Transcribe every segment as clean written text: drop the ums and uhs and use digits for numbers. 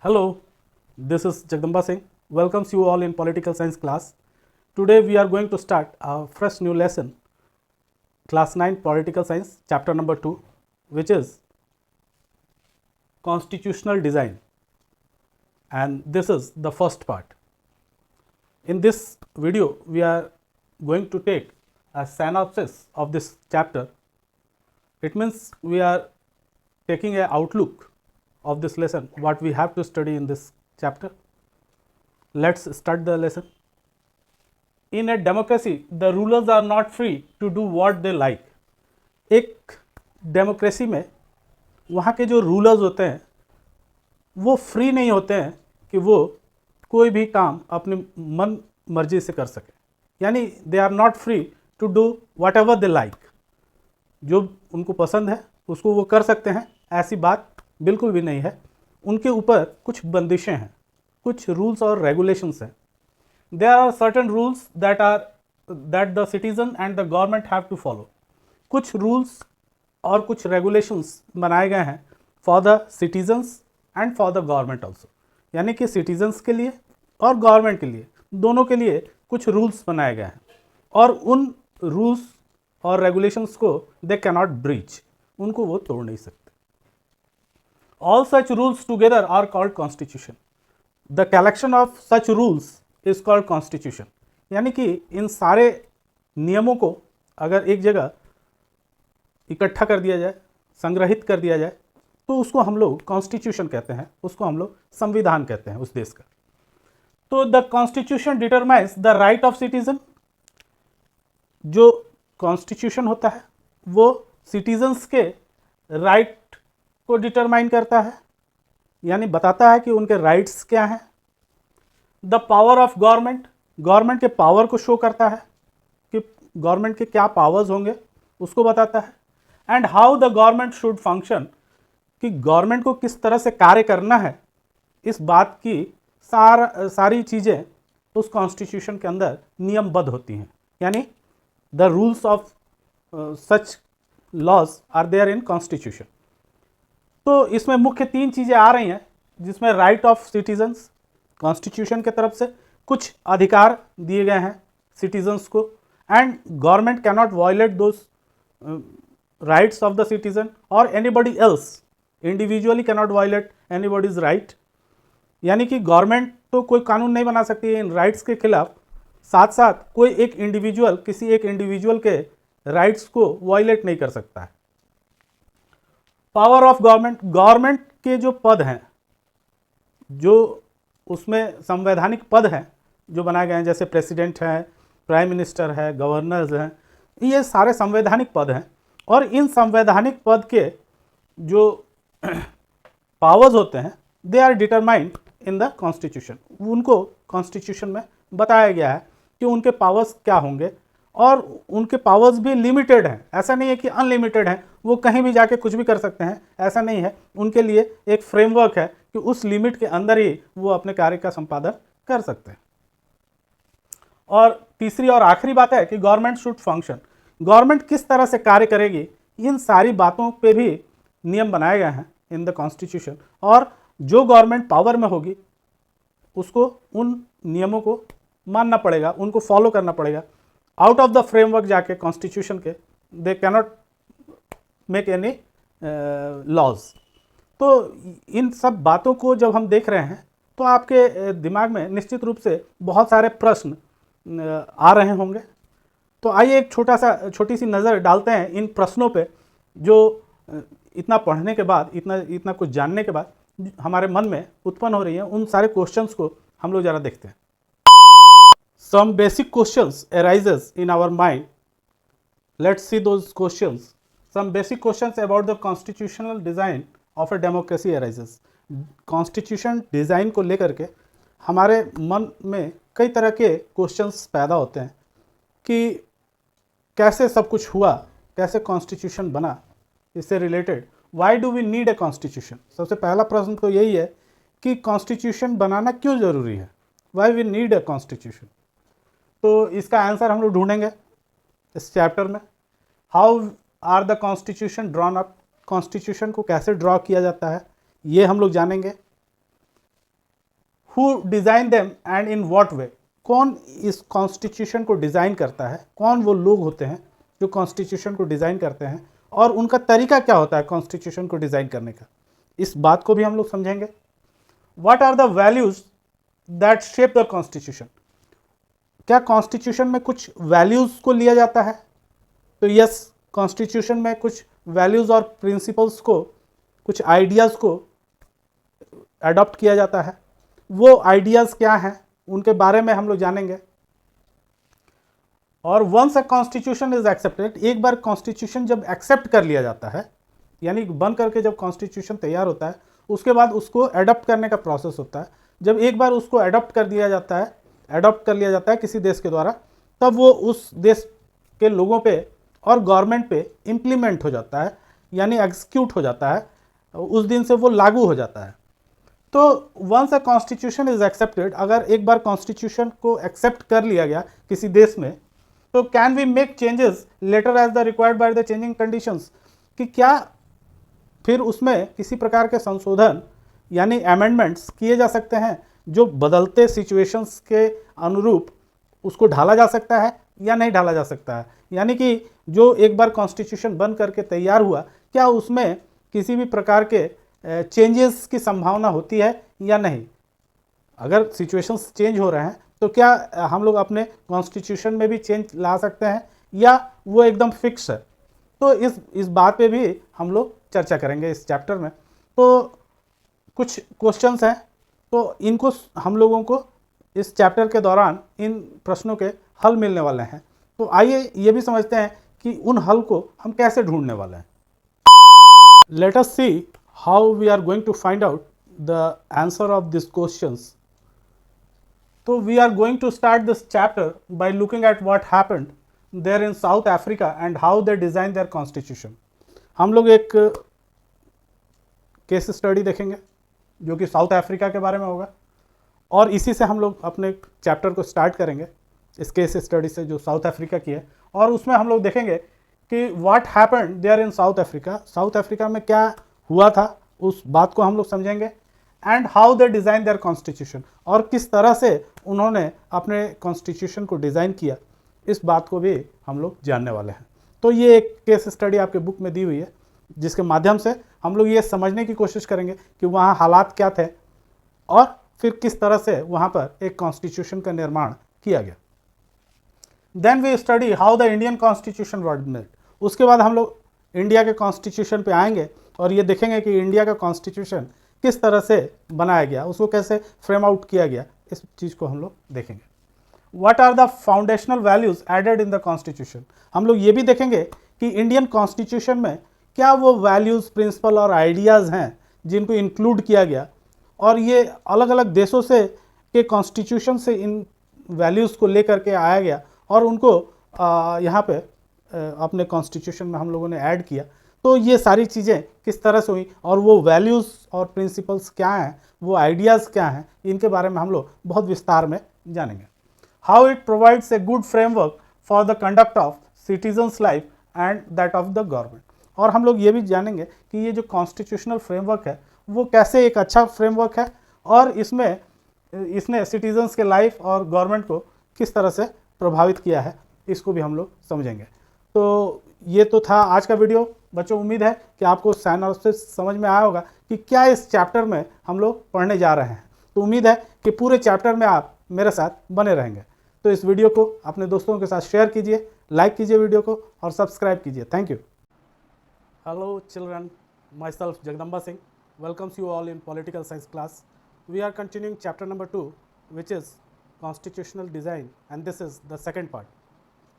Hello, this is Jagdamba Singh. Welcomes you all in political science class. Today we are going to start a fresh new lesson, class 9 political science, chapter number 2, which is constitutional design. And this is the first part. In this video, we are going to take a synopsis of this chapter. It means we are taking an outlook of this lesson, what we have to study in this chapter. Let's start the lesson. In a democracy, the rulers are not free to do what they like. एक democracy में वहाँ के जो rulers होते हैं वो free नहीं होते हैं कि वो कोई भी काम अपनी मन मर्जी से कर सके, यानी they are not free to do whatever they like. जो उनको पसंद है उसको वो कर सकते हैं, ऐसी बात बिल्कुल भी नहीं है. उनके ऊपर कुछ बंदिशें हैं, कुछ रूल्स और रेगुलेशंस हैं. There are certain rules that the citizen and the government have to follow. कुछ रूल्स और कुछ रेगुलेशंस बनाए गए हैं for the citizens and for the government also, यानी कि सिटीजन्स के लिए और गवर्नमेंट के लिए, दोनों के लिए कुछ रूल्स बनाए गए हैं और उन रूल्स और रेगुलेशंस को दे कैनॉट ब्रीच, उनको वो तोड़ नहीं सकते. All such rules together are called constitution. The collection of such rules is called constitution. यानी कि इन सारे नियमों को अगर एक जगह इकट्ठा कर दिया जाए, संग्रहित कर दिया जाए, तो उसको हम लोग कॉन्स्टिट्यूशन कहते हैं, उसको हम लोग संविधान कहते हैं उस देश का. तो the constitution determines the right of citizen. जो कॉन्स्टिट्यूशन होता है वो सिटीजन्स के राइट को डिटरमाइन करता है, यानी बताता है कि उनके राइट्स क्या हैं. The power of government, government के पावर को शो करता है कि गवर्नमेंट के क्या पावर्स होंगे, उसको बताता है. And how the government should function, कि गवर्नमेंट को किस तरह से कार्य करना है, इस बात की सारी चीज़ें उस कॉन्स्टिट्यूशन के अंदर नियमबद्ध होती हैं. यानी the rules of such laws are there in constitution. तो इसमें मुख्य 3 चीज़ें आ रही हैं, जिसमें राइट ऑफ सिटीजन्स, कॉन्स्टिट्यूशन के तरफ से कुछ अधिकार दिए गए हैं सिटीजन्स को, and government cannot violate those rights of the citizen और anybody else, individually cannot violate anybody's right. यानी कि गवर्नमेंट तो कोई कानून नहीं बना सकती है इन राइट्स के खिलाफ, साथ साथ कोई एक इंडिविजुअल किसी एक इंडिविजुअल के राइट्स को वायलेट नहीं कर सकता है. पावर ऑफ गवर्नमेंट, गवर्नमेंट के जो पद हैं, जो उसमें संवैधानिक पद हैं जो बनाए गए हैं, जैसे प्रेसिडेंट है, प्राइम मिनिस्टर है, गवर्नर्स हैं, ये सारे संवैधानिक पद हैं. और इन संवैधानिक पद के जो पावर्स होते हैं they are determined in the constitution. उनको कॉन्स्टिट्यूशन में बताया गया है कि उनके पावर्स क्या होंगे, और उनके पावर्स भी लिमिटेड हैं. ऐसा नहीं है कि अनलिमिटेड हैं, वो कहीं भी जाके कुछ भी कर सकते हैं, ऐसा नहीं है. उनके लिए एक फ्रेमवर्क है कि उस लिमिट के अंदर ही वो अपने कार्य का संपादन कर सकते हैं. और तीसरी और आखिरी बात है कि गवर्नमेंट शुड फंक्शन, गवर्नमेंट किस तरह से कार्य करेगी, इन सारी बातों पे भी नियम बनाए गए हैं इन द कॉन्स्टिट्यूशन. और जो गवर्नमेंट पावर में होगी उसको उन नियमों को मानना पड़ेगा, उनको फॉलो करना पड़ेगा. आउट ऑफ द फ्रेमवर्क जाके कॉन्स्टिट्यूशन के they cannot make any laws. तो इन सब बातों को जब हम देख रहे हैं तो आपके दिमाग में निश्चित रूप से बहुत सारे प्रश्न आ रहे होंगे. तो आइए एक छोटी सी नज़र डालते हैं इन प्रश्नों पे, जो इतना पढ़ने के बाद, इतना कुछ जानने के बाद हमारे मन में उत्पन्न हो रही हैं. उन सारे क्वेश्चंस को हम लोग ज़रा देखते हैं. Some basic questions arises in our mind. Let's see those questions. Some basic questions about the constitutional design of a democracy arises. Constitution design को लेकर के हमारे मन में कई तरह के क्वेश्चंस पैदा होते हैं कि कैसे सब कुछ हुआ, कैसे कॉन्स्टिट्यूशन बना, इससे related why do we need a constitution. सबसे पहला प्रश्न तो यही है कि कॉन्स्टिट्यूशन बनाना क्यों ज़रूरी है, why we need a constitution. तो इसका आंसर हम लोग ढूंढेंगे इस चैप्टर में. How are the constitution drawn up, constitution को कैसे ड्रॉ किया जाता है ये हम लोग जानेंगे. Who design them and in what way, कौन इस कॉन्स्टिट्यूशन को डिज़ाइन करता है, कौन वो लोग होते हैं जो कॉन्स्टिट्यूशन को डिज़ाइन करते हैं और उनका तरीका क्या होता है कॉन्स्टिट्यूशन को डिज़ाइन करने का, इस बात को भी हम लोग समझेंगे। What are the values that shape the constitution, क्या कॉन्स्टिट्यूशन में कुछ वैल्यूज को लिया जाता है, तो यस कॉन्स्टिट्यूशन में कुछ वैल्यूज और प्रिंसिपल्स को, कुछ आइडियाज़ को अडॉप्ट किया जाता है। वो आइडियाज़ क्या हैं उनके बारे में हम लोग जानेंगे। और once a constitution is accepted, एक बार कॉन्स्टिट्यूशन जब एक्सेप्ट कर लिया जाता है, यानी बन करके जब कॉन्स्टिट्यूशन तैयार होता है, उसके बाद उसको अडॉप्ट करने का प्रोसेस होता है। जब एक बार उसको अडॉप्ट कर लिया जाता है किसी देश के द्वारा, तब वो उस देश के लोगों पे और गवर्नमेंट पे इम्प्लीमेंट हो जाता है, यानी एग्जीक्यूट हो जाता है, उस दिन से वो लागू हो जाता है। तो once a constitution is accepted, अगर एक बार कॉन्स्टिट्यूशन को एक्सेप्ट कर लिया गया किसी देश में, तो can we make changes later as the required by the changing conditions, कि क्या फिर उसमें किसी प्रकार के संशोधन यानी अमेंडमेंट्स किए जा सकते हैं जो बदलते सिचुएशंस के अनुरूप उसको ढाला जा सकता है या नहीं ढाला जा सकता है। यानी कि जो एक बार कॉन्स्टिट्यूशन बन करके तैयार हुआ, क्या उसमें किसी भी प्रकार के चेंजेस की संभावना होती है या नहीं। अगर सिचुएशंस चेंज हो रहे हैं तो क्या हम लोग अपने कॉन्स्टिट्यूशन में भी चेंज ला सकते हैं या वो एकदम फिक्स है। तो इस बात पे भी हम लोग चर्चा करेंगे इस चैप्टर में। तो कुछ क्वेश्चंस हैं, तो इनको हम लोगों को इस चैप्टर के दौरान इन प्रश्नों के हल मिलने वाले हैं। तो आइए ये भी समझते हैं कि उन हल को हम कैसे ढूंढने वाले हैं। Let us see how we are going to find out the answer of this questions. तो we are going to start this chapter by looking at what happened there in South Africa and how they design their constitution. हम लोग एक case study देखेंगे जो कि south Africa के बारे में होगा, और इसी से हम लोग अपने चैप्टर को स्टार्ट करेंगे, इस केस स्टडी से जो साउथ अफ्रीका की है। और उसमें हम लोग देखेंगे कि what happened there in South Africa, South Africa में क्या हुआ था उस बात को हम लोग समझेंगे, and how they design their constitution, और किस तरह से उन्होंने अपने कॉन्स्टिट्यूशन को डिज़ाइन किया, इस बात को भी हम लोग जानने वाले हैं। तो ये एक केस स्टडी आपके बुक में दी हुई है, जिसके माध्यम से हम लोग ये समझने की कोशिश करेंगे कि वहाँ हालात क्या थे और फिर किस तरह से वहाँ पर एक कॉन्स्टिट्यूशन का निर्माण किया गया। Then we study how the Indian constitution was made. उसके बाद हम लोग इंडिया के कॉन्स्टिट्यूशन पे आएंगे और ये देखेंगे कि इंडिया का कॉन्स्टिट्यूशन किस तरह से बनाया गया, उसको कैसे फ्रेम आउट किया गया, इस चीज़ को हम लोग देखेंगे। What are the foundational values added in the constitution, हम लोग ये भी देखेंगे कि इंडियन कॉन्स्टिट्यूशन में क्या वो वैल्यूज़, प्रिंसिपल और आइडियाज़ हैं जिनको इंक्लूड किया गया, और ये अलग अलग देशों से के कॉन्स्टिट्यूशन से इन वैल्यूज़ को लेकर के आया गया और उनको यहाँ पे अपने कॉन्स्टिट्यूशन में हम लोगों ने ऐड किया। तो ये सारी चीज़ें किस तरह से हुई और वो वैल्यूज़ और प्रिंसिपल्स क्या हैं, वो आइडियाज़ क्या हैं, इनके बारे में हम लोग बहुत विस्तार में जानेंगे। How it provides a good framework for the conduct of citizens life and that of the government, और हम लोग ये भी जानेंगे कि ये जो कॉन्स्टिट्यूशनल फ्रेमवर्क है वो कैसे एक अच्छा फ्रेमवर्क है और इसने सिटीजन्स के लाइफ और गवर्नमेंट को किस तरह से प्रभावित किया है, इसको भी हम लोग समझेंगे। तो ये तो था आज का वीडियो बच्चों। उम्मीद है कि आपको साइनॉप्सिस समझ में आया होगा कि क्या इस चैप्टर में हम लोग पढ़ने जा रहे हैं। तो उम्मीद है कि पूरे चैप्टर में आप मेरे साथ बने रहेंगे। तो इस वीडियो को अपने दोस्तों के साथ शेयर कीजिए, लाइक कीजिए वीडियो को और सब्सक्राइब कीजिए। Thank you. Hello children, myself Jagdamba Singh welcomes you all in political science class. We are continuing chapter number 2, which is constitutional design, and this is the second part.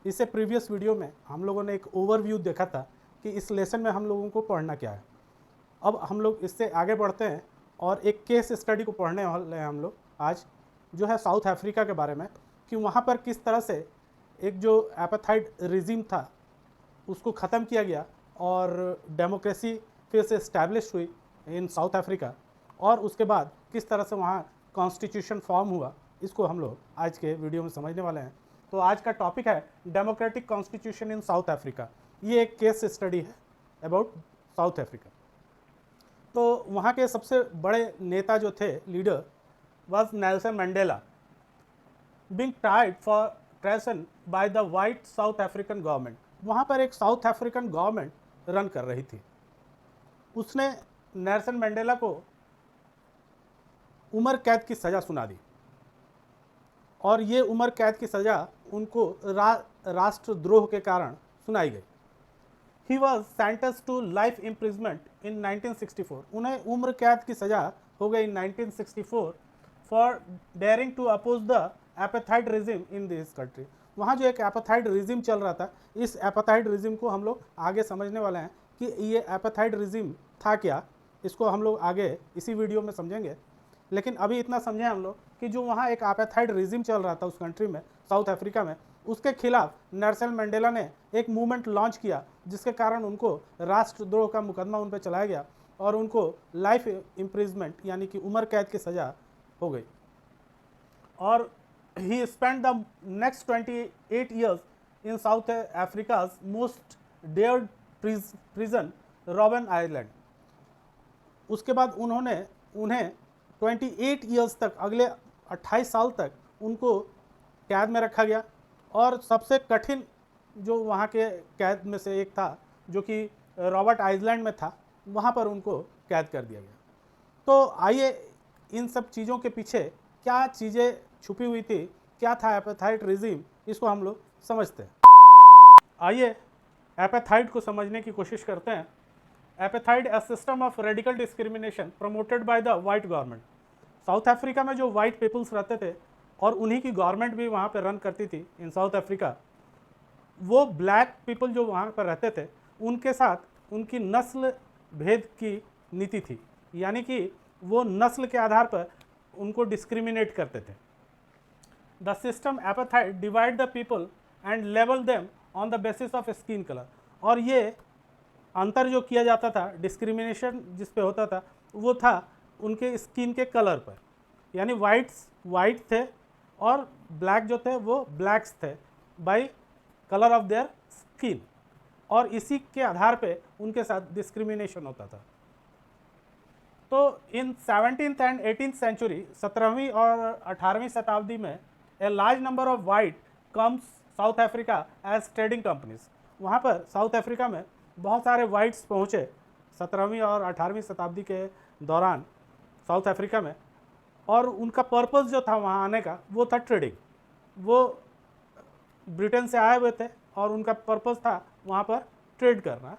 इससे previous video में हम लोगों ने एक overview देखा था कि इस लेसन में हम लोगों को पढ़ना क्या है। अब हम लोग इससे आगे बढ़ते हैं और एक केस स्टडी को पढ़ने वाले हैं हम लोग आज, जो है साउथ अफ्रीका के बारे में, कि वहाँ पर किस तरह से एक जो एपाथाइड रिजीम था उसको ख़त्म किया गया और डेमोक्रेसी फिर से इस्टेब्लिश हुई इन साउथ अफ्रीका, और उसके बाद किस तरह से वहाँ कॉन्स्टिट्यूशन फॉर्म हुआ, इसको हम लोग आज के वीडियो में समझने वाले हैं। तो आज का टॉपिक है democratic constitution in South Africa. ये एक केस स्टडी है अबाउट साउथ अफ्रीका। तो वहाँ के सबसे बड़े नेता जो थे, leader, was Nelson Mandela, being tried for treason by the white South African government. वहाँ पर एक साउथ अफ्रीकन गवर्नमेंट रन कर रही थी, उसने नेल्सन मंडेला को उम्र कैद की सज़ा सुना दी और ये उम्र कैद की सज़ा उनको राष्ट्रद्रोह के कारण सुनाई गई। He was sentenced to life imprisonment in 1964. उन्हें उम्र कैद की सज़ा हो गई 1964 for daring to oppose the apartheid regime in this country. वहाँ जो एक एपाथाइड रिजिम चल रहा था, इस एपाथाइड रिजिम को हम लोग आगे समझने वाले हैं कि ये एपाथाइड रिजिम था क्या, इसको हम लोग आगे इसी वीडियो में समझेंगे। लेकिन अभी इतना समझें हम लोग कि जो वहाँ एक एपाथाइड रिजिम चल रहा था उस कंट्री में, साउथ अफ्रीका में, उसके खिलाफ नेल्सन मंडेला ने एक मूवमेंट लॉन्च किया जिसके कारण उनको राष्ट्रद्रोह का मुकदमा उन पर चलाया गया और उनको लाइफ इम्प्रिजमेंट यानी कि उम्र कैद की सज़ा हो गई। और he spent the next 28 years in South Africa's most dared prison, Robben Island. उसके बाद उन्हें 28 ईयर्स तक, अगले 28 साल तक उनको कैद में रखा गया और सबसे कठिन जो वहाँ के कैद में से एक था जो कि रॉबर्ट आइलैंड में था, वहाँ पर उनको कैद कर दिया गया। तो आइए इन सब चीज़ों के पीछे क्या चीज़ें छुपी हुई थी, क्या था एपाथाइड रिजिम, इसको हम लोग समझते हैं। आइए एपाथाइड को समझने की कोशिश करते हैं। Apartheid a system of radical discrimination promoted by the white government. South Africa में जो वाइट पीपल्स रहते थे और उन्हीं की गवर्नमेंट भी वहाँ पर रन करती थी इन साउथ अफ्रीका, वो ब्लैक पीपल जो वहाँ पर रहते थे उनके साथ उनकी नस्ल भेद की नीति थी, यानी कि वो नस्ल के आधार पर उनको डिस्क्रिमिनेट करते थे। The system apartheid divide the people and level them on the basis of skin colour. और ये अंतर जो किया जाता था, डिस्क्रिमिनेशन जिस पे होता था, वो था उनके स्किन के कलर पर, यानी वाइट्स वाइट थे और ब्लैक जो थे वो ब्लैक्स थे by colour of their skin, और इसी के आधार पे उनके साथ डिस्क्रिमिनेशन होता था। तो इन 17th एंड 18th सेंचुरी, 17वीं और 18वीं शताब्दी में, a large number of white comes South Africa as trading companies. वहाँ पर साउथ अफ्रीका में बहुत सारे वाइट्स पहुँचे 17वीं और 18वीं शताब्दी के दौरान साउथ अफ्रीका में, और उनका पर्पस जो था वहाँ आने का वो था ट्रेडिंग। वो ब्रिटेन से आए हुए थे और उनका पर्पस था वहाँ पर ट्रेड करना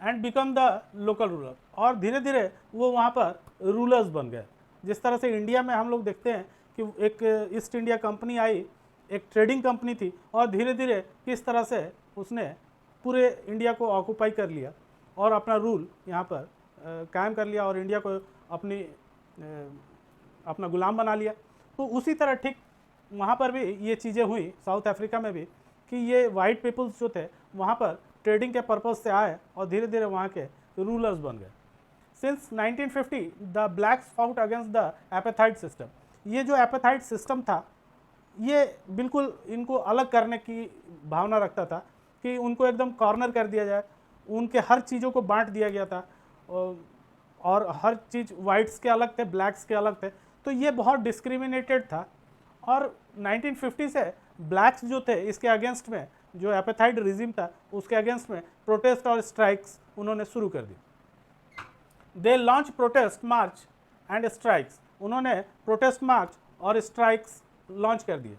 and become the local ruler. और धीरे धीरे वो वहाँ पर रूलर्स बन गए। जिस तरह से इंडिया में हम लोग देखते हैं कि एक ईस्ट इंडिया कंपनी आई, एक ट्रेडिंग कंपनी थी, और धीरे धीरे किस तरह से उसने पूरे इंडिया को ऑक्यूपाई कर लिया और अपना रूल यहाँ पर कायम कर लिया और इंडिया को अपना गुलाम बना लिया। तो उसी तरह ठीक वहाँ पर भी ये चीज़ें हुई साउथ अफ्रीका में भी कि ये वाइट पीपल्स जो थे वहाँ पर ट्रेडिंग के पर्पज़ से आए और धीरे धीरे वहाँ के रूलर्स बन गए। Since 1950 the blacks fought against the apartheid system. ये जो एपाथाइड सिस्टम था ये बिल्कुल इनको अलग करने की भावना रखता था कि उनको एकदम कॉर्नर कर दिया जाए, उनके हर चीज़ों को बांट दिया गया था और हर चीज़ वाइट्स के अलग थे, ब्लैक्स के अलग थे। तो ये बहुत डिस्क्रिमिनेटेड था और 1950 से ब्लैक्स जो थे इसके अगेंस्ट में, जो एपाथाइड रिजिम था उसके अगेंस्ट में प्रोटेस्ट और स्ट्राइक्स उन्होंने शुरू कर दी। They launch protest march and strikes. उन्होंने प्रोटेस्ट मार्च और स्ट्राइक्स लॉन्च कर दिए।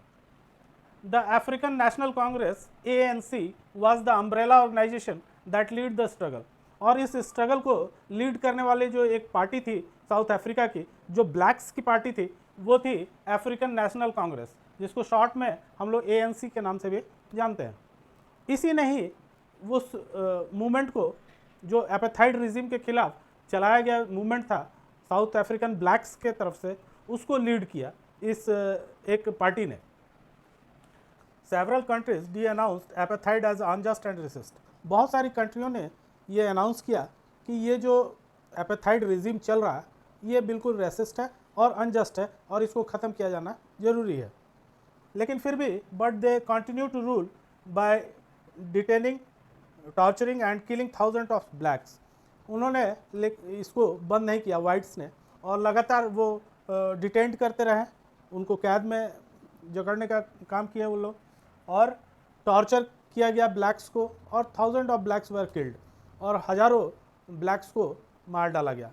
The African National Congress ANC was the umbrella organisation that lead the struggle. और इस स्ट्रगल को लीड करने वाले जो एक पार्टी थी साउथ अफ्रीका की, जो ब्लैक्स की पार्टी थी, वो थी अफ्रीकन नेशनल कांग्रेस, जिसको शॉर्ट में हम लोग ANC के नाम से भी जानते हैं। इसी ने ही उस मूवमेंट को, जो एपाथाइड रिजिम के खिलाफ चलाया गया मूवमेंट था साउथ अफ्रीकन ब्लैक्स के तरफ से, उसको लीड किया इस एक पार्टी ने। Several countries denounced apartheid as unjust and racist. बहुत सारी कंट्रियों ने ये अनाउंस किया कि ये जो एपाथाइड रिजिम चल रहा है ये बिल्कुल रेसिस्ट है और अनजस्ट है और इसको ख़त्म किया जाना ज़रूरी है। लेकिन फिर भी but they continue to rule by detaining, torturing and killing thousand of blacks. उन्होंने इसको बंद नहीं किया वाइट्स ने, और लगातार वो डिटेंट करते रहे, उनको कैद में जकड़ने का काम किया वो लोग, और टॉर्चर किया गया ब्लैक्स को, और thousand of blacks were killed, और हज़ारों ब्लैक्स को मार डाला गया।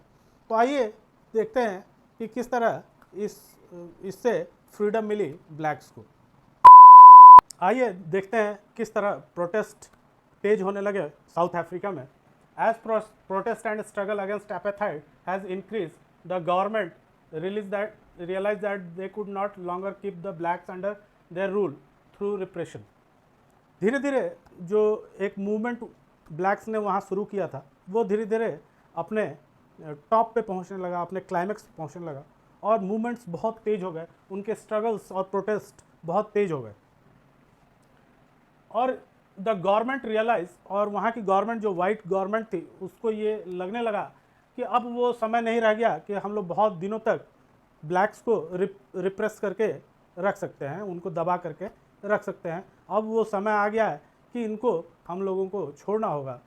तो आइए देखते हैं कि किस तरह इससे फ्रीडम मिली ब्लैक्स को। आइए देखते हैं किस तरह प्रोटेस्ट तेज होने लगे साउथ अफ्रीका में। As protest and struggle against apartheid has increase, the government realized that they could not longer keep the blacks under their rule through repression. धीरे धीरे जो एक मूवमेंट ब्लैक्स ने वहाँ शुरू किया था वो धीरे धीरे अपने टॉप पे पहुँचने लगा, अपने क्लाइमेक्स पे पहुँचने लगा, और मूवमेंट्स बहुत तेज हो गए, उनके स्ट्रगल्स और प्रोटेस्ट बहुत तेज हो गए। और द गवर्नमेंट रियलाइज, और वहाँ की गवर्नमेंट जो वाइट गवर्नमेंट थी उसको ये लगने लगा कि अब वो समय नहीं रह गया कि हम लोग बहुत दिनों तक ब्लैक्स को रिप्रेस करके रख सकते हैं, उनको दबा करके रख सकते हैं। अब वो समय आ गया है कि इनको हम लोगों को छोड़ना होगा।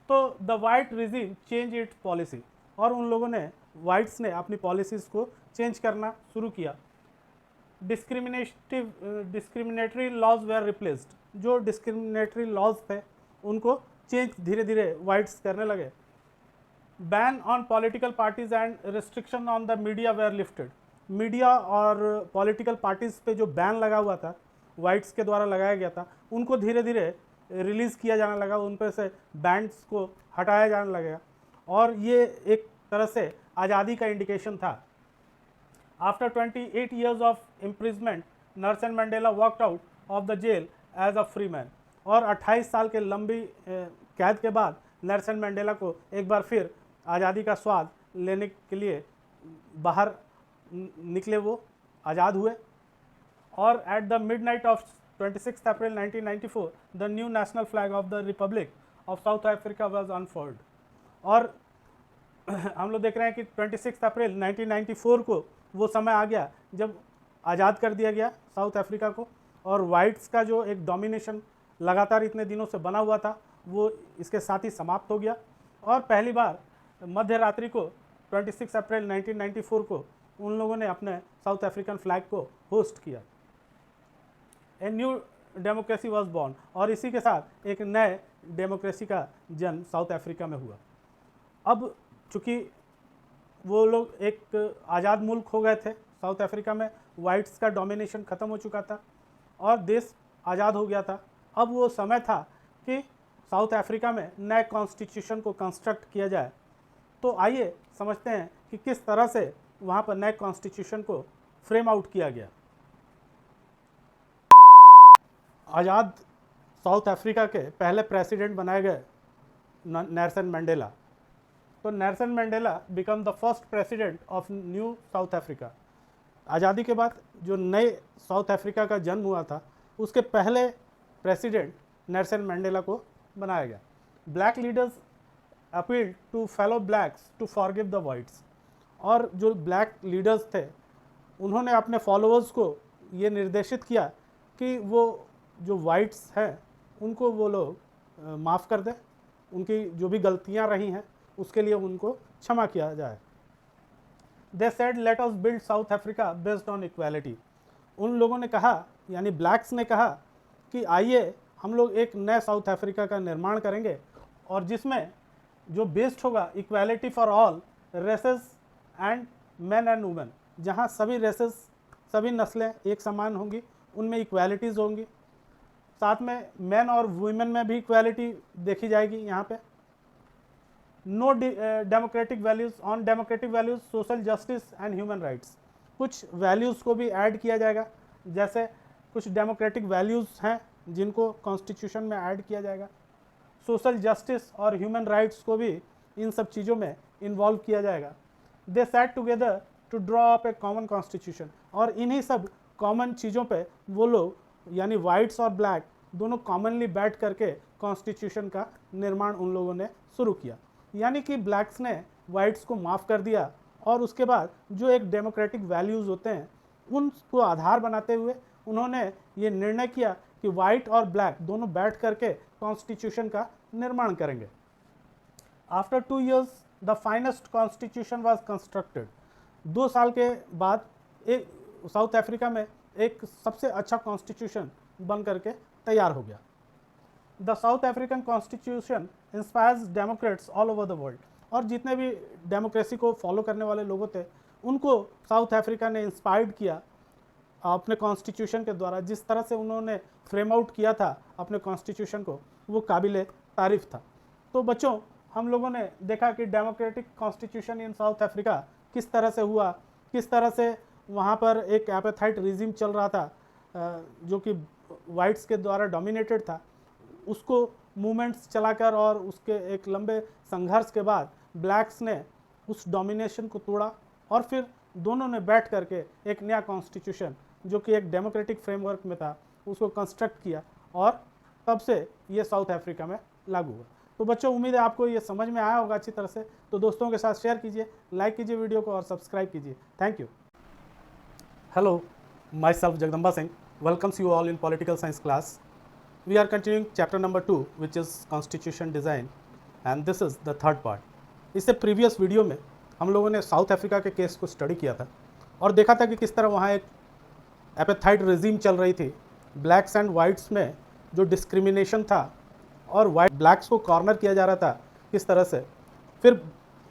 तो the white regime change it's policy, और उन लोगों ने, वाइट्स ने अपनी पॉलिसीज़ को चेंज करना शुरू किया। डिस्क्रिमिनेटरी लॉज वेर रिप्लेस्ड, जो डिस्क्रिमिनेटरी लॉज थे उनको चेंज धीरे धीरे वाइट्स करने लगे। Ban on political parties and restriction on the media were lifted, media और पॉलिटिकल पार्टीज़ पे जो बैन लगा हुआ था, वाइट्स के द्वारा लगाया गया था, उनको धीरे धीरे रिलीज़ किया जाने लगा, उन पर से बैंड्स को हटाया जाने लगा, और ये एक तरह से आज़ादी का इंडिकेशन था। After 28 years of imprisonment, Nelson Mandela walked out of the jail as a free man, और 28 साल के लंबी कैद के बाद नेल्सन मंडेला को एक बार फिर आज़ादी का स्वाद लेने के लिए बाहर निकले, वो आज़ाद हुए। और at the midnight of 26 April 1994 the new national flag of the republic of South Africa was unfurled. और हम लोग देख रहे हैं कि 26 अप्रैल 1994 को वो समय आ गया जब आज़ाद कर दिया गया साउथ अफ्रीका को, और वाइट्स का जो एक डोमिनेशन लगातार इतने दिनों से बना हुआ था वो इसके साथ ही समाप्त हो गया। और पहली बार मध्य रात्रि को 26 अप्रैल 1994 को उन लोगों ने अपने साउथ अफ्रीकन फ्लैग को होस्ट किया। A new democracy was born, और इसी के साथ एक नए डेमोक्रेसी का जन्म साउथ अफ्रीका में हुआ। अब चूँकि वो लोग एक आज़ाद मुल्क हो गए थे साउथ अफ्रीका में, वाइट्स का डोमिनेशन ख़त्म हो चुका था और देश आज़ाद हो गया था। अब वो समय था कि साउथ अफ्रीका में नए कॉन्स्टिट्यूशन को कंस्ट्रक्ट किया जाए। तो आइए समझते हैं कि किस तरह से वहाँ पर नए कॉन्स्टिट्यूशन को फ्रेम आउट किया गया। आज़ाद साउथ अफ्रीका के पहले प्रेसिडेंट बनाए गए नेल्सन मंडेला। तो Nelson Mandela become the first president of new south Africa. आज़ादी के बाद जो नए साउथ अफ्रीका का जन्म हुआ था उसके पहले प्रेसिडेंट नेल्सन मंडेला को बनाया गया। Black leaders appealed to fellow blacks to forgive the whites, और जो ब्लैक लीडर्स थे उन्होंने अपने फॉलोअर्स को ये निर्देशित किया कि वो जो वाइट्स हैं उनको वो लोग माफ़ कर दें, उनकी जो भी गलतियां रही हैं उसके लिए उनको क्षमा किया जाए। They said let us build south Africa based on equality. उन लोगों ने कहा, यानी ब्लैक्स ने कहा कि आइए हम लोग एक नए साउथ अफ्रीका का निर्माण करेंगे, और जिसमें जो बेस्ड होगा equality for all races and man and women, जहाँ सभी रेसेस, सभी नस्लें एक समान होंगी, उनमें इक्वालिटीज़ होंगी, साथ में मैन और वुमेन में भी इक्वालिटी देखी जाएगी यहाँ पे। No democratic values, on democratic values, social justice and human rights, कुछ वैल्यूज़ को भी ऐड किया जाएगा, जैसे कुछ डेमोक्रेटिक वैल्यूज़ हैं जिनको कॉन्स्टिट्यूशन में ऐड किया जाएगा। सोशल जस्टिस और ह्यूमन राइट्स को भी इन सब चीज़ों में इन्वॉल्व किया जाएगा। They sat together to draw up a common constitution, और इन्हीं सब कॉमन चीज़ों पे वो लोग, यानी वाइट्स और ब्लैक दोनों कॉमनली बैठ करके कॉन्स्टिट्यूशन का निर्माण उन लोगों ने शुरू किया। यानी कि ब्लैक्स ने वाइट्स को माफ़ कर दिया, और उसके बाद जो एक डेमोक्रेटिक वैल्यूज़ होते हैं उनको आधार बनाते हुए उन्होंने ये निर्णय किया कि वाइट और ब्लैक दोनों बैठ करके कॉन्स्टिट्यूशन का निर्माण करेंगे। After 2 years the finest constitution was constructed. 2 साल के बाद एक साउथ अफ्रीका में एक सबसे अच्छा कॉन्स्टिट्यूशन बन करके तैयार हो गया। The south African constitution inspires Democrats all over the world. और जितने भी डेमोक्रेसी को फॉलो करने वाले लोगों थे उनको साउथ अफ्रीका ने इंस्पायर्ड किया अपने कॉन्स्टिट्यूशन के द्वारा। जिस तरह से उन्होंने फ्रेम आउट किया था अपने कॉन्स्टिट्यूशन को, वो काबिल तारीफ था। तो बच्चों, हम लोगों ने देखा कि democratic constitution in South Africa किस तरह से हुआ, किस तरह से वहाँ पर एक एपेथाइट रिजीम चल रहा था जो कि वाइट्स के द्वारा डोमिनेटेड था। उसको मूवमेंट्स चलाकर और उसके एक लंबे संघर्ष के बाद ब्लैक्स ने उस डोमिनेशन को तोड़ा और फिर दोनों ने बैठ करके एक नया कॉन्स्टिट्यूशन जो कि एक डेमोक्रेटिक फ्रेमवर्क में था उसको कंस्ट्रक्ट किया और तब से ये साउथ अफ्रीका में लागू हुआ। तो बच्चों, उम्मीद है आपको ये समझ में आया होगा अच्छी तरह से। तो दोस्तों के साथ शेयर कीजिए, लाइक कीजिए वीडियो को और सब्सक्राइब कीजिए। Thank you. Hello, my self Jagdamba Singh welcomes you all in political science class. We are continuing chapter number 2 which is constitution design and this is the third part. इससे previous video में हम लोगों ने south Africa के case को study किया था और देखा था कि किस तरह वहाँ एक एपेथाइट रेजिम चल रही थी। ब्लैक्स एंड वाइट्स में जो डिस्क्रिमिनेशन था और वाइट ब्लैक्स को कॉर्नर किया जा रहा था किस तरह से। फिर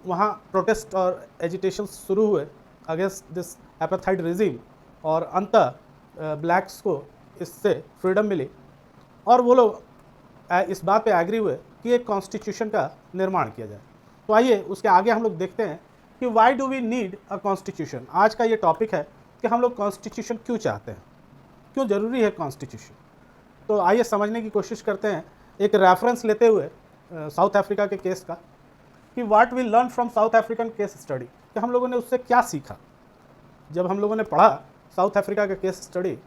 वहाँ प्रोटेस्ट और एजिटेशन शुरू हुए अगेंस्ट दिस एपेथाइट रेजिम और अंततः ब्लैक्स को इससे फ्रीडम मिली और वो लोग इस बात पे एग्री हुए कि एक कॉन्स्टिट्यूशन का निर्माण किया जाए। तो आइए उसके आगे हम लोग देखते हैं कि why do we need a constitution. आज का ये टॉपिक है कि हम लोग कॉन्स्टिट्यूशन क्यों चाहते हैं, क्यों ज़रूरी है कॉन्स्टिट्यूशन। तो आइए समझने की कोशिश करते हैं एक रेफरेंस लेते हुए साउथ अफ्रीका के केस का कि what we learn from South African case study, कि हम लोगों ने उससे क्या सीखा। जब हम लोगों ने पढ़ा साउथ अफ्रीका के केस स्टडी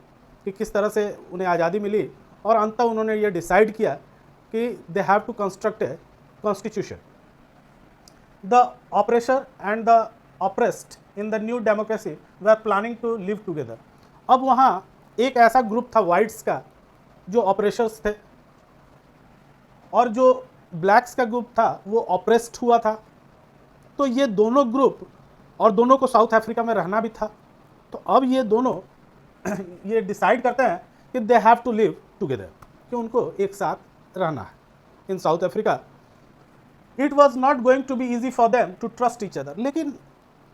कि किस तरह से उन्हें आज़ादी मिली और अंततः उन्होंने ये डिसाइड किया कि they have to construct a constitution. The oppressor and the oppressed in the new democracy we are planning to live together. अब वहाँ एक ऐसा ग्रुप था वाइट्स का जो ऑपरेशर्स थे और जो ब्लैक्स का ग्रुप था वो ऑप्रेस्ड हुआ था। तो ये दोनों ग्रुप और दोनों को साउथ अफ्रीका में रहना भी था। तो अब ये दोनों ये डिसाइड करते हैं कि they have to live together, कि उनको एक साथ रहना है in South Africa. It was not going to be easy for them to trust each other. लेकिन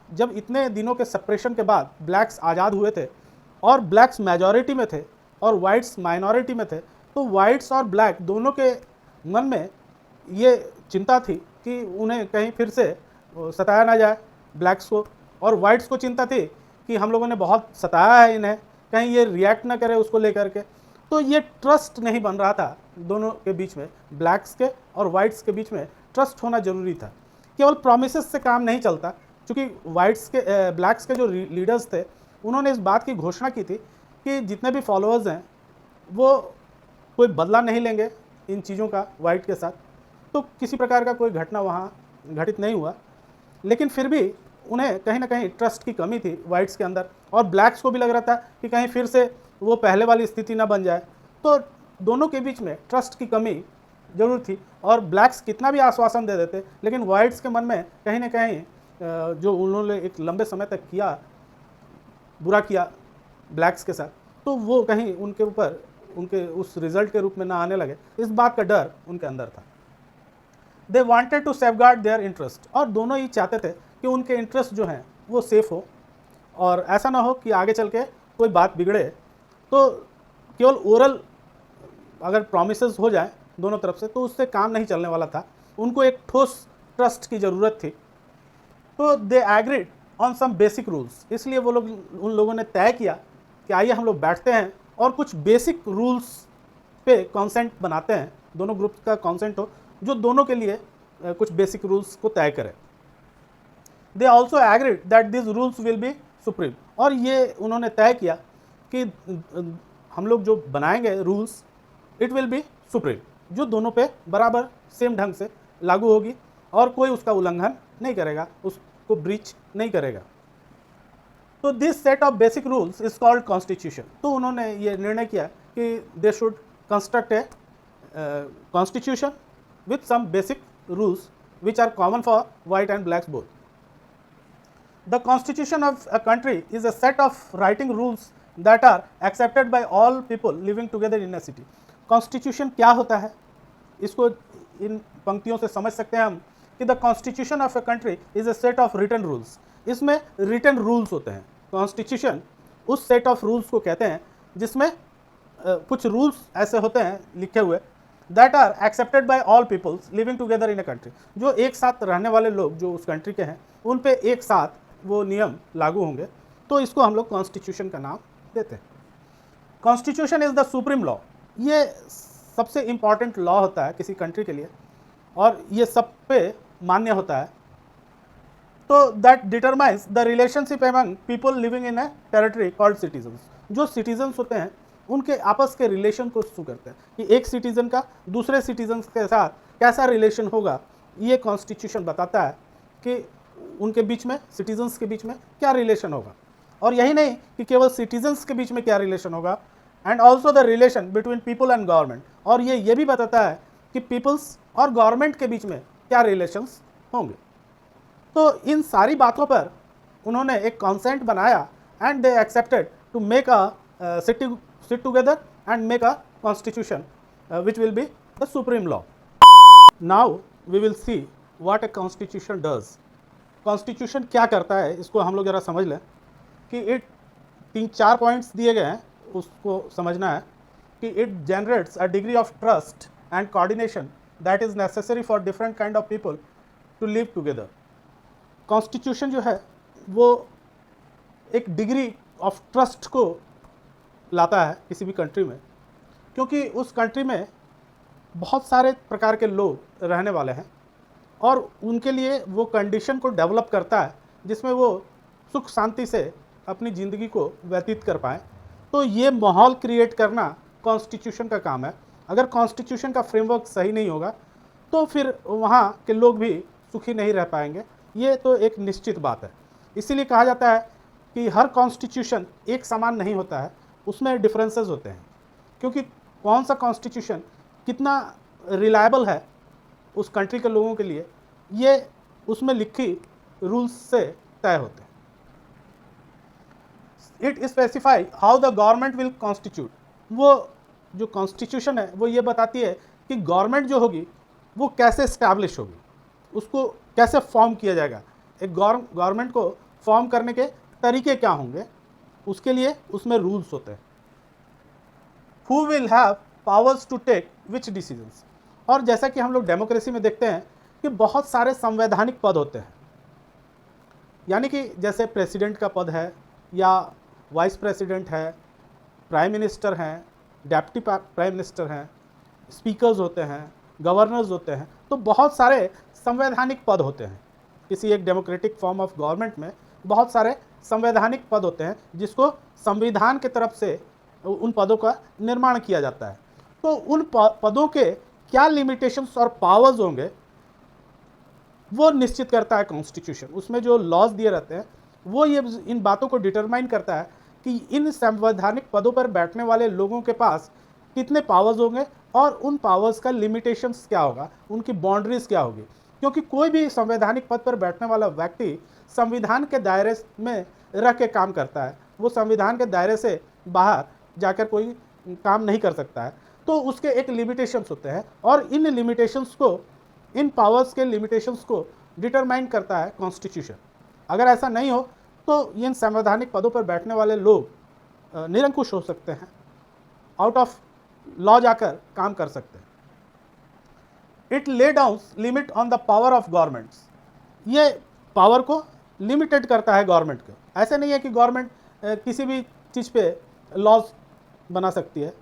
जब इतने दिनों के सेपरेशन के बाद ब्लैक्स आज़ाद हुए थे और ब्लैक्स मेजॉरिटी में थे और वाइट्स माइनॉरिटी में थे, तो वाइट्स और ब्लैक दोनों के मन में ये चिंता थी कि उन्हें कहीं फिर से सताया ना जाए ब्लैक्स को, और वाइट्स को चिंता थी कि हम लोगों ने बहुत सताया है इन्हें, कहीं ये रिएक्ट ना करे उसको लेकर के। तो ये ट्रस्ट नहीं बन रहा था दोनों के बीच में, ब्लैक्स के और वाइट्स के बीच में ट्रस्ट होना जरूरी था। केवल प्रॉमिसेस से काम नहीं चलता, क्योंकि वाइट्स के ब्लैक्स के जो लीडर्स थे उन्होंने इस बात की घोषणा की थी कि जितने भी फॉलोअर्स हैं वो कोई बदला नहीं लेंगे इन चीज़ों का वाइट के साथ। तो किसी प्रकार का कोई घटना वहाँ घटित नहीं हुआ, लेकिन फिर भी उन्हें कहीं ना कहीं ट्रस्ट की कमी थी वाइट्स के अंदर, और ब्लैक्स को भी लग रहा था कि कहीं फिर से वो पहले वाली स्थिति ना बन जाए। तो दोनों के बीच में ट्रस्ट की कमी जरूर थी, और ब्लैक्स कितना भी आश्वासन दे देते लेकिन वाइट्स के मन में कहीं ना कहीं जो उन्होंने एक लंबे समय तक किया, बुरा किया ब्लैक्स के साथ, तो वो कहीं उनके ऊपर उनके उस रिजल्ट के रूप में ना आने लगे, इस बात का डर उनके अंदर था। They wanted to safeguard their interest, और दोनों ही चाहते थे कि उनके इंटरेस्ट जो हैं वो सेफ हो और ऐसा ना हो कि आगे चल के कोई बात बिगड़े। तो केवल ओरल अगर प्रॉमिसेस हो जाए दोनों तरफ से तो उससे काम नहीं चलने वाला था, उनको एक ठोस ट्रस्ट की ज़रूरत थी। तो they agreed on some basic rules, इसलिए वो लोग उन लोगों ने तय किया कि आइए हम लोग बैठते हैं और कुछ बेसिक रूल्स पे कॉन्सेंट बनाते हैं, दोनों ग्रुप का कॉन्सेंट हो जो दोनों के लिए कुछ बेसिक रूल्स को तय करें। They also agreed that this rules will be supreme, और ये उन्होंने तय किया कि हम लोग जो बनाएंगे rules it will be supreme, जो दोनों पे बराबर सेम ढंग से लागू होगी और कोई उसका उल्लंघन नहीं करेगा, उसको ब्रीच नहीं करेगा। तो this set of basic rules is called constitution. तो उन्होंने ये निर्णय किया कि they should construct a constitution with some basic rules which are common for white and blacks both. The constitution of a country is a set of writing rules that are accepted by all people living together in a city. Constitution क्या होता है, इसको इन पंक्तियों से समझ सकते हैं हम कि the constitution of a country is a set of written rules. इसमें रिटन रूल्स होते हैं. कॉन्स्टिट्यूशन उस सेट ऑफ रूल्स को कहते हैं जिसमें कुछ रूल्स ऐसे होते हैं लिखे हुए that are accepted by all peoples living together in a country. जो एक साथ रहने वाले लोग जो उस कंट्री के हैं उन पे एक साथ वो नियम लागू होंगे, तो इसको हम लोग कॉन्स्टिट्यूशन का नाम देते हैं. Constitution is the supreme law. ये सबसे इम्पॉर्टेंट लॉ होता है किसी कंट्री के लिए और ये सब पे मान्य होता है. तो that determines the relationship among people living in A territory called citizens. जो सिटीजन्स होते हैं उनके आपस के रिलेशन को शो करते हैं कि एक सिटीजन का दूसरे सिटीजन्स के साथ कैसा रिलेशन होगा. ये कॉन्स्टिट्यूशन बताता है कि उनके बीच में, सिटीजन्स के बीच में क्या रिलेशन होगा. और यही नहीं कि केवल सिटीजन्स के बीच में क्या रिलेशन होगा, and also the relation between people and government. और ये भी बताता है कि पीपल्स और गवर्नमेंट के बीच में क्या रिलेशंस होंगे. तो इन सारी बातों पर उन्होंने एक कॉन्सेंट बनाया and they accepted to make a sit together and make a constitution which will be the supreme law. Now we will see what a constitution does. Constitution क्या करता है इसको हम लोग ज़रा समझ लें कि इट 3-4 पॉइंट्स दिए गए हैं, उसको समझना है कि it generates a degree of trust and coordination that is necessary for different kind of people to live together. Constitution जो है वो एक डिग्री ऑफ ट्रस्ट को लाता है किसी भी कंट्री में, क्योंकि उस कंट्री में बहुत सारे प्रकार के लोग रहने वाले हैं और उनके लिए वो कंडीशन को डेवलप करता है जिसमें वो सुख शांति से अपनी ज़िंदगी को व्यतीत कर पाएँ. तो ये माहौल क्रिएट करना कॉन्स्टिट्यूशन का काम है. अगर कॉन्स्टिट्यूशन का फ्रेमवर्क सही नहीं होगा तो फिर वहाँ के लोग भी सुखी नहीं रह पाएंगे. ये तो एक निश्चित बात है. इसीलिए कहा जाता है कि हर कॉन्स्टिट्यूशन एक समान नहीं होता है, उसमें डिफरेंसेस होते हैं, क्योंकि कौन सा कॉन्स्टिट्यूशन कितना रिलायबल है उस कंट्री के लोगों के लिए ये उसमें लिखी रूल्स से तय होते हैं. It specify how the government will constitute. वो जो कॉन्स्टिट्यूशन है वो ये बताती है कि गवर्नमेंट जो होगी वो कैसे इस्टेब्लिश होगी, उसको कैसे फॉर्म किया जाएगा. एक गवर्नमेंट को फॉर्म करने के तरीके क्या होंगे, उसके लिए उसमें रूल्स होते हैं. Who will have powers to take which decisions. और जैसा कि हम लोग डेमोक्रेसी में देखते हैं कि बहुत सारे संवैधानिक पद होते हैं, यानी कि जैसे प्रेसिडेंट का पद है या वाइस प्रेसिडेंट है, प्राइम मिनिस्टर हैं, डेप्टी प्राइम मिनिस्टर हैं, स्पीकर्स होते हैं, गवर्नर्स होते हैं. तो बहुत सारे संवैधानिक पद होते हैं. किसी एक डेमोक्रेटिक फॉर्म ऑफ गवर्नमेंट में बहुत सारे संवैधानिक पद होते हैं जिसको संविधान की तरफ से उन पदों का निर्माण किया जाता है. तो उन पदों के क्या लिमिटेशंस और पावर्स होंगे वो निश्चित करता है कॉन्स्टिट्यूशन. उसमें जो लॉज दिए रहते हैं वो ये इन बातों को डिटरमाइन करता है कि इन संवैधानिक पदों पर बैठने वाले लोगों के पास कितने पावर्स होंगे और उन पावर्स का लिमिटेशंस क्या होगा, उनकी बाउंड्रीज क्या होगी. क्योंकि कोई भी संवैधानिक पद पर बैठने वाला व्यक्ति संविधान के दायरे में रह के काम करता है, वो संविधान के दायरे से बाहर जाकर कोई काम नहीं कर सकता है. तो उसके एक लिमिटेशंस होते हैं और इन लिमिटेशंस को, इन पावर्स के लिमिटेशंस को डिटरमाइन करता है कॉन्स्टिट्यूशन. अगर ऐसा नहीं हो तो इन संवैधानिक पदों पर बैठने वाले लोग निरंकुश हो सकते हैं, आउट ऑफ लॉ जाकर काम कर सकते हैं. It lay down limit on the power of governments. ये पावर को लिमिटेड करता है गवर्नमेंट को. ऐसे नहीं है कि गवर्नमेंट किसी भी चीज़ पे लॉज बना सकती है.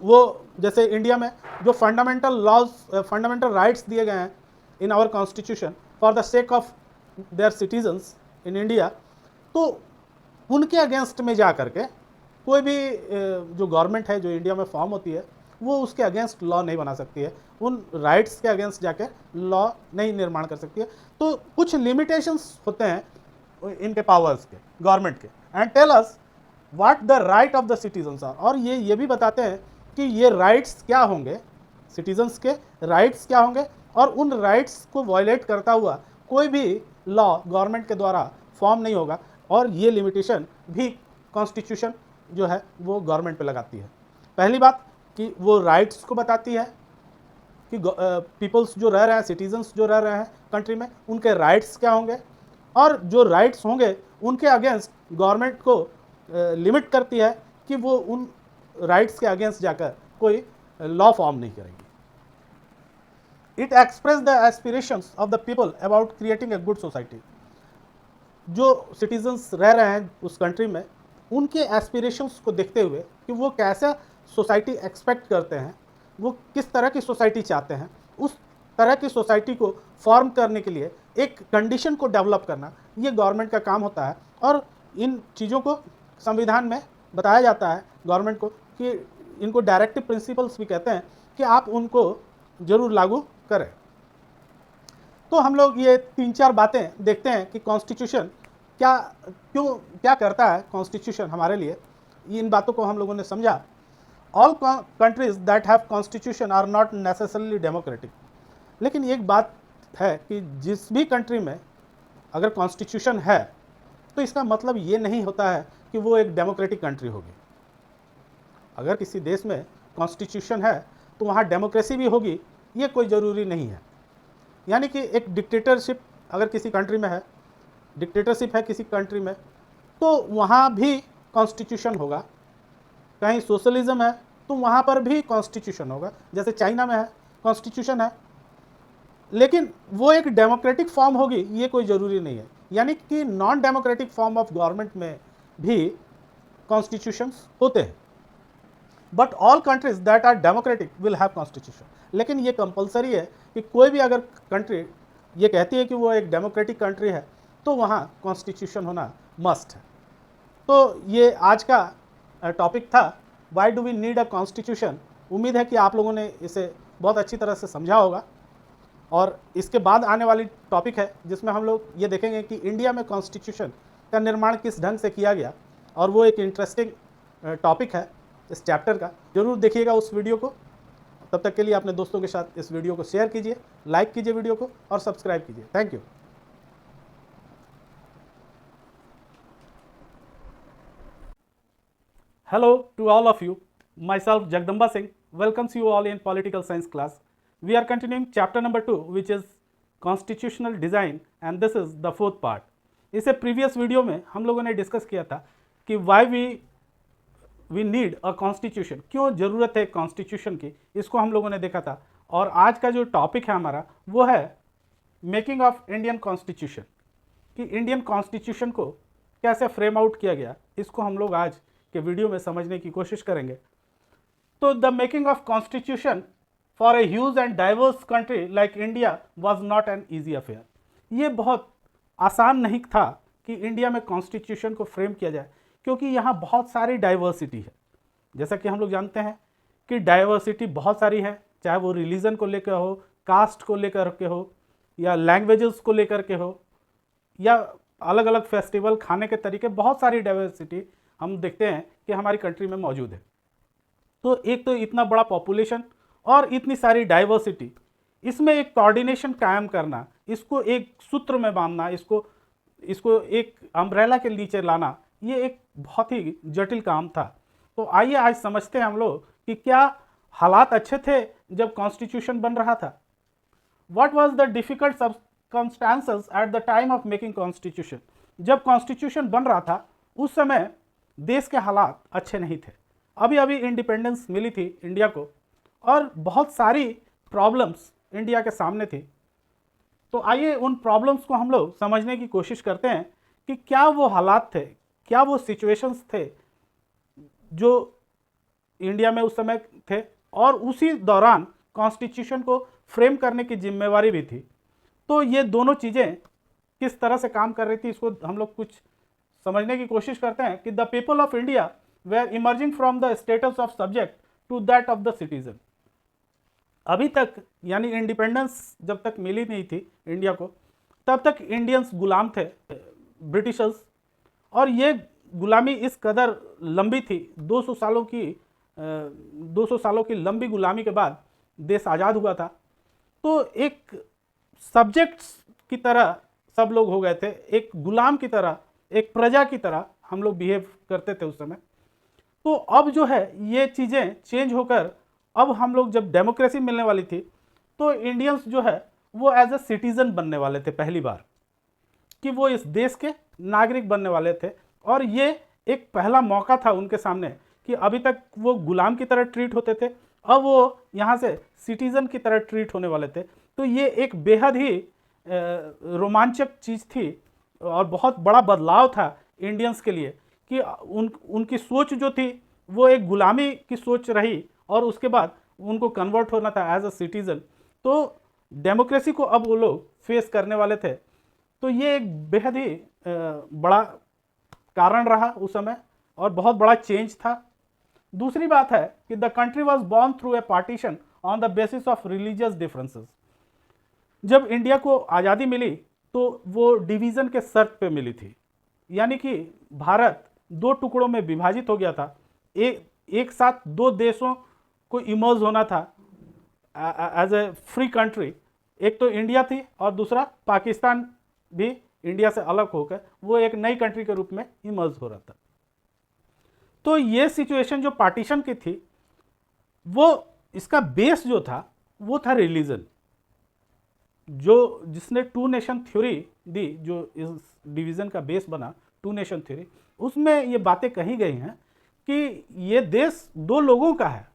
वो जैसे इंडिया में जो फंडामेंटल लॉज, फंडामेंटल राइट्स दिए गए हैं in our constitution for the sake of their citizens in India, तो उनके अगेंस्ट में जा करके कोई भी जो गवर्नमेंट है जो इंडिया में फॉर्म होती है वो उसके अगेंस्ट लॉ नहीं बना सकती है, उन राइट्स के अगेंस्ट जाके लॉ नहीं निर्माण कर सकती है. तो कुछ लिमिटेशंस होते हैं इनके पावर्स के, गवर्नमेंट के. And tell us what the right of the citizens are. और ये भी बताते हैं कि ये राइट्स क्या होंगे, सिटीजन्स के राइट्स क्या होंगे और उन राइट्स को वायलेट करता हुआ कोई भी लॉ गवर्नमेंट के द्वारा फॉर्म नहीं होगा, और ये लिमिटेशन भी कॉन्स्टिट्यूशन जो है वो गवर्नमेंट पे लगाती है। पहली बात कि वो राइट्स को बताती है कि पीपल्स जो रह रहे हैं, सिटीजन्स जो रह रहे हैं कंट्री में, उनके राइट्स क्या होंगे, और जो राइट्स होंगे उनके अगेंस्ट गवर्नमेंट को लिमिट करती है कि वो उन राइट्स के अगेंस्ट जाकर कोई लॉ फॉर्म नहीं करेगी। It express the aspirations of the people about creating a good society. जो सिटीजन्स रह रहे हैं उस कंट्री में, उनके एस्पिरेशंस को देखते हुए कि वो कैसा सोसाइटी एक्सपेक्ट करते हैं, वो किस तरह की सोसाइटी चाहते हैं, उस तरह की सोसाइटी को फॉर्म करने के लिए एक कंडीशन को डेवलप करना, ये गवर्नमेंट का काम होता है। और इन चीज़ों को संविधान में बताया जाता है गवर्नमेंट को कि इनको डायरेक्टिव प्रिंसिपल्स भी कहते हैं कि आप उनको जरूर लागू करें। तो हम लोग ये 3-4 बातें देखते हैं कि कॉन्स्टिट्यूशन क्या करता है कॉन्स्टिट्यूशन हमारे लिए। इन बातों को हम लोगों ने समझा। All countries that have constitution are not necessarily democratic. लेकिन एक बात है कि जिस भी कंट्री में अगर कॉन्स्टिट्यूशन है तो इसका मतलब ये नहीं होता है कि वो एक डेमोक्रेटिक कंट्री होगी। अगर किसी देश में कॉन्स्टिट्यूशन है तो वहाँ डेमोक्रेसी भी होगी, ये कोई ज़रूरी नहीं है। यानी कि एक डिक्टेटरशिप अगर किसी कंट्री में है, डिक्टेटरशिप है किसी कंट्री में, तो वहाँ भी कॉन्स्टिट्यूशन होगा। कहीं सोशलिज्म है तो वहाँ पर भी कॉन्स्टिट्यूशन होगा, जैसे चाइना में है कॉन्स्टिट्यूशन है, लेकिन वो एक डेमोक्रेटिक फॉर्म होगी ये कोई ज़रूरी नहीं है। यानी कि non democratic form of government में भी कॉन्स्टिट्यूशंस होते हैं। But all countries that are democratic will have constitution. लेकिन ये कंपलसरी है कि कोई भी अगर कंट्री ये कहती है कि वो एक डेमोक्रेटिक कंट्री है तो वहाँ कॉन्स्टिट्यूशन होना मस्ट है। तो ये आज का टॉपिक था, why do we need a constitution. उम्मीद है कि आप लोगों ने इसे बहुत अच्छी तरह से समझा होगा। और इसके बाद आने वाली टॉपिक है जिसमें हम लोग ये देखेंगे कि इंडिया में कॉन्स्टिट्यूशन का निर्माण किस ढंग से किया गया, और वो एक इंटरेस्टिंग टॉपिक है इस चैप्टर का। जरूर देखिएगा उस वीडियो को। तब तक के लिए अपने दोस्तों के साथ इस वीडियो को शेयर कीजिए, लाइक कीजिए वीडियो को और सब्सक्राइब कीजिए। Thank you. Hello to all of you. Myself Jagdamba Singh welcomes you all in political science class. We are continuing chapter number 2 which is constitutional design and this is the fourth part. इसे previous video में हम लोगों ने discuss किया था कि why we need a constitution, क्यों ज़रूरत है कॉन्स्टिट्यूशन की, इसको हम लोगों ने देखा था। और आज का जो टॉपिक है हमारा वो है मेकिंग ऑफ इंडियन कॉन्स्टिट्यूशन, कि इंडियन कॉन्स्टिट्यूशन को कैसे फ्रेम आउट किया गया, इसको हम लोग आज के वीडियो में समझने की कोशिश करेंगे। तो the making of constitution for a huge and diverse country like India was not an easy affair. ये बहुत आसान नहीं था कि इंडिया में कॉन्स्टिट्यूशन को फ्रेम किया जाए, क्योंकि यहाँ बहुत सारी डाइवर्सिटी है। जैसा कि हम लोग जानते हैं कि डाइवर्सिटी बहुत सारी है, चाहे वो रिलीजन को लेकर हो, कास्ट को लेकर के हो, या लैंग्वेजेस को लेकर के हो, या अलग अलग फेस्टिवल, खाने के तरीके, बहुत सारी डाइवर्सिटी हम देखते हैं कि हमारी कंट्री में मौजूद है। तो एक तो इतना बड़ा पॉपुलेशन और इतनी सारी डाइवर्सिटी, इसमें एक कोऑर्डिनेशन कायम करना, इसको एक सूत्र में बांधना, इसको एक अम्ब्रेला के नीचे लाना, ये एक बहुत ही जटिल काम था। तो आइए आज समझते हैं हम लोग कि क्या हालात अच्छे थे जब कॉन्स्टिट्यूशन बन रहा था। What was the difficult circumstances at the time of making constitution. जब कॉन्स्टिट्यूशन बन रहा था उस समय देश के हालात अच्छे नहीं थे। अभी अभी इंडिपेंडेंस मिली थी इंडिया को और बहुत सारी प्रॉब्लम्स इंडिया के सामने थी। तो आइए उन प्रॉब्लम्स को हम लोग समझने की कोशिश करते हैं कि क्या वो हालात थे, क्या वो सिचुएशंस थे जो इंडिया में उस समय थे, और उसी दौरान कॉन्स्टिट्यूशन को फ्रेम करने की जिम्मेवारी भी थी। तो ये दोनों चीज़ें किस तरह से काम कर रही थी, इसको हम लोग कुछ समझने की कोशिश करते हैं। कि the people of India were emerging from the status of subject to that of the citizen. अभी तक यानी इंडिपेंडेंस जब तक मिली नहीं थी इंडिया को, तब तक इंडियंस गुलाम थे ब्रिटिशर्स, और ये गुलामी इस कदर लंबी थी, 200 सालों की लंबी गुलामी के बाद देश आज़ाद हुआ था। तो एक सब्जेक्ट्स की तरह सब लोग हो गए थे, एक गुलाम की तरह, एक प्रजा की तरह हम लोग बिहेव करते थे उस समय। तो अब जो है ये चीज़ें चेंज होकर अब हम लोग जब डेमोक्रेसी मिलने वाली थी तो इंडियंस जो है वो एज ए सिटीजन बनने वाले थे, पहली बार कि वो इस देश के नागरिक बनने वाले थे। और ये एक पहला मौका था उनके सामने कि अभी तक वो गुलाम की तरह ट्रीट होते थे, अब वो यहाँ से सिटीजन की तरह ट्रीट होने वाले थे। तो ये एक बेहद ही रोमांचक चीज़ थी और बहुत बड़ा बदलाव था इंडियंस के लिए कि उनकी सोच जो थी वो एक गुलामी की सोच रही और उसके बाद उनको कन्वर्ट होना था एज अ सिटीज़न। तो डेमोक्रेसी को अब वो लोग फेस करने वाले थे। तो ये एक बेहद ही बड़ा कारण रहा उस समय और बहुत बड़ा चेंज था। दूसरी बात है कि the country was born through a partition on the basis of religious differences. जब इंडिया को आज़ादी मिली तो वो डिवीज़न के शर्त पे मिली थी, यानी कि भारत दो टुकड़ों में विभाजित हो गया था। एक साथ दो देशों को इमर्ज होना था एज ए फ्री कंट्री। एक तो इंडिया थी और दूसरा पाकिस्तान भी इंडिया से अलग होकर वो एक नई कंट्री के रूप में इमर्ज हो रहा था। तो ये सिचुएशन जो पार्टीशन की थी वो इसका बेस जो था वो था रिलीजन, जो जिसने टू नेशन थ्योरी दी, जो इस डिवीज़न का बेस बना टू नेशन थ्योरी, उसमें ये बातें कही गई हैं कि ये देश दो लोगों का है,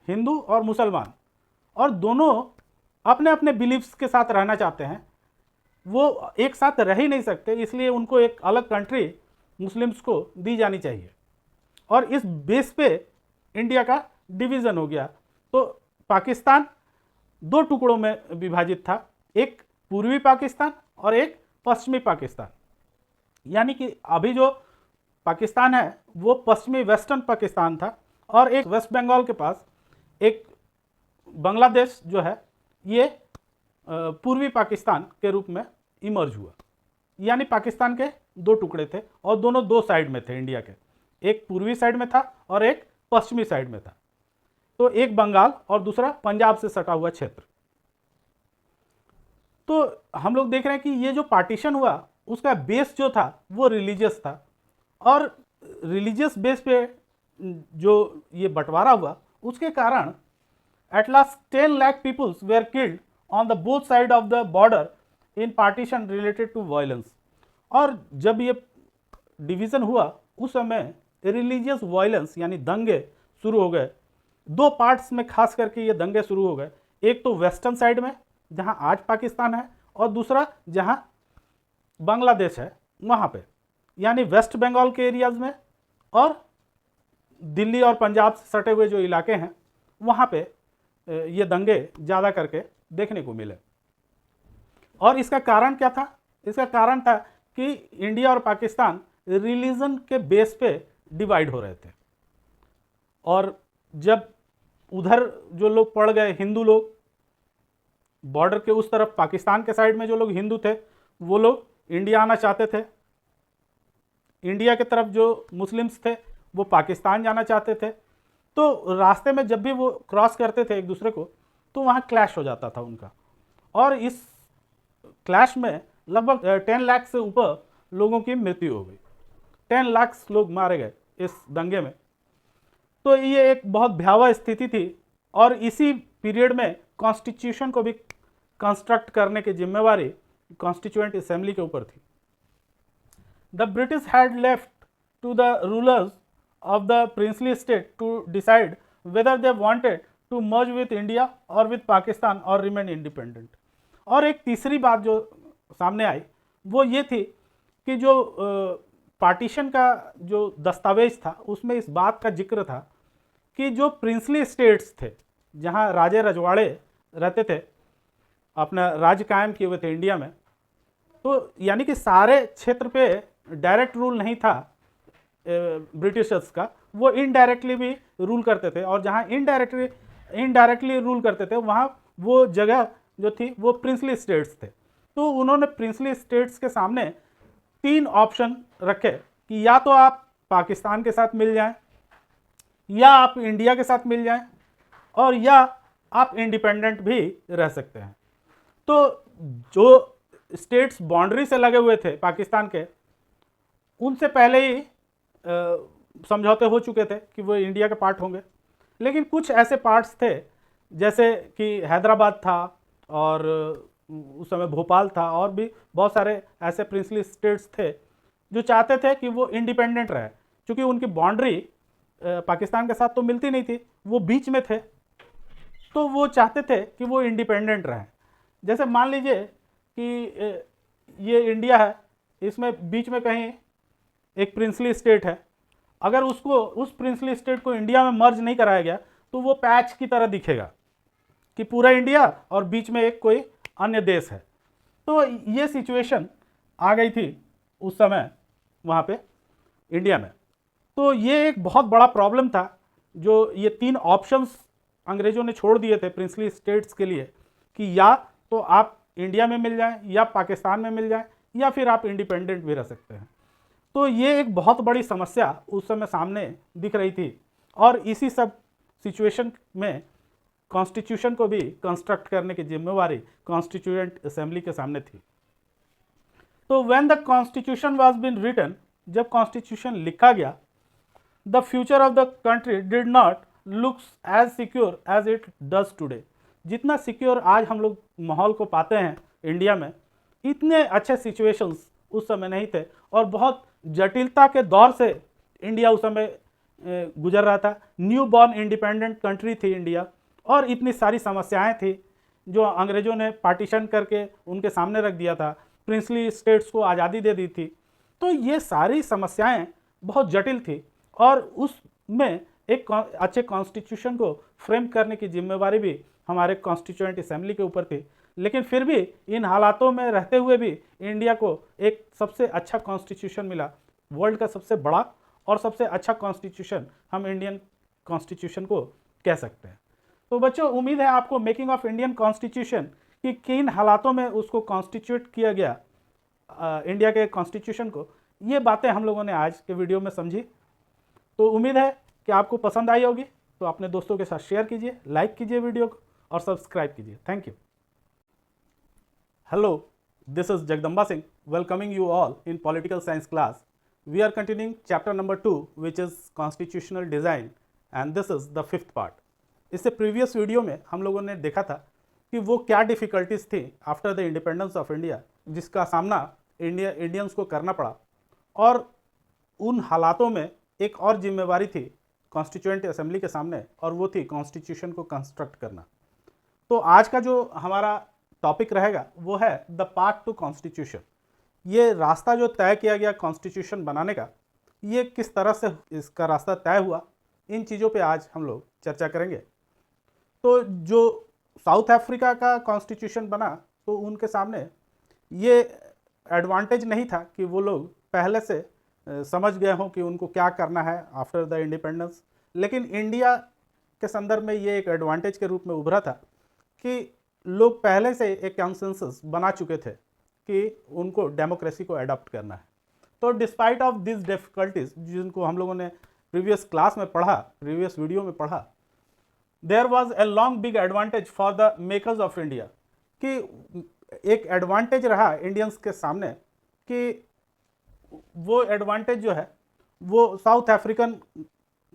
हिंदू और मुसलमान, और दोनों अपने अपने बिलीफ्स के साथ रहना चाहते हैं, वो एक साथ रह ही नहीं सकते, इसलिए उनको एक अलग कंट्री मुस्लिम्स को दी जानी चाहिए। और इस बेस पे इंडिया का डिवीज़न हो गया। तो पाकिस्तान दो टुकड़ों में विभाजित था, एक पूर्वी पाकिस्तान और एक पश्चिमी पाकिस्तान। यानी कि अभी जो पाकिस्तान है वो पश्चिमी वेस्टर्न पाकिस्तान था, और एक वेस्ट बंगाल के पास एक बांग्लादेश जो है ये पूर्वी पाकिस्तान के रूप में इमर्ज हुआ। यानी पाकिस्तान के दो टुकड़े थे और दोनों दो साइड में थे इंडिया के, एक पूर्वी साइड में था और एक पश्चिमी साइड में था। तो एक बंगाल और दूसरा पंजाब से सटा हुआ क्षेत्र। तो हम लोग देख रहे हैं कि ये जो पार्टीशन हुआ उसका बेस जो था वो रिलीजियस था, और रिलीजियस बेस पे जो ये बंटवारा हुआ उसके कारण at last 10 lakh peoples were killed on the both side of the border in partition related to violence. और जब ये डिवीज़न हुआ उस समय रिलीजियस वायलेंस यानी दंगे शुरू हो गए। दो पार्ट्स में खास करके ये दंगे शुरू हो गए, एक तो वेस्टर्न साइड में जहां आज पाकिस्तान है, और दूसरा जहां बांग्लादेश है वहां पे, यानी वेस्ट बंगाल के एरियाज़ में और दिल्ली और पंजाब से सटे हुए जो इलाके हैं वहां पे ये दंगे ज़्यादा करके देखने को मिले। और इसका कारण क्या था? इसका कारण था कि इंडिया और पाकिस्तान रिलीजन के बेस पे डिवाइड हो रहे थे, और जब उधर जो लोग पड़ गए हिंदू लोग, बॉर्डर के उस तरफ पाकिस्तान के साइड में जो लोग हिंदू थे वो लोग इंडिया आना चाहते थे, इंडिया के तरफ जो मुस्लिम्स थे वो पाकिस्तान जाना चाहते थे। तो रास्ते में जब भी वो क्रॉस करते थे एक दूसरे को तो वहाँ क्लैश हो जाता था उनका, और इस क्लैश में लगभग 10 लाख से ऊपर लोगों की मृत्यु हो गई। 10 लाख लोग मारे गए इस दंगे में। तो ये एक बहुत भयावह स्थिति थी, और इसी पीरियड में कॉन्स्टिट्यूशन को भी कंस्ट्रक्ट करने की जिम्मेवारी कॉन्स्टिट्यूएंट असेंबली के ऊपर थी। The British had left to the rulers of the princely state to decide whether they wanted to merge with India और विथ पाकिस्तान और रिमेन इंडिपेंडेंट। और एक तीसरी बात जो सामने आई वो ये थी कि जो पार्टीशन का जो दस्तावेज था उसमें इस बात का जिक्र था कि जो प्रिंसली स्टेट्स थे जहां राजे रजवाड़े रहते थे, अपना राज्य कायम किए हुए थे इंडिया में, तो यानी कि सारे क्षेत्र पे डायरेक्ट रूल नहीं था ब्रिटिशर्स का, वो इनडायरेक्टली भी रूल करते थे, और जहां इनडायरेक्टली रूल करते थे वहां वो जगह जो थी वो प्रिंसली स्टेट्स थे। तो उन्होंने प्रिंसली स्टेट्स के सामने 3 ऑप्शन रखे कि या तो आप पाकिस्तान के साथ मिल जाएं, या आप इंडिया के साथ मिल जाएं, और या आप इंडिपेंडेंट भी रह सकते हैं। तो जो स्टेट्स बाउंड्री से लगे हुए थे पाकिस्तान के, उनसे पहले ही समझौते हो चुके थे कि वो इंडिया के पार्ट होंगे। लेकिन कुछ ऐसे पार्ट्स थे जैसे कि हैदराबाद था और उस समय भोपाल था, और भी बहुत सारे ऐसे प्रिंसली स्टेट्स थे जो चाहते थे कि वो इंडिपेंडेंट रहे, क्योंकि उनकी बाउंड्री पाकिस्तान के साथ तो मिलती नहीं थी, वो बीच में थे, तो वो चाहते थे कि वो इंडिपेंडेंट रहें। जैसे मान लीजिए कि ये इंडिया है, इसमें बीच में कहीं एक प्रिंसली स्टेट है, अगर उसको उस प्रिंसली स्टेट को इंडिया में मर्ज नहीं कराया गया तो वो पैच की तरह दिखेगा कि पूरा इंडिया और बीच में एक कोई अन्य देश है। तो ये सिचुएशन आ गई थी उस समय वहाँ पे इंडिया में। तो ये एक बहुत बड़ा प्रॉब्लम था, जो ये 3 ऑप्शंस अंग्रेज़ों ने छोड़ दिए थे प्रिंसली स्टेट्स के लिए कि या तो आप इंडिया में मिल जाएं, या पाकिस्तान में मिल जाएं, या फिर आप इंडिपेंडेंट भी रह सकते हैं। तो ये एक बहुत बड़ी समस्या उस समय सामने दिख रही थी, और इसी सब सिचुएशन में कॉन्स्टिट्यूशन को भी कंस्ट्रक्ट करने की जिम्मेवारी कॉन्स्टिट्यूएंट असेंबली के सामने थी। तो when the constitution was been written, जब कॉन्स्टिट्यूशन लिखा गया, the future of the country did not looks as secure as it does today. जितना सिक्योर आज हम लोग माहौल को पाते हैं इंडिया में, इतने अच्छे सिचुएशंस उस समय नहीं थे, और बहुत जटिलता के दौर से इंडिया उस समय गुजर रहा था। न्यू बॉर्न इंडिपेंडेंट कंट्री थी इंडिया, और इतनी सारी समस्याएं थी जो अंग्रेज़ों ने पार्टीशन करके उनके सामने रख दिया था, प्रिंसली स्टेट्स को आज़ादी दे दी थी। तो ये सारी समस्याएं बहुत जटिल थी, और उसमें एक अच्छे कॉन्स्टिट्यूशन को फ्रेम करने की जिम्मेवारी भी हमारे कॉन्स्टिट्यूएंट असेंबली के ऊपर थी। लेकिन फिर भी इन हालातों में रहते हुए भी इंडिया को एक सबसे अच्छा कॉन्स्टिट्यूशन मिला, वर्ल्ड का सबसे बड़ा और सबसे अच्छा कॉन्स्टिट्यूशन हम इंडियन कॉन्स्टिट्यूशन को कह सकते हैं। तो बच्चों, उम्मीद है आपको मेकिंग ऑफ इंडियन कॉन्स्टिट्यूशन कि किन हालातों में उसको कॉन्स्टिट्यूट किया गया इंडिया के कॉन्स्टिट्यूशन को, ये बातें हम लोगों ने आज के वीडियो में समझी। तो उम्मीद है कि आपको पसंद आई होगी। तो अपने दोस्तों के साथ शेयर कीजिए, लाइक कीजिए वीडियो को, और सब्सक्राइब कीजिए। Thank you. Hello, this is Jagdamba Singh welcoming you all in political science class. We are continuing chapter number 2, which is constitutional design, and this is the 5th part. इससे previous video में हम लोगों ने देखा था कि वो क्या डिफ़िकल्टीज थी after the independence of India, जिसका सामना इंडियंस को करना पड़ा, और उन हालातों में एक और जिम्मेवारी थी कॉन्स्टिट्यूएंट असेंबली के सामने, और वो थी कॉन्स्टिट्यूशन को कंस्ट्रक्ट करना। तो आज का जो हमारा टॉपिक रहेगा वो है द पाथ टू कॉन्स्टिट्यूशन। ये रास्ता जो तय किया गया कॉन्स्टिट्यूशन बनाने का, ये किस तरह से इसका रास्ता तय हुआ, इन चीज़ों पे आज हम लोग चर्चा करेंगे। तो जो साउथ अफ्रीका का कॉन्स्टिट्यूशन बना, तो उनके सामने ये एडवांटेज नहीं था कि वो लोग पहले से समझ गए हों कि उनको क्या करना है आफ्टर द इंडिपेंडेंस। लेकिन इंडिया के संदर्भ में ये एक एडवांटेज के रूप में उभरा था कि लोग पहले से एक कंसेंसस बना चुके थे कि उनको डेमोक्रेसी को अडॉप्ट करना है। तो डिस्पाइट ऑफ दिस डिफ़िकल्टीज, जिनको हम लोगों ने प्रीवियस क्लास में पढ़ा, प्रीवियस वीडियो में पढ़ा, there was a long big advantage for the makers of India, कि एक एडवांटेज रहा इंडियंस के सामने, कि वो एडवांटेज जो है वो साउथ अफ्रीकन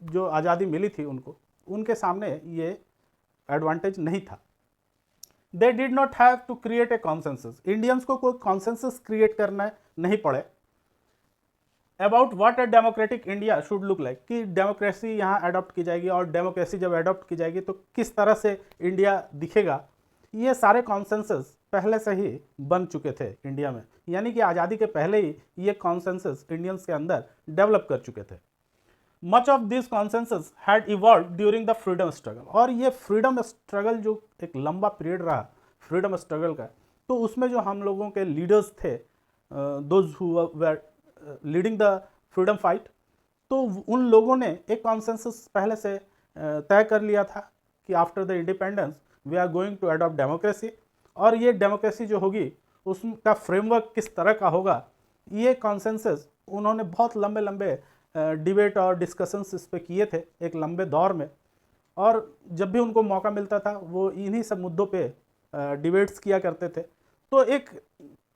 जो आज़ादी मिली थी उनको, उनके सामने ये एडवांटेज नहीं था। They did not have to create a consensus, Indians को कोई कॉन्सेंसस क्रिएट करना नहीं पड़े about what a democratic India should look like, कि डेमोक्रेसी यहाँ अडॉप्ट की जाएगी, और डेमोक्रेसी जब अडॉप्ट की जाएगी तो किस तरह से इंडिया दिखेगा। ये सारे कॉन्सेंसस पहले से ही बन चुके थे इंडिया में, यानी कि आज़ादी के पहले ही ये कॉन्सेंसस इंडियंस के अंदर डेवलप कर चुके थे। Much of this consensus had evolve during the freedom struggle, और ये फ्रीडम स्ट्रगल जो एक लंबा पीरियड रहा फ्रीडम स्ट्रगल का, तो उसमें जो हम लोगों के लीडर्स थे, those who were leading the freedom fight, तो उन लोगों ने एक कॉन्सेंसस पहले से तय कर लिया था कि after the independence we are going to adopt democracy, और ये डेमोक्रेसी जो होगी उसका फ्रेमवर्क किस तरह का होगा, ये कॉन्सेंसस उन्होंने बहुत लंबे लंबे डिबेट और डिस्कशंस इस पे किए थे एक लंबे दौर में, और जब भी उनको मौका मिलता था वो इन्हीं सब मुद्दों पे डिबेट्स किया करते थे। तो एक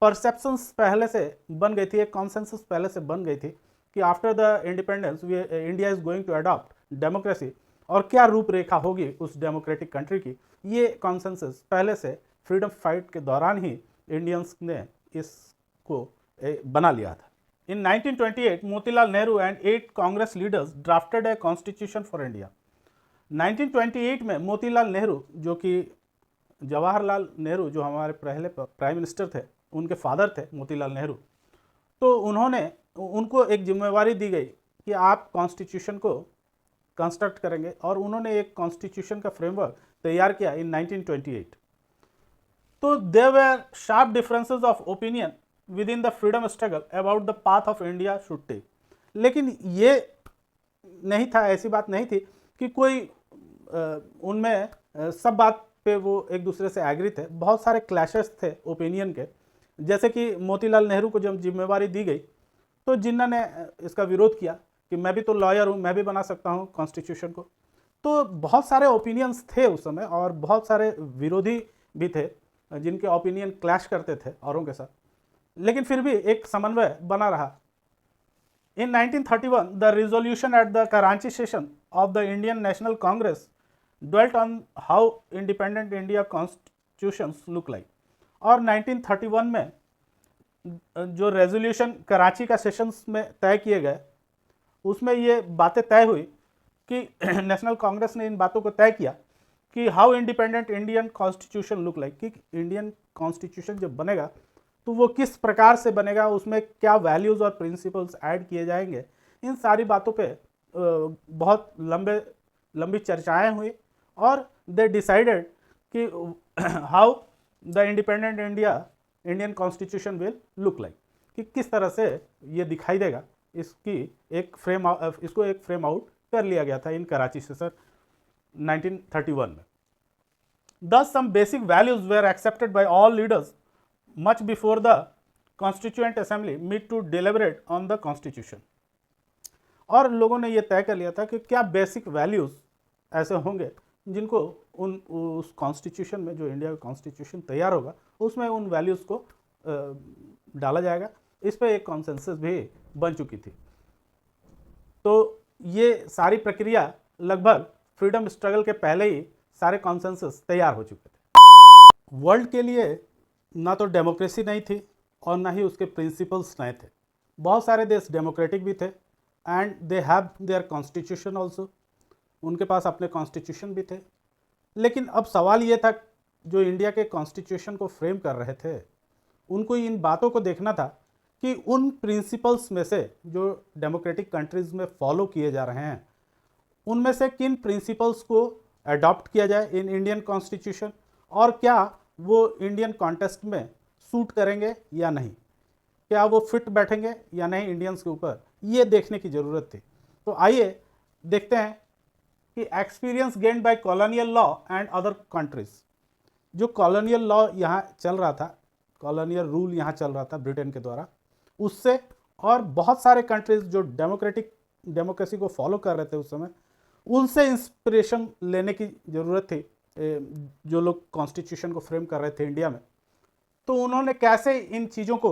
परसेप्शंस पहले से बन गई थी, एक कॉन्सेंसस पहले से बन गई थी कि after the independence India is going to adopt democracy, और क्या रूपरेखा होगी उस डेमोक्रेटिक कंट्री की, ये कॉन्सेंसस पहले से फ्रीडम फाइट के दौरान ही इंडियंस ने इसको बना लिया था। इन 1928 Motilal Nehru and 8 Congress leaders drafted a constitution for India. 1928 में मोतीलाल नेहरू, जो कि जवाहरलाल नेहरू जो हमारे पहले प्राइम मिनिस्टर थे उनके फादर थे मोतीलाल नेहरू, तो उनको एक जिम्मेवारी दी गई कि आप कॉन्स्टिट्यूशन को कंस्ट्रक्ट करेंगे, और उन्होंने एक कॉन्स्टिट्यूशन का फ्रेमवर्क तैयार किया इन 1928। तो there were sharp differences of opinion within the freedom struggle about the path of India should take. लेकिन ये नहीं था, ऐसी बात नहीं थी कि कोई उनमें सब बात पे वो एक दूसरे से एग्री थे। बहुत सारे क्लैशेस थे ओपिनियन के, जैसे कि मोतीलाल नेहरू को जब जिम्मेवारी दी गई तो जिन्ना ने इसका विरोध किया कि मैं भी तो लॉयर हूँ, मैं भी बना सकता हूँ कॉन्स्टिट्यूशन को। तो बहुत सारे ओपिनियंस थे उस समय, और बहुत सारे विरोधी भी थे जिनके ओपिनियन क्लैश करते थे औरों के साथ, लेकिन फिर भी एक समन्वय बना रहा। In 1931, the resolution at the Karachi session of the Indian National Congress dwelt on how independent India constitutions look like। और 1931 में जो रेजोल्यूशन कराची का सेशंस में तय किए गए, उसमें ये बातें तय हुई कि नेशनल कांग्रेस ने इन बातों को तय किया कि how independent Indian constitution look like, कि इंडियन कॉन्स्टिट्यूशन जब बनेगा तो वो किस प्रकार से बनेगा, उसमें क्या वैल्यूज़ और प्रिंसिपल्स ऐड किए जाएंगे। इन सारी बातों पे बहुत लंबी चर्चाएं हुई, और दे डिसाइडेड कि how the independent Indian constitution will look like, कि किस तरह से ये दिखाई देगा। इसको एक फ्रेम आउट कर लिया गया था इन कराची सेशन 1931 में। Thus some basic values were accepted by all leaders much before the Constituent Assembly meet to deliberate on the Constitution। और लोगों ने ये तय कर लिया था कि क्या बेसिक वैल्यूज़ ऐसे होंगे जिनको उस कॉन्स्टिट्यूशन में, जो इंडिया का कॉन्स्टिट्यूशन तैयार होगा, उसमें उन वैल्यूज़ को डाला जाएगा। इस पर एक कॉन्सेंसस भी बन चुकी थी। तो ये सारी प्रक्रिया लगभग फ्रीडम स्ट्रगल के पहले ही सारे कॉन्सेंसस तैयार हो चुके थे। वर्ल्ड के लिए ना तो डेमोक्रेसी नहीं थी और ना ही उसके प्रिंसिपल्स नए थे। बहुत सारे देश डेमोक्रेटिक भी थे and they have their constitution also, उनके पास अपने कॉन्स्टिट्यूशन भी थे। लेकिन अब सवाल ये था, जो इंडिया के कॉन्स्टिट्यूशन को फ्रेम कर रहे थे, उनको इन बातों को देखना था कि उन प्रिंसिपल्स में से जो डेमोक्रेटिक कंट्रीज़ में फॉलो किए जा रहे हैं, उनमें से किन प्रिंसिपल्स को अडॉप्ट किया जाए इन इंडियन कॉन्स्टिट्यूशन, और क्या वो इंडियन कॉन्टेक्स्ट में सूट करेंगे या नहीं, क्या वो फिट बैठेंगे या नहीं इंडियंस के ऊपर, ये देखने की ज़रूरत थी। तो आइए देखते हैं कि experience gained by colonial law and other countries. जो कॉलोनियल लॉ यहाँ चल रहा था, कॉलोनियल रूल यहाँ चल रहा था ब्रिटेन के द्वारा, उससे और बहुत सारे कंट्रीज जो डेमोक्रेसी को फॉलो कर रहे थे उस समय, उनसे इंस्पिरेशन लेने की ज़रूरत थी। जो लोग कॉन्स्टिट्यूशन को फ्रेम कर रहे थे इंडिया में, तो उन्होंने कैसे इन चीज़ों को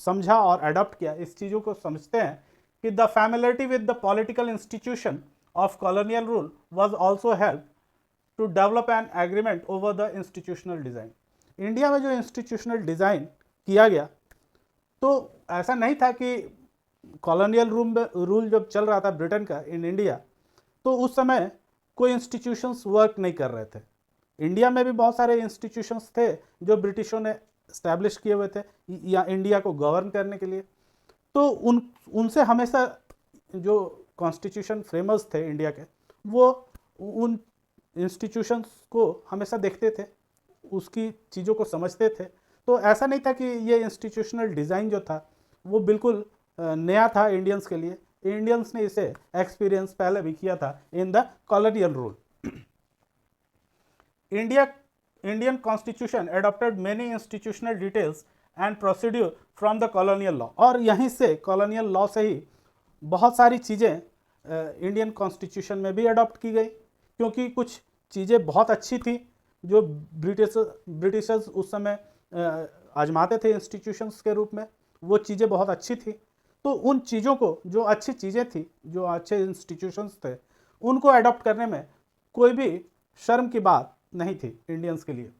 समझा और अडॉप्ट किया। इस चीज़ों को समझते हैं कि the familiarity with the political institution of colonial rule was also help to develop an agreement over the institutional design. India में जो इंस्टीट्यूशनल डिज़ाइन किया गया, तो ऐसा नहीं था कि कॉलोनियल रूल जब चल रहा था ब्रिटेन का इन इंडिया, तो उस समय कोई इंस्टीट्यूशंस वर्क नहीं कर रहे थे। इंडिया में भी बहुत सारे इंस्टीट्यूशंस थे जो ब्रिटिशों ने इस्टेब्लिश किए हुए थे या इंडिया को गवर्न करने के लिए। तो उनसे हमेशा जो कॉन्स्टिट्यूशन फ्रेमर्स थे इंडिया के, वो उन इंस्टीट्यूशंस को हमेशा देखते थे, उसकी चीज़ों को समझते थे। तो ऐसा नहीं था कि ये इंस्टीट्यूशनल डिज़ाइन जो था वो बिल्कुल नया था इंडियंस के लिए। इंडियंस ने इसे एक्सपीरियंस पहले भी किया था in the colonial rule. Indian constitution adopted many institutional details and procedure from the colonial law. और यहीं से कॉलोनियल लॉ से ही बहुत सारी चीज़ें इंडियन कॉन्स्टिट्यूशन में भी अडॉप्ट की गई, क्योंकि कुछ चीज़ें बहुत अच्छी थी जो ब्रिटिशर्स उस समय आजमाते थे इंस्टीट्यूशंस के रूप में, वो चीज़ें बहुत अच्छी थी। तो उन चीज़ों को, जो अच्छी चीज़ें थी, जो अच्छे इंस्टीट्यूशंस थे, उनको अडॉप्ट करने में कोई भी शर्म की बात नहीं थी इंडियंस के लिए।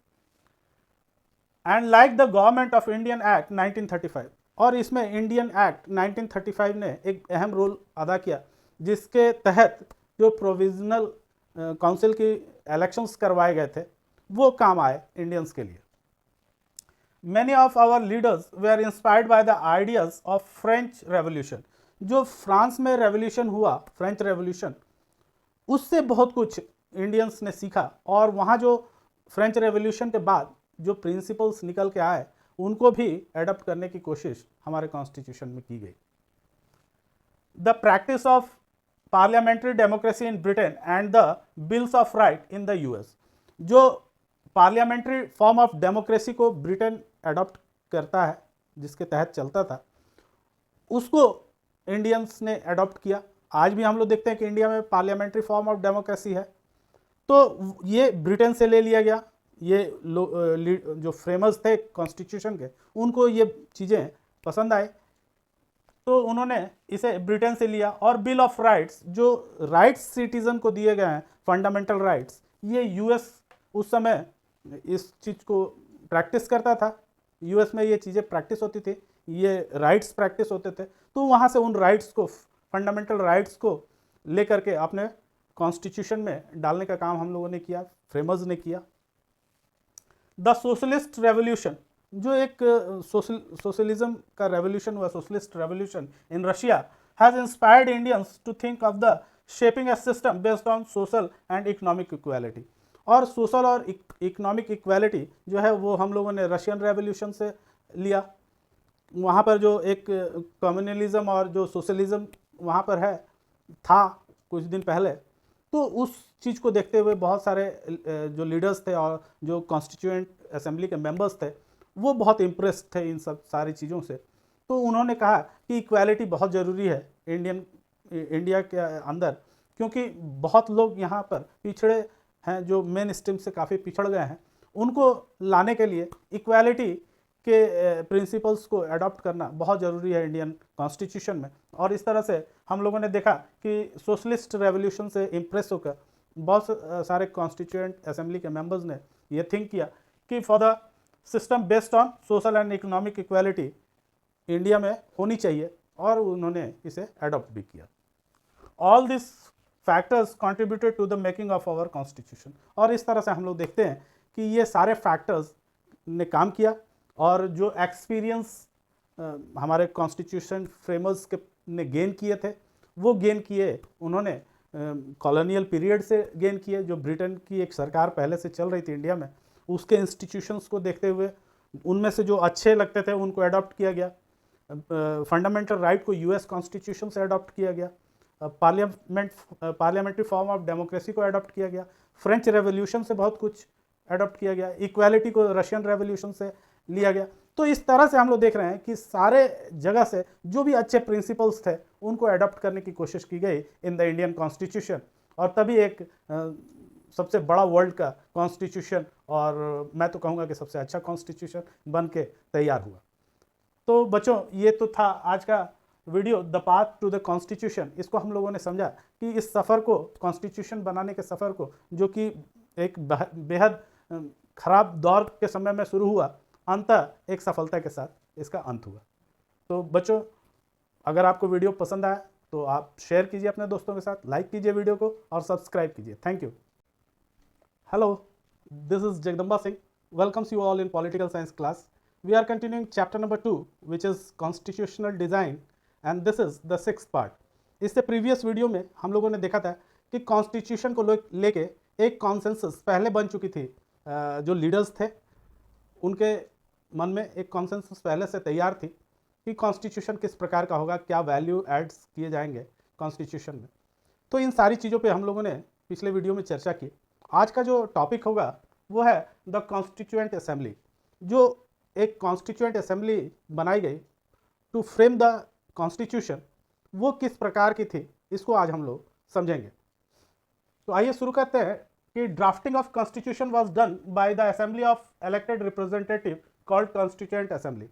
And like the government of Indian act 1935, और इसमें इंडियन एक्ट 1935 ने एक अहम रोल अदा किया, जिसके तहत जो प्रोविजनल काउंसिल की इलेक्शंस करवाए गए थे वो काम आए इंडियंस के लिए। Many of our leaders were inspired by the ideas of French revolution. जो फ्रांस में रेवोल्यूशन हुआ, फ्रेंच रेवोल्यूशन, उससे बहुत कुछ इंडियंस ने सीखा, और वहाँ जो फ्रेंच रेवोल्यूशन के बाद जो प्रिंसिपल्स निकल के आए उनको भी एडप्ट करने की कोशिश हमारे कॉन्स्टिट्यूशन में की गई। The practice of parliamentary democracy in Britain and the bills of right in the US. जो पार्लियामेंट्री फॉर्म ऑफ डेमोक्रेसी को ब्रिटेन एडॉप्ट करता है, जिसके तहत चलता था, उसको इंडियंस ने एडॉप्ट किया। आज भी हम लोग देखते हैं कि इंडिया में पार्लियामेंट्री फॉर्म ऑफ डेमोक्रेसी है, तो ये ब्रिटेन से ले लिया गया। ये जो फ्रेमर्स थे कॉन्स्टिट्यूशन के, उनको ये चीज़ें पसंद आए, तो उन्होंने इसे ब्रिटेन से लिया। और बिल ऑफ राइट्स, जो राइट्स सिटीजन को दिए गए हैं, फंडामेंटल राइट्स, ये यूएस उस समय इस चीज़ को प्रैक्टिस करता था। यूएस में ये चीज़ें प्रैक्टिस होती थी, ये राइट्स प्रैक्टिस होते थे, तो वहाँ से उन राइट्स को, फंडामेंटल राइट्स को लेकर के अपने कॉन्स्टिट्यूशन में डालने का काम हम लोगों ने किया, फ्रेमर्स ने किया। द सोशलिस्ट रेवोल्यूशन, जो एक सोशलिज्म का रेवोल्यूशन हुआ, socialist revolution in Russia, has inspired Indians to think of the shaping a system based on social and economic equality. और सोशल और इकोनॉमिक इक्वालिटी जो है वो हम लोगों ने रशियन रेवोल्यूशन से लिया। वहाँ पर जो एक कम्युनलिज्म और जो सोशलिज्म वहाँ पर है था कुछ दिन पहले, तो उस चीज़ को देखते हुए बहुत सारे जो लीडर्स थे और जो कॉन्स्टिट्यूएंट असेंबली के मेंबर्स थे, वो बहुत इम्प्रेस्ड थे इन सब सारी चीज़ों से। तो उन्होंने कहा कि इक्वालिटी बहुत ज़रूरी है इंडिया के अंदर, क्योंकि बहुत लोग यहाँ पर पिछड़े हैं, जो मेन स्ट्रीम से काफ़ी पिछड़ गए हैं, उनको लाने के लिए इक्वालिटी के प्रिंसिपल्स को अडॉप्ट करना बहुत ज़रूरी है इंडियन कॉन्स्टिट्यूशन में। और इस तरह से हम लोगों ने देखा कि सोशलिस्ट रेवोल्यूशन से इम्प्रेस होकर बहुत सारे कॉन्स्टिट्यूएंट असेंबली के मेंबर्स ने ये थिंक किया कि for the system based on social and economic equality India में होनी चाहिए, और उन्होंने इसे अडॉप्ट भी किया। All this factors contributed to the making of our constitution. और इस तरह से हम लोग देखते हैं कि ये सारे फैक्टर्स ने काम किया, और जो एक्सपीरियंस हमारे कॉन्स्टिट्यूशन फ्रेमर्स के ने गेन किए थे, वो गेन किए उन्होंने कॉलोनियल पीरियड से गेन किए। जो ब्रिटेन की एक सरकार पहले से चल रही थी इंडिया में, उसके इंस्टीट्यूशंस को देखते हुए उनमें से जो अच्छे लगते थे उनको अडॉप्ट किया गया। फंडामेंटल राइट को यूएस कॉन्स्टिट्यूशन से अडॉप्ट किया गया। पार्लियामेंट्री फॉर्म ऑफ डेमोक्रेसी को अडॉप्ट किया गया। फ्रेंच रेवोल्यूशन से बहुत कुछ अडॉप्ट किया गया। इक्वालिटी को रशियन रेवोल्यूशन से लिया गया। तो इस तरह से हम लोग देख रहे हैं कि सारे जगह से जो भी अच्छे प्रिंसिपल्स थे उनको अडॉप्ट करने की कोशिश की गई इन द इंडियन कॉन्स्टिट्यूशन, और तभी एक सबसे बड़ा वर्ल्ड का कॉन्स्टिट्यूशन, और मैं तो कहूँगा कि सबसे अच्छा कॉन्स्टिट्यूशन बन के तैयार हुआ। तो बच्चों, ये तो था आज का video, the path to the constitution. इसको हम लोगों ने समझा कि इस सफ़र को, कॉन्स्टिट्यूशन बनाने के सफ़र को, जो कि एक बेहद खराब दौर के समय में शुरू हुआ, अंततः एक सफलता के साथ इसका अंत हुआ। तो बच्चों, अगर आपको वीडियो पसंद आया तो आप शेयर कीजिए अपने दोस्तों के साथ, लाइक कीजिए वीडियो को और सब्सक्राइब कीजिए। Thank you. Hello, this is Jagdamba Singh, welcomes you all in political science class. We are continuing chapter number 2 which is constitutional design, and this is the 6th part. इससे प्रीवियस वीडियो में हम लोगों ने देखा था कि कॉन्स्टिट्यूशन को लेके एक कॉन्सेंसस पहले बन चुकी थी। जो लीडर्स थे उनके मन में एक कॉन्सेंसस पहले से तैयार थी कि कॉन्स्टिट्यूशन किस प्रकार का होगा, क्या वैल्यू एड्स किए जाएंगे कॉन्स्टिट्यूशन में। तो इन सारी चीज़ों पे हम लोगों ने पिछले वीडियो में चर्चा की। आज का जो टॉपिक होगा वो है द कॉन्स्टिट्यूएंट असेंबली। जो एक कॉन्स्टिट्यूएंट असेंबली बनाई गई टू फ्रेम द कॉन्स्टिट्यूशन, वो किस प्रकार की थी, इसको आज हम लोग समझेंगे। तो आइए शुरू करते हैं कि drafting of constitution was done by the assembly of elected representative called constituent assembly.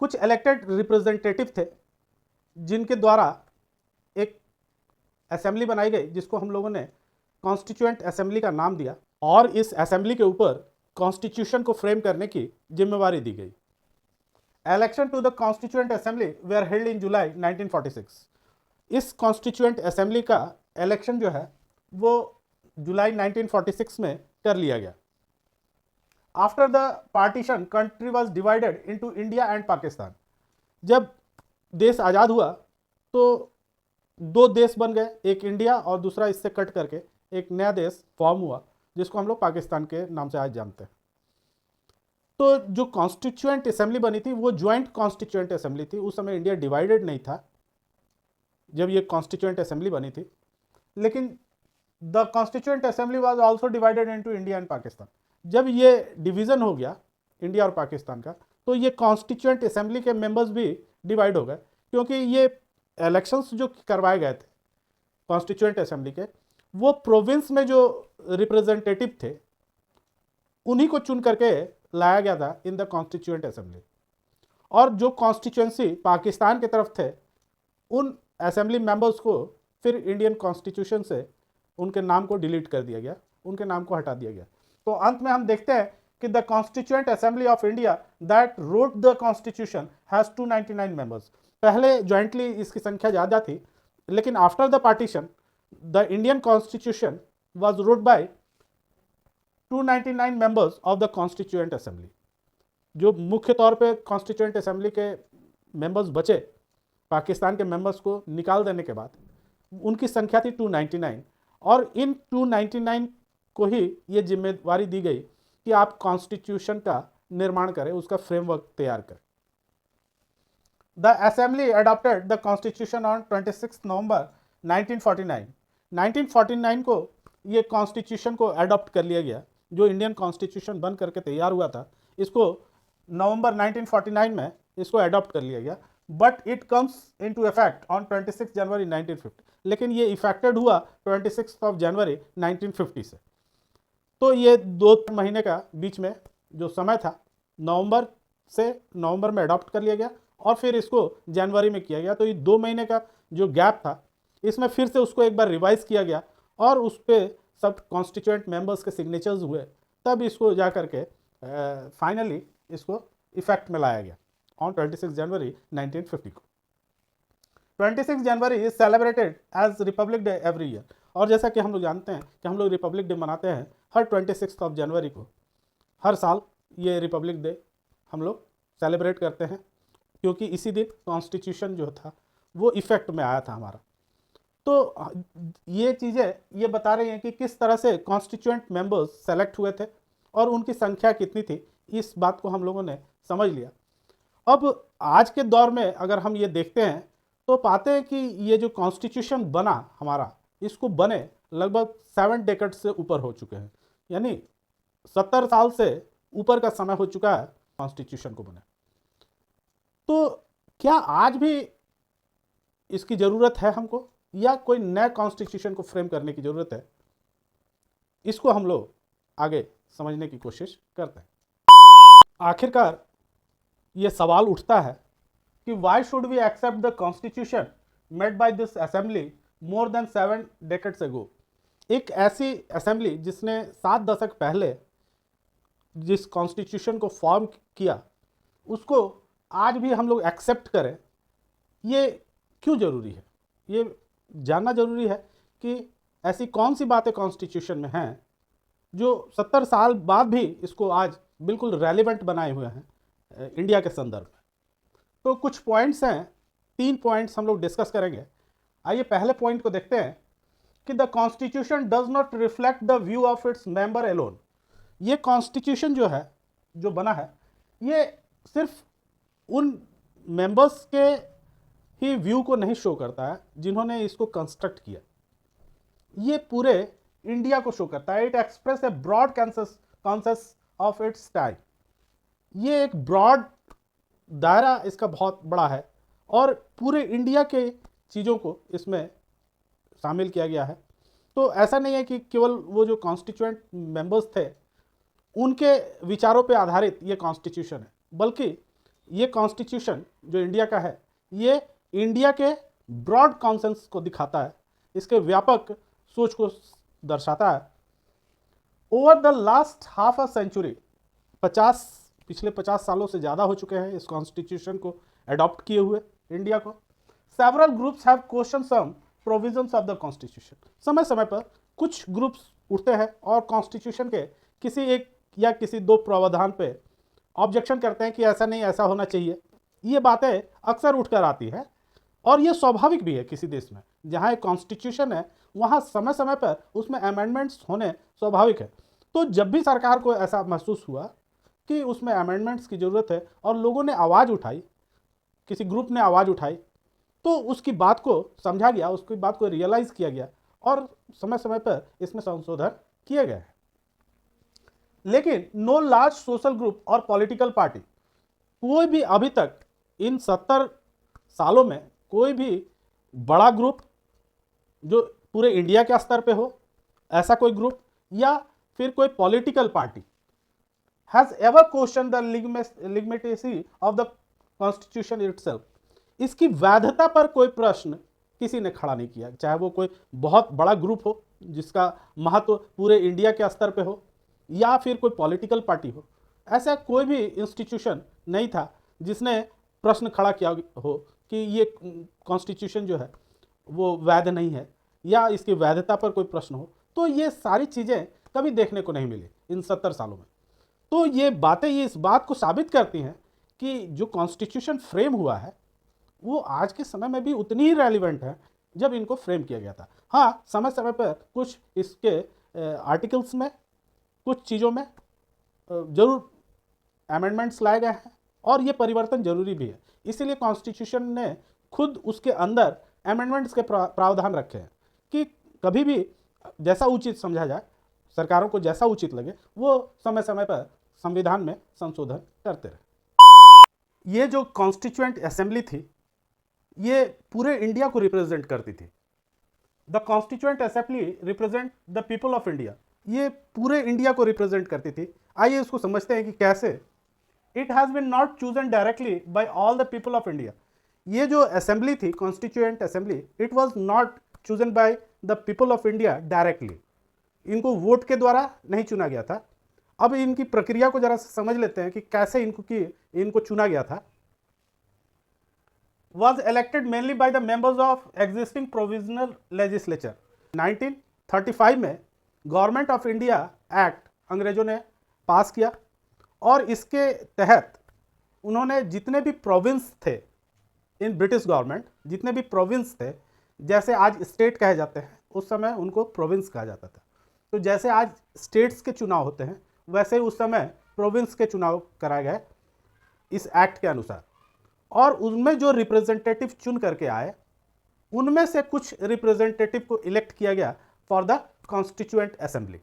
कुछ इलेक्टेड रिप्रेजेंटेटिव थे जिनके द्वारा एक असेंबली बनाई गई जिसको हम लोगों ने कॉन्स्टिट्यूएंट असेंबली का नाम दिया, और इस असेंबली के ऊपर कॉन्स्टिट्यूशन को फ्रेम करने की जिम्मेवारी दी गई। Election to the constituent assembly were held in July 1946। इस कॉन्स्टिट्यूएंट असेंबली का इलेक्शन जो है वो जुलाई 1946 में कर लिया गया। After the partition country was divided into India and Pakistan. जब देश आज़ाद हुआ तो दो देश बन गए, एक इंडिया और दूसरा इससे कट करके एक नया देश फॉर्म हुआ जिसको हम लोग पाकिस्तान के नाम से आज जानते हैं। तो जो कॉन्स्टिट्यूएंट असेंबली बनी थी वो ज्वाइंट कॉन्स्टिट्यूएंट असेंबली थी। उस समय इंडिया डिवाइडेड नहीं था जब ये कॉन्स्टिट्यूएंट असेंबली बनी थी, लेकिन the constituent assembly was also divided into India and Pakistan. जब ये डिवीज़न हो गया इंडिया और पाकिस्तान का, तो ये कॉन्स्टिट्यूएंट असेंबली के मेंबर्स भी डिवाइड हो गए, क्योंकि ये इलेक्शंस जो करवाए गए थे कॉन्स्टिट्यूएंट असेंबली के, वो प्रोविंस में जो रिप्रेजेंटेटिव थे उन्हीं को चुन करके लाया गया था इन द कॉन्स्टिट्यूएंट असेंबली। और जो कॉन्स्टिट्यूएंसी पाकिस्तान की तरफ थे उन असेंबली मेंबर्स को फिर इंडियन कॉन्स्टिट्यूशन से उनके नाम को डिलीट कर दिया गया, उनके नाम को हटा दिया गया। तो अंत में हम देखते हैं कि the constituent assembly of India that wrote the constitution has 299 members. पहले ज्वाइंटली इसकी संख्या ज़्यादा थी, लेकिन after the partition the Indian constitution was wrote by 299 members of the constituent assembly. जो मुख्य तौर पे कॉन्स्टिट्यूएंट असेंबली के मेंबर्स बचे पाकिस्तान के मेंबर्स को निकाल देने के बाद, उनकी संख्या थी 299, और इन 299 को ही ये जिम्मेवारी दी गई कि आप कॉन्स्टिट्यूशन का निर्माण करें, उसका फ्रेमवर्क तैयार करें। The assembly adopted the constitution on 26 नवंबर 1949। 1949 को ये कॉन्स्टिट्यूशन को अडॉप्ट कर लिया गया। जो इंडियन कॉन्स्टिट्यूशन बन करके तैयार हुआ था, इसको नवंबर 1949 में इसको अडॉप्ट कर लिया गया, but it comes into effect on 26 जनवरी 1950। लेकिन ये इफेक्टेड हुआ 26 ऑफ जनवरी 1950 से। तो ये 2 महीने का बीच में जो समय था, नवंबर में अडॉप्ट कर लिया गया और फिर इसको जनवरी में किया गया। तो ये 2 महीने का जो गैप था, इसमें फिर से उसको एक बार रिवाइज किया गया और उस पर सब कॉन्स्टिट्यूएंट मेंबर्स के सिग्नेचर्स हुए, तब इसको जा करके फाइनली इसको इफेक्ट में लाया गया ऑन 26 जनवरी 1950 को। 26 January is celebrated as Republic Day every year. और जैसा कि हम लोग जानते हैं कि हम लोग रिपब्लिक डे मनाते हैं हर 26 ऑफ जनवरी को। हर साल ये रिपब्लिक डे हम लोग सेलिब्रेट करते हैं, क्योंकि इसी दिन कॉन्स्टिट्यूशन जो था वो इफेक्ट में आया था हमारा। तो ये चीज़ें ये बता रही हैं कि किस तरह से कॉन्स्टिट्यूएंट मेंबर्स सेलेक्ट हुए थे और उनकी संख्या कितनी थी। इस बात को हम लोगों ने समझ लिया। अब आज के दौर में अगर हम ये देखते हैं तो पाते हैं कि ये जो कॉन्स्टिट्यूशन बना हमारा, इसको बने लगभग 7 डेकेड से ऊपर हो चुके हैं, यानी 70 साल से ऊपर का समय हो चुका है कॉन्स्टिट्यूशन को बने। तो क्या आज भी इसकी ज़रूरत है हमको, या कोई नया कॉन्स्टिट्यूशन को फ्रेम करने की ज़रूरत है? इसको हम लोग आगे समझने की कोशिश करते हैं। आखिरकार ये सवाल उठता है कि why should we accept the constitution made by this assembly more than 7 decades ago. एक ऐसी असेंबली जिसने 7 दशक पहले जिस कॉन्स्टिट्यूशन को फॉर्म किया, उसको आज भी हम लोग एक्सेप्ट करें, ये क्यों ज़रूरी है? ये जानना ज़रूरी है कि ऐसी कौन सी बातें कॉन्स्टिट्यूशन में हैं जो 70 साल बाद भी इसको आज बिल्कुल रेलिवेंट बनाए हुए हैं इंडिया के संदर्भ में। तो कुछ पॉइंट्स हैं, 3 पॉइंट्स हम लोग डिस्कस करेंगे। आइए पहले पॉइंट को देखते हैं कि the constitution does not reflect the view of its member alone. ये कॉन्स्टिट्यूशन जो है, जो बना है, ये सिर्फ उन मेंबर्स के ही व्यू को नहीं शो करता है जिन्होंने इसको कंस्ट्रक्ट किया, ये पूरे इंडिया को शो करता है। It express a broad consensus of its time. ये एक ब्रॉड दायरा इसका बहुत बड़ा है और पूरे इंडिया के चीज़ों को इसमें शामिल किया गया है। तो ऐसा नहीं है कि केवल वो जो कॉन्स्टिट्यूएंट मेंबर्स थे उनके विचारों पे आधारित ये कॉन्स्टिट्यूशन है, बल्कि ये कॉन्स्टिट्यूशन जो इंडिया का है ये इंडिया के ब्रॉड कॉन्सेंस को दिखाता है, इसके व्यापक सोच को दर्शाता है। Over the last half a century, पिछले 50 सालों से ज़्यादा हो चुके हैं इस कॉन्स्टिट्यूशन को अडॉप्ट किए हुए इंडिया को। Several groups have question some provisions of the constitution. समय समय पर कुछ ग्रुप्स उठते हैं और कॉन्स्टिट्यूशन के किसी एक या किसी दो प्रावधान पे ऑब्जेक्शन करते हैं कि ऐसा नहीं, ऐसा होना चाहिए। ये बातें अक्सर उठकर आती है और ये स्वाभाविक भी है। किसी देश में जहाँ एक कॉन्स्टिट्यूशन है वहाँ समय समय पर उसमें अमेंडमेंट्स होने स्वाभाविक है। तो जब भी सरकार को ऐसा महसूस हुआ कि उसमें अमेंडमेंट्स की ज़रूरत है और लोगों ने आवाज़ उठाई, किसी ग्रुप ने आवाज़ उठाई, तो उसकी बात को समझा गया, उसकी बात को रियलाइज़ किया गया और समय समय पर इसमें संशोधन किए गए हैं। लेकिन नो लार्ज सोशल ग्रुप और पॉलिटिकल पार्टी, कोई भी अभी तक इन 70 सालों में कोई भी बड़ा ग्रुप जो पूरे इंडिया के स्तर पे हो, ऐसा कोई ग्रुप या फिर कोई political party has ever question the लिगमेटेसी ऑफ द कॉन्स्टिट्यूशन इटसेल्फ, इसकी वैधता पर कोई प्रश्न किसी ने खड़ा नहीं किया। चाहे वो कोई बहुत बड़ा ग्रुप हो जिसका महत्व पूरे इंडिया के स्तर पे हो या फिर कोई पॉलिटिकल पार्टी हो, ऐसा कोई भी इंस्टीट्यूशन नहीं था जिसने प्रश्न खड़ा किया हो कि ये कॉन्स्टिट्यूशन जो है वो वैध नहीं है या इसकी वैधता पर कोई प्रश्न हो। तो ये सारी चीज़ें कभी देखने को नहीं मिली इन 70 सालों में। तो ये बातें ये इस बात को साबित करती हैं कि जो कॉन्स्टिट्यूशन फ्रेम हुआ है वो आज के समय में भी उतनी ही रेलिवेंट है जब इनको फ्रेम किया गया था। हाँ, समय समय पर कुछ इसके आर्टिकल्स में, कुछ चीज़ों में ज़रूर अमेंडमेंट्स लाए गए हैं और ये परिवर्तन जरूरी भी है। इसीलिए कॉन्स्टिट्यूशन ने खुद उसके अंदर अमेंडमेंट्स के प्रावधान रखे हैं कि कभी भी जैसा उचित समझा जाए, सरकारों को जैसा उचित लगे, वो समय समय पर संविधान में संशोधन करते रहे। ये जो कॉन्स्टिट्यूएंट असेंबली थी ये पूरे इंडिया को रिप्रेजेंट करती थी। The constituent assembly represent the people of India, ये पूरे इंडिया को रिप्रेजेंट करती थी। आइए इसको समझते हैं कि कैसे। It has been not chosen directly by all the people of India. ये जो असेंबली थी, constituent assembly, it was not chosen by the people of India directly. इनको वोट के द्वारा नहीं चुना गया था। अब इनकी प्रक्रिया को जरा समझ लेते हैं कि कैसे इनको चुना गया था। was elected mainly by the members of existing provisional legislature। 1935 में गवर्नमेंट ऑफ इंडिया एक्ट अंग्रेजों ने पास किया और इसके तहत उन्होंने जितने भी प्रोविंस थे इन ब्रिटिश गवर्नमेंट, जितने भी प्रोविंस थे, जैसे आज स्टेट कहे जाते हैं उस समय उनको प्रोविंस कहा जाता था। तो जैसे आज स्टेट्स के चुनाव होते हैं वैसे ही उस समय प्रोविंस के चुनाव कराए गए इस एक्ट के अनुसार। और उनमें जो रिप्रेजेंटेटिव चुन करके आए उनमें से कुछ रिप्रेजेंटेटिव को इलेक्ट किया गया फॉर द कॉन्स्टिट्यूएंट असेंबली।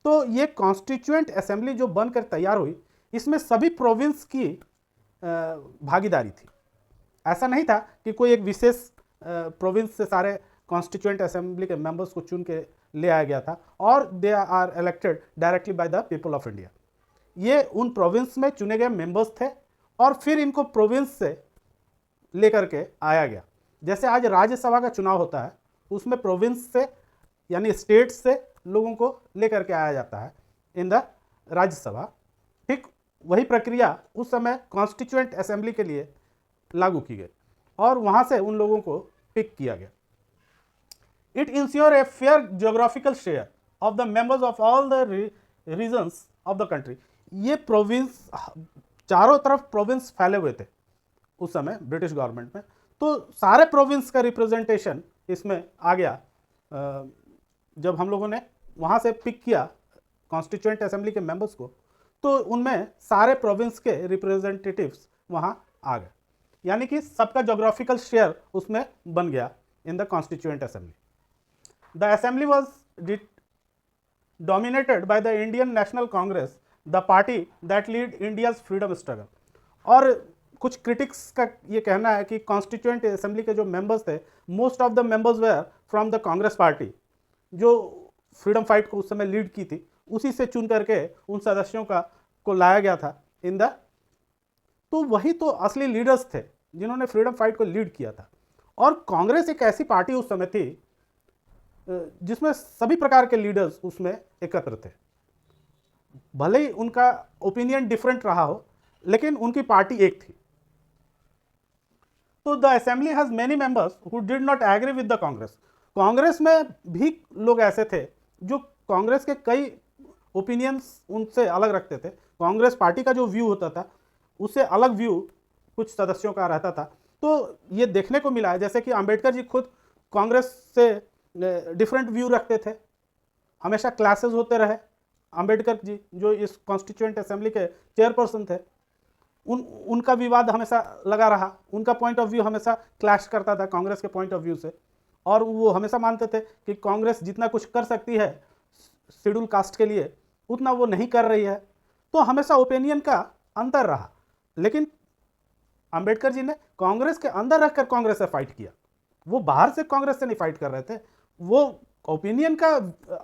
तो ये कॉन्स्टिट्यूएंट असेंबली जो बनकर तैयार हुई इसमें सभी प्रोविंस की भागीदारी थी। ऐसा नहीं था कि कोई एक विशेष प्रोविंस से सारे कॉन्स्टिट्यूएंट असेंबली के मेंबर्स को चुन के ले आया गया था और they are elected directly by the people of India. ये उन प्रोविंस में चुने गए मेंबर्स थे और फिर इनको प्रोविंस से लेकर के आया गया। जैसे आज राज्यसभा का चुनाव होता है उसमें प्रोविंस से यानी स्टेट से लोगों को लेकर के आया जाता है इन द राज्यसभा। ठीक वही प्रक्रिया उस समय कॉन्स्टिट्यूएंट असेंबली के लिए लागू की गई और वहाँ से उन लोगों को पिक किया गया। It ensure a fair geographical share of the members of all the regions of the country. ये प्रोविंस, चारों तरफ प्रोविंस फैले हुए थे उस समय ब्रिटिश गवर्नमेंट में, तो सारे प्रोविंस का रिप्रेजेंटेशन इसमें आ गया। जब हम लोगों ने वहाँ से पिक किया कॉन्स्टिट्यूएंट असेंबली के मेंबर्स को तो उनमें सारे प्रोविंस के रिप्रेजेंटेटिव्स वहाँ आ गए, यानी कि सबका जोग्राफिकल शेयर उसमें बन गया इन the constituent assembly. The assembly was dominated by the Indian National Congress, the party that lead India's freedom struggle। और कुछ क्रिटिक्स का ये कहना है कि कॉन्स्टिट्यूएंट असेंबली के जो मेंबर्स थे, most of the members were from the Congress party, जो फ्रीडम फाइट को उस समय लीड की थी, उसी से चुन करके उन सदस्यों को लाया गया था इन द, तो वही तो असली लीडर्स थे जिन्होंने फ्रीडम फाइट को लीड किया था। और कांग्रेस एक ऐसी पार्टी उस समय थी जिसमें सभी प्रकार के लीडर्स उसमें एकत्र थे, भले ही उनका ओपिनियन डिफरेंट रहा हो, लेकिन उनकी पार्टी एक थी। तो the assembly has many members who did not agree with the Congress. Congress में भी लोग ऐसे थे जो कांग्रेस के कई ओपिनियंस उनसे अलग रखते थे। कांग्रेस पार्टी का जो व्यू होता था उससे अलग व्यू कुछ सदस्यों का रहता था। तो ये देखने को मिला है जैसे कि अंबेडकर जी खुद कांग्रेस से डिफरेंट व्यू रखते थे, हमेशा क्लासेस होते रहे। अंबेडकर जी जो इस कॉन्स्टिट्यूएंट असेंबली के चेयरपर्सन थे, उनका विवाद हमेशा लगा रहा, उनका पॉइंट ऑफ व्यू हमेशा क्लैश करता था कांग्रेस के पॉइंट ऑफ व्यू से, और वो हमेशा मानते थे कि कांग्रेस जितना कुछ कर सकती है शेड्यूल कास्ट के लिए उतना वो नहीं कर रही है। तो हमेशा ओपिनियन का अंतर रहा, लेकिन अंबेडकर जी ने कांग्रेस के अंदर रखकर कांग्रेस से फाइट किया। वो बाहर से कांग्रेस से नहीं फाइट कर रहे थे, वो ओपिनियन का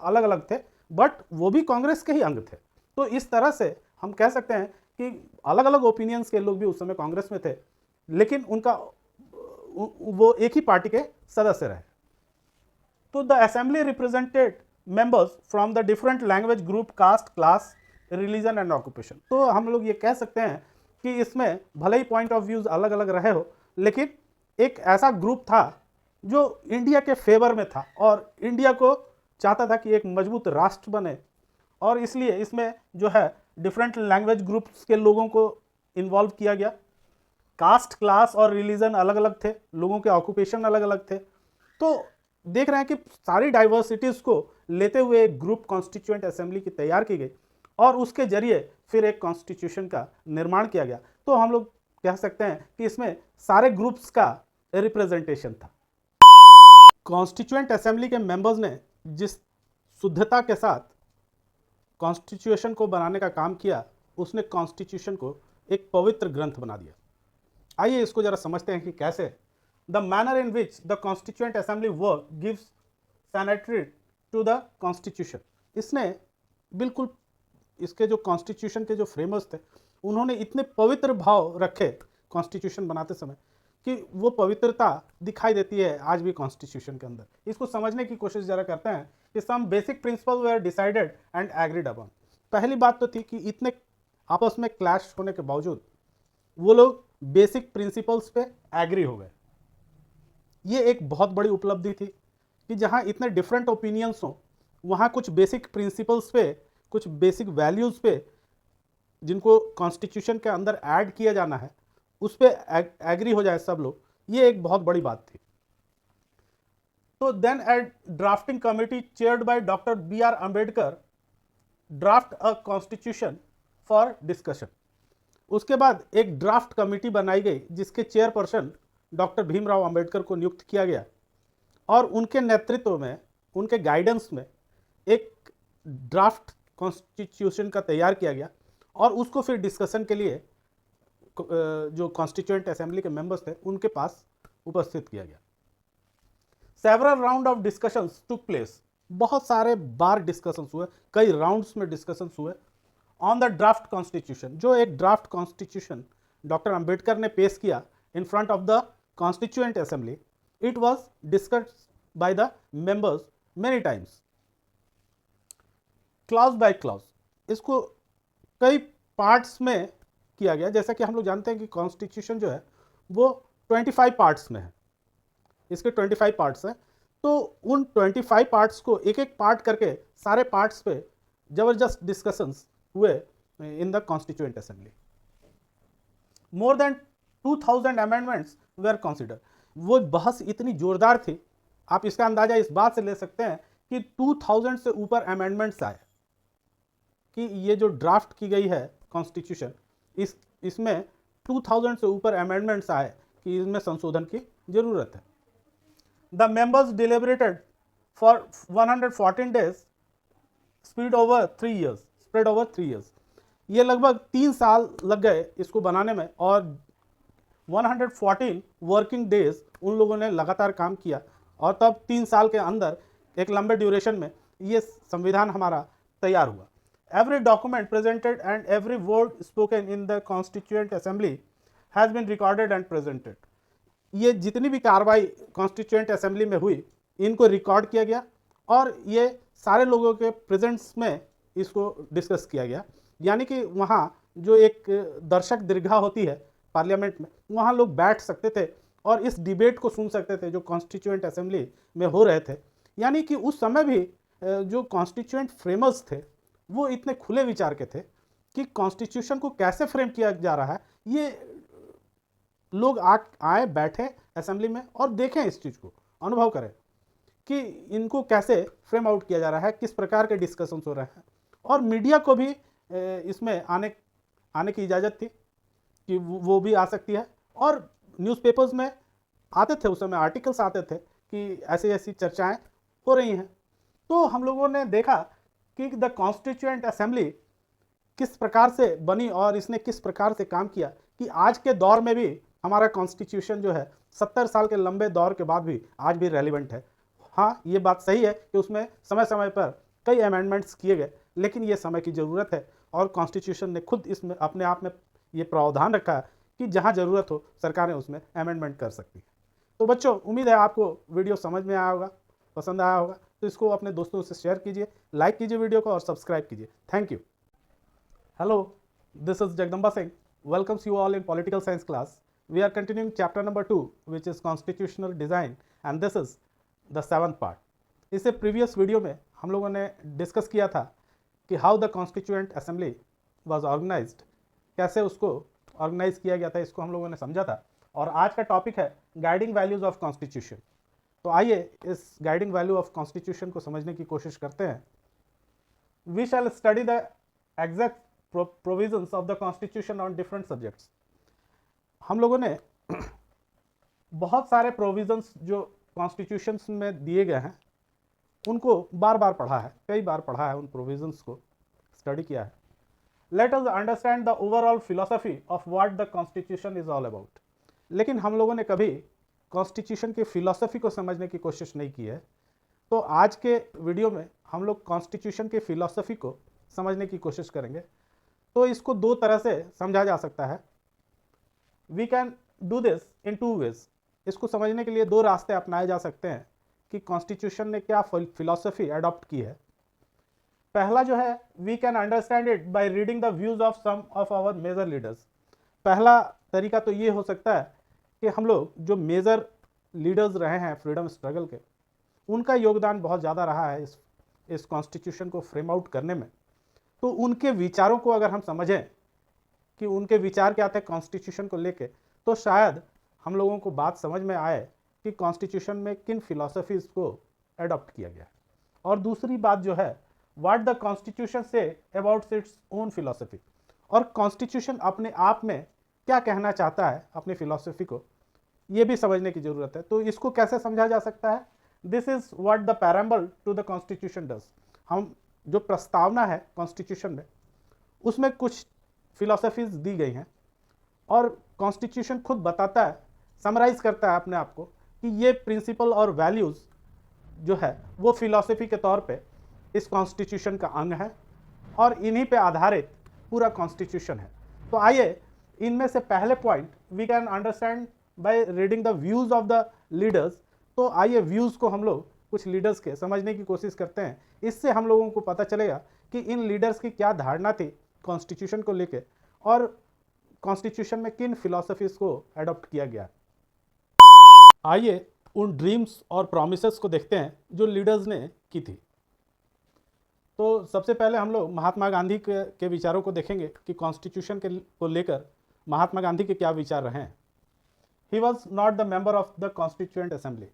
अलग अलग थे बट वो भी कांग्रेस के ही अंग थे। तो इस तरह से हम कह सकते हैं कि अलग अलग ओपिनियंस के लोग भी उस समय कांग्रेस में थे, लेकिन उनका वो एक ही पार्टी के सदस्य रहे। तो the assembly represented members from the different language group, caste, class, religion and occupation. तो हम लोग ये कह सकते हैं कि इसमें भले ही पॉइंट ऑफ व्यूज अलग अलग रहे हो, लेकिन एक ऐसा ग्रुप था जो इंडिया के फेवर में था और इंडिया को चाहता था कि एक मजबूत राष्ट्र बने, और इसलिए इसमें जो है डिफरेंट लैंग्वेज ग्रुप्स के लोगों को इन्वॉल्व किया गया। कास्ट, क्लास और रिलीजन अलग अलग थे, लोगों के ऑक्यूपेशन अलग अलग थे। तो देख रहे हैं कि सारी डाइवर्सिटीज़ को लेते हुए एक ग्रुप कॉन्स्टिट्यूएंट असेंबली की तैयार की गई और उसके जरिए फिर एक कॉन्स्टिट्यूशन का निर्माण किया गया। तो हम लोग कह सकते हैं कि इसमें सारे ग्रुप्स का रिप्रेजेंटेशन था। कॉन्स्टिट्यूएंट असेंबली के मेंबर्स ने जिस शुद्धता के साथ कॉन्स्टिट्यूशन को बनाने का काम किया, उसने कॉन्स्टिट्यूशन को एक पवित्र ग्रंथ बना दिया। आइए इसको जरा समझते हैं कि कैसे। The manner in which the constituent assembly work gives sanctity to the constitution. इसने बिल्कुल इसके जो कॉन्स्टिट्यूशन के जो फ्रेमर्स थे उन्होंने इतने पवित्र भाव रखे कॉन्स्टिट्यूशन बनाते समय कि वो पवित्रता दिखाई देती है आज भी कॉन्स्टिट्यूशन के अंदर। इसको समझने की कोशिश जरा करते हैं कि some basic principle were decided and agreed upon. पहली बात तो थी कि इतने आपस में क्लैश होने के बावजूद वो लोग बेसिक प्रिंसिपल्स पे एग्री हो गए। ये एक बहुत बड़ी उपलब्धि थी कि जहाँ इतने डिफरेंट ओपिनियंस हों वहाँ कुछ बेसिक प्रिंसिपल्स पे, कुछ बेसिक वैल्यूज़ पे जिनको कॉन्स्टिट्यूशन के अंदर ऐड किया जाना है उस पर एग्री हो जाए सब लोग। ये एक बहुत बड़ी बात थी। तो then a drafting committee chaired by doctor B.R. Ambedkar draft a constitution for discussion. उसके बाद एक ड्राफ्ट कमेटी बनाई गई जिसके चेयरपर्सन डॉक्टर भीमराव अंबेडकर को नियुक्त किया गया और उनके नेतृत्व में, उनके गाइडेंस में एक ड्राफ्ट कॉन्स्टिट्यूशन का तैयार किया गया और उसको फिर डिस्कशन के लिए जो कॉन्स्टिट्यूएंट असेंबली के मेंबर्स थे उनके पास उपस्थित किया गया। Several round of discussions took place. बहुत सारे बार डिस्कशंस हुए, कई राउंड्स में डिस्कशंस हुए ऑन द ड्राफ्ट कॉन्स्टिट्यूशन। जो एक ड्राफ्ट कॉन्स्टिट्यूशन डॉक्टर अंबेडकर ने पेश किया in front of the constituent assembly, it was discussed by the members many times, clause by clause. इसको कई पार्ट्स में किया गया। जैसा कि हम लोग जानते हैं कि कॉन्स्टिट्यूशन जो है वो 25 पार्ट्स में है, इसके 25 पार्ट्स हैं। तो उन 25 पार्ट्स को एक एक पार्ट करके सारे पार्ट्स पे जबरदस्त डिस्कशंस हुए in the constituent assembly. More than 2000 amendments were consider. वो बहस इतनी जोरदार थी, आप इसका अंदाजा इस बात से ले सकते हैं कि 2000 से ऊपर अमेंडमेंट्स आए कि ये जो ड्राफ्ट की गई है कॉन्स्टिट्यूशन, इसमें 2000 से ऊपर अमेंडमेंट्स आए कि इसमें संशोधन की जरूरत है। The members deliberated for 114 days spread over 3 years। ये लगभग 3 साल लग गए इसको बनाने में और 114 वर्किंग डेज उन लोगों ने लगातार काम किया और तब 3 साल के अंदर एक लंबे ड्यूरेशन में ये संविधान हमारा तैयार हुआ। every document presented and every word spoken in the constituent assembly has been recorded and presented. ये जितनी भी कार्रवाई कॉन्स्टिट्यूएंट असेंबली में हुई इनको रिकॉर्ड किया गया और ये सारे लोगों के प्रेजेंस में इसको डिस्कस किया गया। यानी कि वहाँ जो एक दर्शक दीर्घा होती है पार्लियामेंट में, वहाँ लोग बैठ सकते थे और इस डिबेट को सुन सकते थे जो कॉन्स्टिट्यूएंट असेंबली में हो रहे थे। यानी कि उस समय भी जो कॉन्स्टिट्यूएंट फ्रेमर्स थे वो इतने खुले विचार के थे कि कॉन्स्टिट्यूशन को कैसे फ्रेम किया जा रहा है, ये लोग आए बैठे असेंबली में और देखें, इस चीज़ को अनुभव करें कि इनको कैसे फ्रेम आउट किया जा रहा है, किस प्रकार के डिस्कशंस हो रहे हैं। और मीडिया को भी इसमें आने की इजाज़त थी कि वो भी आ सकती है। और न्यूज़पेपर्स में आते थे, उस समय आर्टिकल्स आते थे कि ऐसी ऐसी चर्चाएं हो रही हैं। तो हम लोगों ने देखा कि द कॉन्स्टिट्यूएंट असेंबली किस प्रकार से बनी और इसने किस प्रकार से काम किया कि आज के दौर में भी हमारा कॉन्स्टिट्यूशन जो है 70 साल के लंबे दौर के बाद भी आज भी रेलिवेंट है। हाँ, ये बात सही है कि उसमें समय समय पर कई अमेंडमेंट्स किए गए, लेकिन ये समय की ज़रूरत है और कॉन्स्टिट्यूशन ने खुद इसमें अपने आप में ये प्रावधान रखा है कि जहाँ ज़रूरत हो सरकारें उसमें अमेंडमेंट कर सकती है। तो बच्चों, उम्मीद है आपको वीडियो समझ में आया होगा, पसंद आया होगा। तो इसको अपने दोस्तों से शेयर कीजिए, लाइक कीजिए वीडियो को और सब्सक्राइब कीजिए। Thank you. Hello, this is Jagdamba Singh. Welcomes you all in Political Science class. We are continuing chapter number 2, which is Constitutional Design, and this is the 7th part. इससे previous video में हम लोगों ने discuss किया था कि how the constituent assembly was organised, कैसे उसको ऑर्गेनाइज किया गया था, इसको हम लोगों ने समझा था। और आज का टॉपिक है गाइडिंग वैल्यूज ऑफ कॉन्स्टिट्यूशन। तो आइए इस गाइडिंग वैल्यू ऑफ कॉन्स्टिट्यूशन को समझने की कोशिश करते हैं। We shall study the exact provisions of the constitution on different subjects. हम लोगों ने बहुत सारे प्रोविजंस जो कॉन्स्टिट्यूशन में दिए गए हैं उनको बार बार पढ़ा है, कई बार पढ़ा है, उन प्रोविजंस को स्टडी किया है। Let us understand the overall philosophy of what the constitution is all about. लेकिन हम लोगों ने कभी कॉन्स्टिट्यूशन की फिलोसफी को समझने की कोशिश नहीं की है। तो आज के वीडियो में हम लोग कॉन्स्टिट्यूशन की फिलोसफी को समझने की कोशिश करेंगे। तो इसको दो तरह से समझा जा सकता है। We can do this in 2 ways. इसको समझने के लिए 2 रास्ते अपनाए जा सकते हैं कि कॉन्स्टिट्यूशन ने क्या फिलॉसफी अडॉप्ट की है। पहला जो है, we can understand it by reading the views of some of our major leaders. पहला तरीका तो ये हो सकता है कि हम लोग जो मेजर लीडर्स रहे हैं फ्रीडम स्ट्रगल के, उनका योगदान बहुत ज़्यादा रहा है इस कॉन्स्टिट्यूशन को फ्रेम आउट करने में। तो उनके विचारों को अगर हम समझें कि उनके विचार क्या थे कॉन्स्टिट्यूशन को लेके, तो शायद हम लोगों को बात समझ में आए कि कॉन्स्टिट्यूशन में किन फिलॉसफीज को अडॉप्ट किया गया। और दूसरी बात जो है, what the constitution say about its own philosophy, और कॉन्स्टिट्यूशन अपने आप में क्या कहना चाहता है अपनी फिलॉसफी को, ये भी समझने की ज़रूरत है। तो इसको कैसे समझा जा सकता है? This is what the preamble to the constitution does. हम जो प्रस्तावना है कॉन्स्टिट्यूशन में, उसमें कुछ फिलॉसफीज दी गई हैं और कॉन्स्टिट्यूशन खुद बताता है, समराइज करता है अपने आप को कि ये प्रिंसिपल और वैल्यूज़ जो है वो फिलॉसफी के तौर पे इस कॉन्स्टिट्यूशन का अंग है और इन्हीं पे आधारित पूरा कॉन्स्टिट्यूशन है। तो आइए इनमें से पहले point we can understand by reading the views of the leaders. तो आइए व्यूज़ को हम लोग कुछ लीडर्स के समझने की कोशिश करते हैं। इससे हम लोगों को पता चलेगा कि इन लीडर्स की क्या धारणा थी कॉन्स्टिट्यूशन को लेके और कॉन्स्टिट्यूशन में किन फिलॉसफीज को अडॉप्ट किया गया। आइए उन ड्रीम्स और प्रॉमिसेस को देखते हैं जो लीडर्स ने की थी। तो सबसे पहले हम लोग महात्मा गांधी के विचारों को देखेंगे कि कॉन्स्टिट्यूशन को लेकर महात्मा गांधी के क्या विचार रहे हैं। He was not the member of the constituent assembly.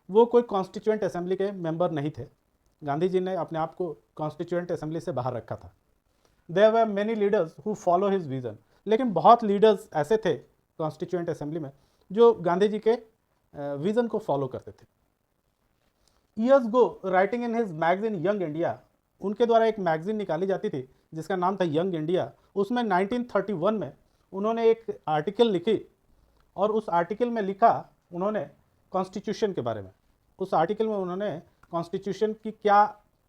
वो कोई कॉन्स्टिट्यूएंट असेंबली के मेंबर नहीं थे। गांधी जी ने अपने आप को कॉन्स्टिट्यूएंट असेंबली से बाहर रखा था। There were many leaders who follow his vision. लेकिन बहुत लीडर्स ऐसे थे कॉन्स्टिट्यूएंट असेंबली में जो गांधी जी के विजन को फॉलो करते थे। Years go writing in his magazine young India, उनके द्वारा एक मैगजीन निकाली जाती थी जिसका नाम था यंग इंडिया। उसमें 1931 में उन्होंने एक आर्टिकल लिखी और उस आर्टिकल में लिखा उन्होंने कॉन्स्टिट्यूशन के बारे में। उस आर्टिकल में उन्होंने कॉन्स्टिट्यूशन की क्या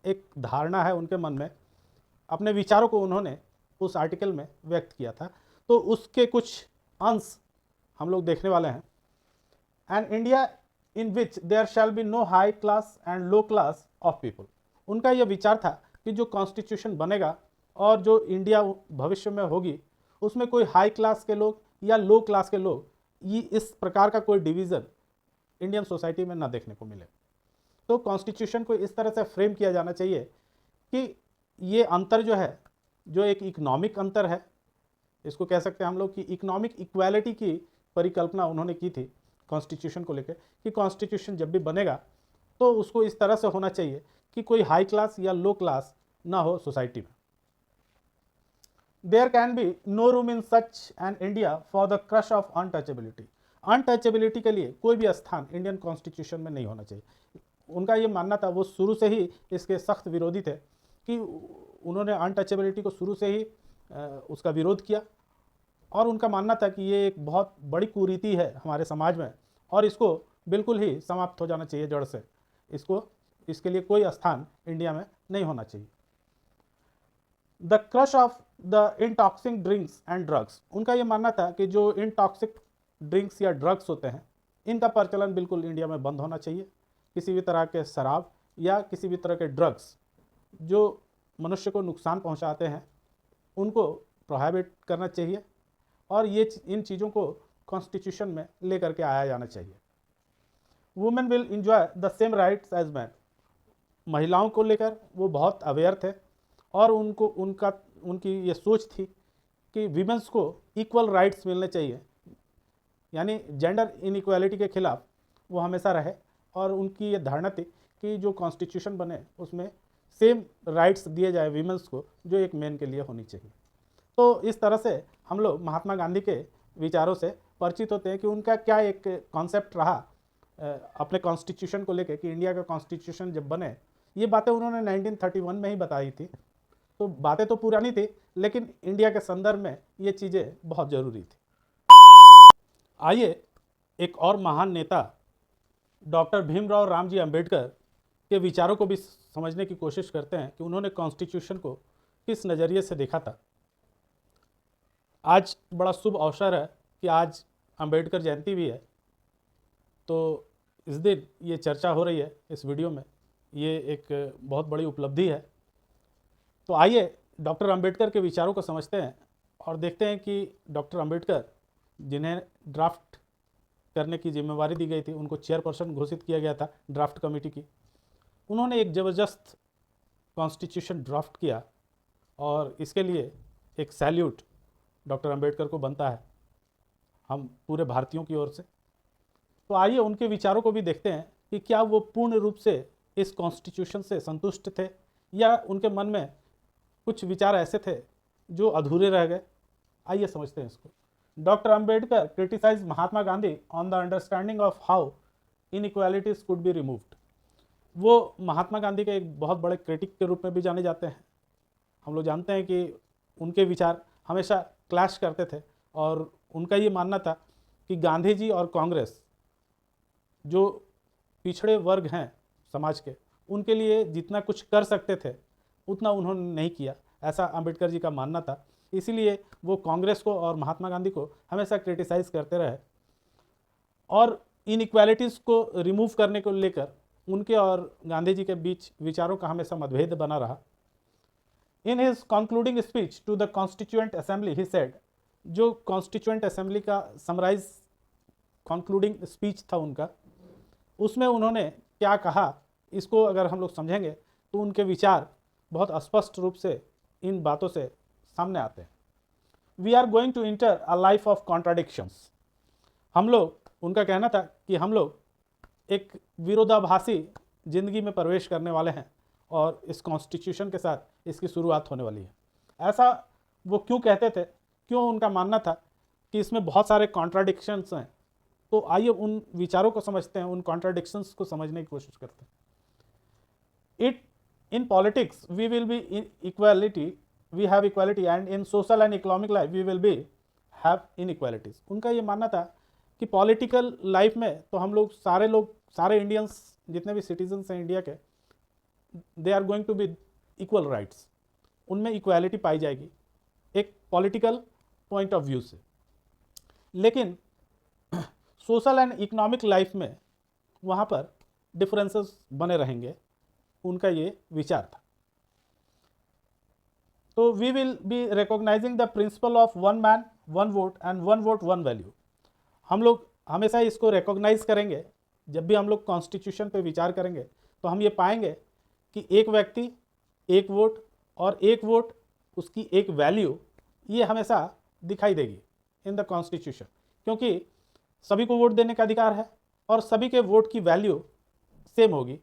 एक धारणा है उनके मन में, अपने विचारों को उन्होंने उस आर्टिकल में व्यक्त किया था। तो उसके कुछ अंश हम लोग देखने वाले हैं। And India in which there shall be no high class and low class of people. उनका यह विचार था कि जो कॉन्स्टिट्यूशन बनेगा और जो इंडिया भविष्य में होगी उसमें कोई हाई क्लास के लोग या लो क्लास के लोग ये इस प्रकार का कोई डिवीज़न इंडियन सोसाइटी में ना देखने को मिले। तो कॉन्स्टिट्यूशन को इस तरह से फ्रेम किया जाना चाहिए कि ये अंतर जो है, जो एक इकोनॉमिक अंतर है, इसको कह सकते हैं हम लोग कि इकोनॉमिक इक्वालिटी की परिकल्पना उन्होंने की थी कॉन्स्टिट्यूशन को लेकर, कि कॉन्स्टिट्यूशन जब भी बनेगा तो उसको इस तरह से होना चाहिए कि कोई हाई क्लास या लो क्लास ना हो सोसाइटी में। There can be no room in such an India for the crush of untouchability. Untouchability के लिए कोई भी स्थान इंडियन कॉन्स्टिट्यूशन में नहीं होना चाहिए। उनका ये मानना था, वो शुरू से ही इसके सख्त विरोधी थे, कि उन्होंने अनटचेबिलिटी को शुरू से ही उसका विरोध किया और उनका मानना था कि ये एक बहुत बड़ी कुरीति है हमारे समाज में और इसको बिल्कुल ही समाप्त हो जाना चाहिए जड़ से। इसके लिए कोई स्थान इंडिया में नहीं होना चाहिए। The crush of the intoxic drinks and drugs. उनका ये मानना था कि जो इंटॉक्सिक ड्रिंक्स या ड्रग्स होते हैं इनका प्रचलन बिल्कुल इंडिया में बंद होना चाहिए। किसी भी तरह के शराब या किसी भी तरह के ड्रग्स जो मनुष्य को नुकसान पहुंचाते हैं उनको प्रोहिबिट करना चाहिए और ये इन चीज़ों को कॉन्स्टिट्यूशन में लेकर के आया जाना चाहिए। Women will enjoy the same rights as man. महिलाओं को लेकर वो बहुत अवेयर थे और उनकी ये सोच थी कि वीमेंस को इक्वल राइट्स मिलने चाहिए, यानी जेंडर इनइक्वालिटी के खिलाफ वो हमेशा रहे और उनकी ये धारणा थी कि जो कॉन्स्टिट्यूशन बने उसमें सेम राइट्स दिए जाए वीमेंस को जो एक मेन के लिए होनी चाहिए। तो इस तरह से हम लोग महात्मा गांधी के विचारों से परिचित होते हैं कि उनका क्या एक कॉन्सेप्ट रहा अपने कॉन्स्टिट्यूशन को लेकर कि इंडिया का कॉन्स्टिट्यूशन जब बने। ये बातें उन्होंने 1931 में ही बताई थी। तो बातें तो पुरानी थी लेकिन इंडिया के संदर्भ में ये चीज़ें बहुत ज़रूरी थी। आइए एक और महान नेता डॉक्टर भीमराव रामजी अंबेडकर के विचारों को भी समझने की कोशिश करते हैं कि उन्होंने कॉन्स्टिट्यूशन को किस नज़रिए से देखा था। आज बड़ा शुभ अवसर है कि आज अंबेडकर जयंती भी है, तो इस दिन ये चर्चा हो रही है इस वीडियो में, ये एक बहुत बड़ी उपलब्धि है। तो आइए डॉक्टर अंबेडकर के विचारों को समझते हैं और देखते हैं कि डॉक्टर अंबेडकर जिन्हें ड्राफ्ट करने की जिम्मेवारी दी गई थी, उनको चेयरपर्सन घोषित किया गया था ड्राफ्ट कमेटी की, उन्होंने एक ज़बरदस्त कॉन्स्टिट्यूशन ड्राफ्ट किया और इसके लिए एक सैल्यूट डॉक्टर अंबेडकर को बनता है हम पूरे भारतीयों की ओर से। तो आइए उनके विचारों को भी देखते हैं कि क्या वो पूर्ण रूप से इस कॉन्स्टिट्यूशन से संतुष्ट थे या उनके मन में कुछ विचार ऐसे थे जो अधूरे रह गए। आइए समझते हैं इसको। Doctor Ambedkar criticise Mahatma Gandhi on the understanding of how inequalities could be removed. वो महात्मा गांधी के एक बहुत बड़े क्रिटिक के रूप में भी जाने जाते हैं। हम लोग जानते हैं कि उनके विचार हमेशा क्लैश करते थे और उनका ये मानना था कि गांधी जी और कांग्रेस जो पिछड़े वर्ग हैं समाज के, उनके लिए जितना कुछ कर सकते थे उतना उन्होंने नहीं किया, ऐसा अंबेडकर जी का मानना था। इसीलिए वो कांग्रेस को और महात्मा गांधी को हमेशा क्रिटिसाइज करते रहे और इनइक्वालिटीज़ को रिमूव करने को लेकर उनके और गांधी जी के बीच विचारों का हमेशा मतभेद बना रहा। In his concluding speech to the constituent assembly he said, जो कॉन्स्टिट्यूएंट असेंबली का समराइज कंक्लूडिंग स्पीच था उनका, उसमें उन्होंने क्या कहा इसको अगर हम लोग समझेंगे तो उनके विचार बहुत स्पष्ट रूप से इन बातों से सामने आते हैं। We are going to enter a life of contradictions. हम लोग, उनका कहना था कि हम लोग एक विरोधाभासी जिंदगी में प्रवेश करने वाले हैं और इस कॉन्स्टिट्यूशन के साथ इसकी शुरुआत होने वाली है। ऐसा वो क्यों कहते थे, क्यों उनका मानना था कि इसमें बहुत सारे कॉन्ट्राडिक्शंस हैं। तो आइए उन विचारों को समझते हैं, उन कॉन्ट्राडिक्शंस को समझने की कोशिश करते हैं। It in politics we will be in equality, we have equality, and in social and economic life we will be have inequalities. उनका ये मानना था कि पॉलिटिकल लाइफ में तो हम लोग सारे इंडियंस जितने भी सिटीजन्स हैं इंडिया के, they are going to be equal rights. उनमें इक्वालिटी पाई जाएगी एक पॉलिटिकल पॉइंट ऑफ व्यू से, लेकिन सोशल एंड इकोनॉमिक लाइफ में वहाँ पर डिफरेंसेस बने रहेंगे, उनका ये विचार था। तो we will be recognising the principle of one man one vote and one vote one value. हम लोग हमेशा इसको रिकॉग्नाइज करेंगे। जब भी हम लोग कॉन्स्टिट्यूशन पे विचार करेंगे तो हम ये पाएंगे कि एक व्यक्ति एक वोट और एक वोट उसकी एक वैल्यू, ये हमेशा दिखाई देगी इन द कॉन्स्टिट्यूशन, क्योंकि सभी को वोट देने का अधिकार है और सभी के वोट की वैल्यू सेम होगी।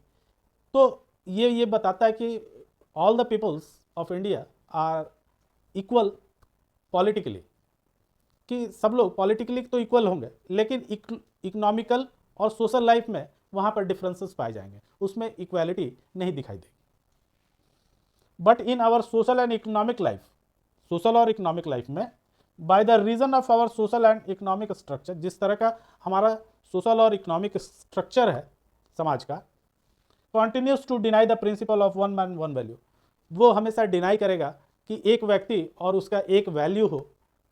तो ये बताता है कि all the peoples of India are equal politically, कि सब लोग पॉलिटिकली तो इक्वल होंगे, लेकिन इकोनॉमिकल और सोशल लाइफ में वहाँ पर डिफरेंसेस पाए जाएंगे, उसमें इक्वालिटी नहीं दिखाई देगी। But in our social and economic life, social और इकोनॉमिक लाइफ में by the reason of our social and economic structure, जिस तरह का हमारा सोशल और इकोनॉमिक स्ट्रक्चर है समाज का, continues to deny the principle of one man one value, वो हमेशा डिनाई करेगा कि एक व्यक्ति और उसका एक वैल्यू हो,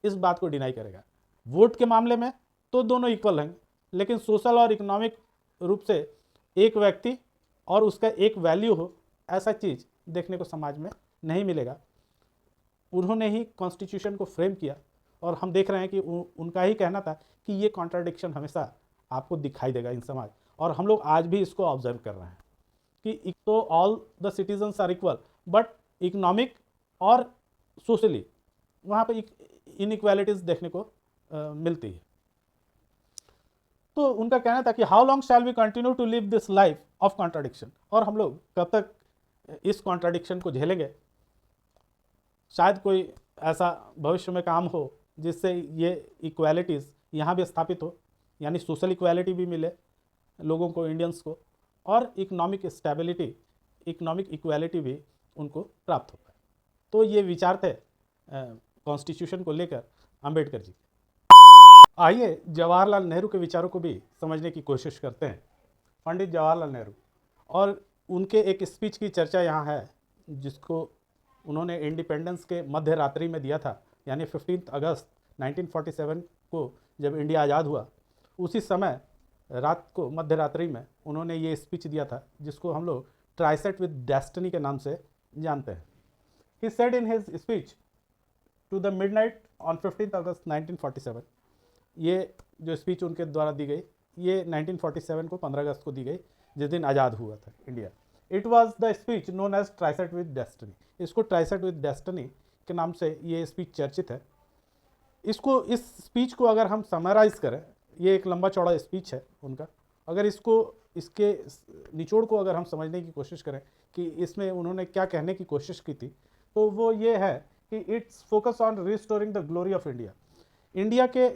इस बात को डिनाई करेगा। वोट के मामले में तो दोनों इक्वल हैं, लेकिन सोशल और इकोनॉमिक रूप से एक व्यक्ति और उसका एक वैल्यू हो, ऐसा चीज़ देखने को समाज में नहीं मिलेगा। उन्होंने ही कॉन्स्टिट्यूशन को फ्रेम किया और हम देख रहे हैं कि उनका ही कहना था कि ये कॉन्ट्राडिक्शन हमेशा आपको दिखाई देगा इन समाज, और हम लोग आज भी इसको ऑब्जर्व कर रहे हैं कि तो all the citizens are equal, but economic और सोशली वहाँ पर इनइक्वालिटीज़ देखने को मिलती है। तो उनका कहना था कि how long shall we continue to live this life of contradiction, और हम लोग कब तक इस कॉन्ट्राडिक्शन को झेलेंगे। शायद कोई ऐसा भविष्य में काम हो जिससे ये इक्वालिटीज़ यहाँ भी स्थापित हो, यानी सोशल इक्वालिटी भी मिले लोगों को, इंडियंस को, और इकोनॉमिक स्टेबिलिटी, इकोनॉमिक इक्वालिटी भी उनको प्राप्त हो पाए। तो ये विचार थे कॉन्स्टिट्यूशन को लेकर अंबेडकर जी। आइए जवाहरलाल नेहरू के विचारों को भी समझने की कोशिश करते हैं। पंडित जवाहरलाल नेहरू और उनके एक स्पीच की चर्चा यहाँ है, जिसको उन्होंने इंडिपेंडेंस के मध्य रात्रि में दिया था, यानी 15 अगस्त 1947 को जब इंडिया आज़ाद हुआ, उसी समय रात को मध्य रात्रि में उन्होंने ये स्पीच दिया था, जिसको हम लोग ट्राइसेट विद डेस्टिनी के नाम से जानते हैं। He said in his speech to the midnight on 15 August 1947, ये जो स्पीच उनके द्वारा दी गई, ये 1947 को 15 अगस्त को दी गई, जिस दिन आज़ाद हुआ था India. It was the speech known as tryst with destiny. इसको ट्राइसेट विद डेस्टिनी के नाम से ये स्पीच चर्चित है। इसको, इस स्पीच को अगर हम समराइज़ करें, ये एक लंबा चौड़ा स्पीच है उनका, अगर इसके निचोड़ को अगर हम समझने की कोशिश करें कि इसमें उन्होंने क्या कहने की कोशिश की थी, तो वो ये है कि it's focus on restoring the glory of India. India के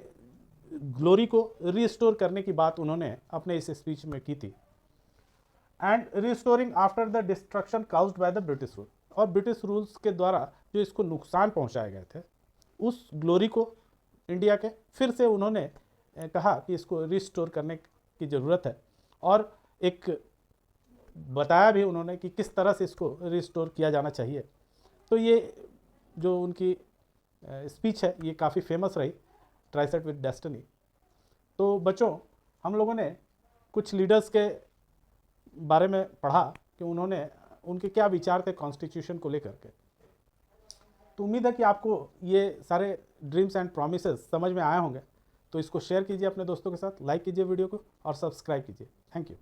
ग्लोरी को रिस्टोर करने की बात उन्होंने अपने इस स्पीच में की थी। And restoring after the destruction caused by the British rule, और ब्रिटिश रूल्स के द्वारा जो इसको नुकसान पहुंचाए गए थे, उस ग्लोरी को इंडिया के फिर से उन्होंने कहा कि इसको रिस्टोर करने की ज़रूरत है, और एक बताया भी उन्होंने कि किस तरह से इसको रिस्टोर किया जाना चाहिए। तो ये जो उनकी स्पीच है, ये काफ़ी फेमस रही, ट्राइसेट विद डेस्टिनी। तो बच्चों, हम लोगों ने कुछ लीडर्स के बारे में पढ़ा कि उनके क्या विचार थे कॉन्स्टिट्यूशन को लेकर के। तो उम्मीद है कि आपको ये सारे ड्रीम्स एंड प्रॉमिसेस समझ में आए होंगे। तो इसको शेयर कीजिए अपने दोस्तों के साथ, लाइक कीजिए वीडियो को और सब्सक्राइब कीजिए। Thank you.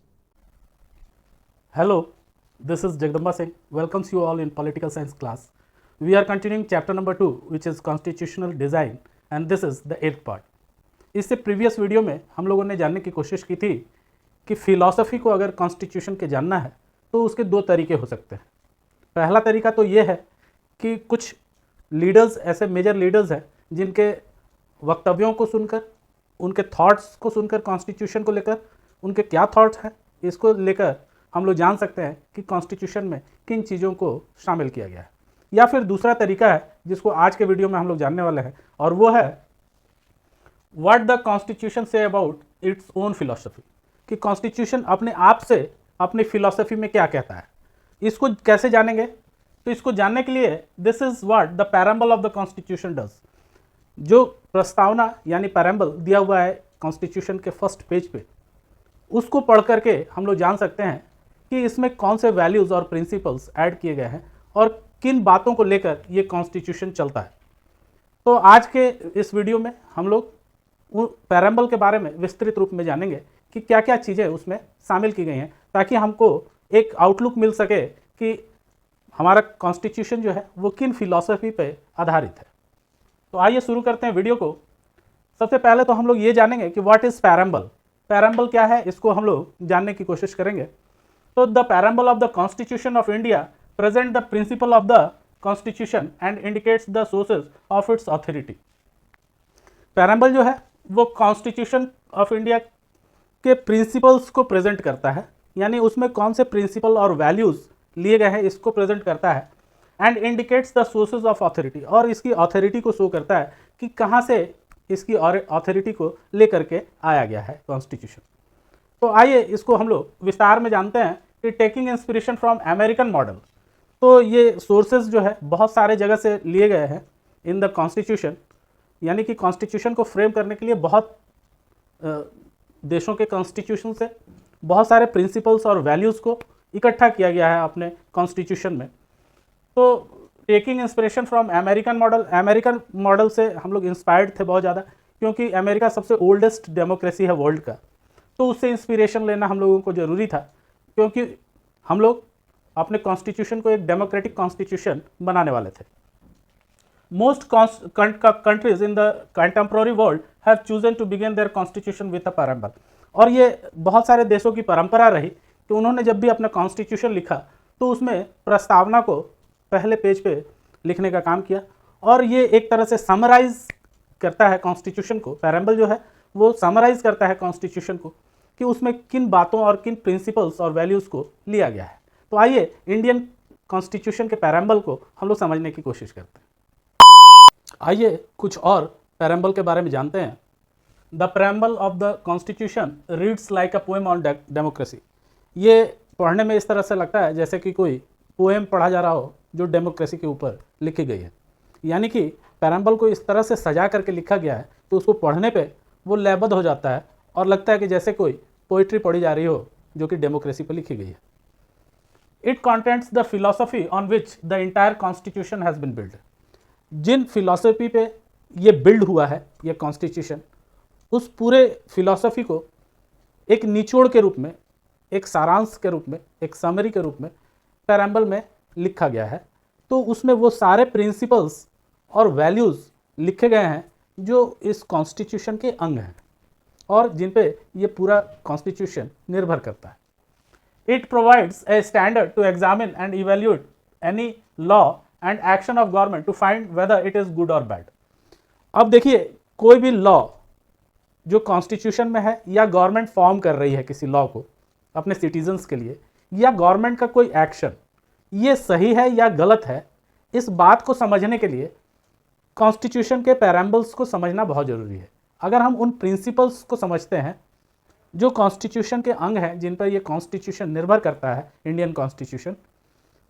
Hello, this is Jagdamba Singh, welcomes you all in political science class. We are continuing chapter number 2 which is constitutional design, and this is the 8th part. इससे प्रीवियस वीडियो में हम लोगों ने जानने की कोशिश की थी कि फ़िलॉसफी को अगर कॉन्स्टिट्यूशन के जानना है तो उसके 2 तरीके हो सकते हैं। पहला तरीका तो ये है कि कुछ लीडर्स, ऐसे मेजर लीडर्स हैं जिनके वक्तव्यों को सुनकर, उनके थॉट्स को सुनकर कॉन्स्टिट्यूशन को लेकर उनके क्या थॉट्स हैं, इसको लेकर हम लोग जान सकते हैं कि कॉन्स्टिट्यूशन में किन चीज़ों को शामिल किया गया है। या फिर दूसरा तरीका है जिसको आज के वीडियो में हम लोग जानने वाले हैं, और वो है what the constitution say about its own philosophy, कि कॉन्स्टिट्यूशन अपने आप से अपनी फिलॉसफी में क्या कहता है। इसको कैसे जानेंगे, तो इसको जानने के लिए this is what the preamble of the constitution does. जो प्रस्तावना यानी पैराम्बल दिया हुआ है कॉन्स्टिट्यूशन के फर्स्ट पेज पे, उसको पढ़ करके हम लोग जान सकते हैं कि इसमें कौन से वैल्यूज़ और प्रिंसिपल्स ऐड किए गए हैं और किन बातों को लेकर ये कॉन्स्टिट्यूशन चलता है। तो आज के इस वीडियो में हम लोग पैराम्बल के बारे में विस्तृत रूप में जानेंगे कि क्या क्या चीज़ें उसमें शामिल की गई हैं, ताकि हमको एक आउटलुक मिल सके कि हमारा कॉन्स्टिट्यूशन जो है वो किन फिलॉसफी पे आधारित है। तो आइए शुरू करते हैं वीडियो को। सबसे पहले तो हम लोग ये जानेंगे कि व्हाट इज़ पैराम्बल। पैराम्बल क्या है, इसको हम लोग जानने की कोशिश करेंगे। तो the preamble of the constitution of India present the principle of the constitution and indicates the sources of its authority. Preamble जो है वो कॉन्स्टिट्यूशन ऑफ इंडिया के प्रिंसिपल्स को प्रेजेंट करता है, यानी उसमें कौन से प्रिंसिपल और वैल्यूज़ लिए गए हैं इसको प्रेजेंट करता है। And indicates the sources of authority, और इसकी ऑथोरिटी को शो करता है कि कहाँ से इसकी ऑथोरिटी को लेकर के आया गया है कॉन्स्टिट्यूशन। तो आइए इसको हम लोग विस्तार में जानते हैं कि taking inspiration from American model. तो ये सोर्सेज जो है बहुत सारे जगह से लिए गए हैं इन द कॉन्स्टिट्यूशन, यानी कि कॉन्स्टिट्यूशन को फ्रेम करने के लिए बहुत देशों के कॉन्स्टिट्यूशन से बहुत सारे प्रिंसिपल्स और वैल्यूज़ को इकट्ठा किया गया है अपने कॉन्स्टिट्यूशन में। तो taking inspiration from American model से हम लोग इंस्पायर्ड थे बहुत ज़्यादा, क्योंकि अमेरिका सबसे ओल्डेस्ट डेमोक्रेसी है वर्ल्ड का। तो उससे इंस्पिरेशन लेना हम लोगों को ज़रूरी था, क्योंकि हम लोग अपने कॉन्स्टिट्यूशन को एक डेमोक्रेटिक कॉन्स्टिट्यूशन बनाने वाले थे। Most countries in the contemporary world have chosen to begin their constitution with a preamble। और ये बहुत सारे देशों की परंपरा रही कि उन्होंने जब भी अपना कॉन्स्टिट्यूशन लिखा तो उसमें प्रस्तावना को पहले पेज पे लिखने का काम किया, और ये एक तरह से समराइज करता है कॉन्स्टिट्यूशन को। पैराम्बल जो है वो समराइज करता है कॉन्स्टिट्यूशन को कि उसमें किन बातों और किन प्रिंसिपल्स और वैल्यूज़ को लिया गया है। तो आइए इंडियन कॉन्स्टिट्यूशन के पैराम्बल को हम लोग समझने की कोशिश करते हैं। आइए कुछ और पैराम्बल के बारे में जानते हैं। The preamble of the constitution reads like a poem on democracy. ये पढ़ने में इस तरह से लगता है जैसे कि कोई पोएम पढ़ा जा रहा हो जो डेमोक्रेसी के ऊपर लिखी गई है, यानी कि पैराम्बल को इस तरह से सजा करके लिखा गया है तो उसको पढ़ने पे वो लयबद्ध हो जाता है और लगता है कि जैसे कोई पोइट्री पढ़ी जा रही हो जो कि डेमोक्रेसी पर लिखी गई है। It contents the philosophy on which the entire constitution has been build. जिन फिलॉसफी पे ये बिल्ड हुआ है ये कॉन्स्टिट्यूशन, उस पूरे फिलॉसफी को एक निचोड़ के रूप में, एक सारांश के रूप में, एक समरी के रूप में पैराम्बल में लिखा गया है। तो उसमें वो सारे प्रिंसिपल्स और वैल्यूज़ लिखे गए हैं जो इस कॉन्स्टिट्यूशन के अंग हैं और जिन पे ये पूरा कॉन्स्टिट्यूशन निर्भर करता है। It provides a standard to examine and evaluate any law and action of government to find whether it is good और बैड। अब देखिए, कोई भी लॉ जो कॉन्स्टिट्यूशन में है या गवर्नमेंट फॉर्म कर रही है किसी लॉ को अपने सिटीजन्स के लिए, या गवर्नमेंट का कोई एक्शन, ये सही है या गलत है, इस बात को समझने के लिए कॉन्स्टिट्यूशन के पैराम्बल्स को समझना बहुत ज़रूरी है। अगर हम उन प्रिंसिपल्स को समझते हैं जो कॉन्स्टिट्यूशन के अंग हैं जिन पर यह कॉन्स्टिट्यूशन निर्भर करता है, इंडियन कॉन्स्टिट्यूशन,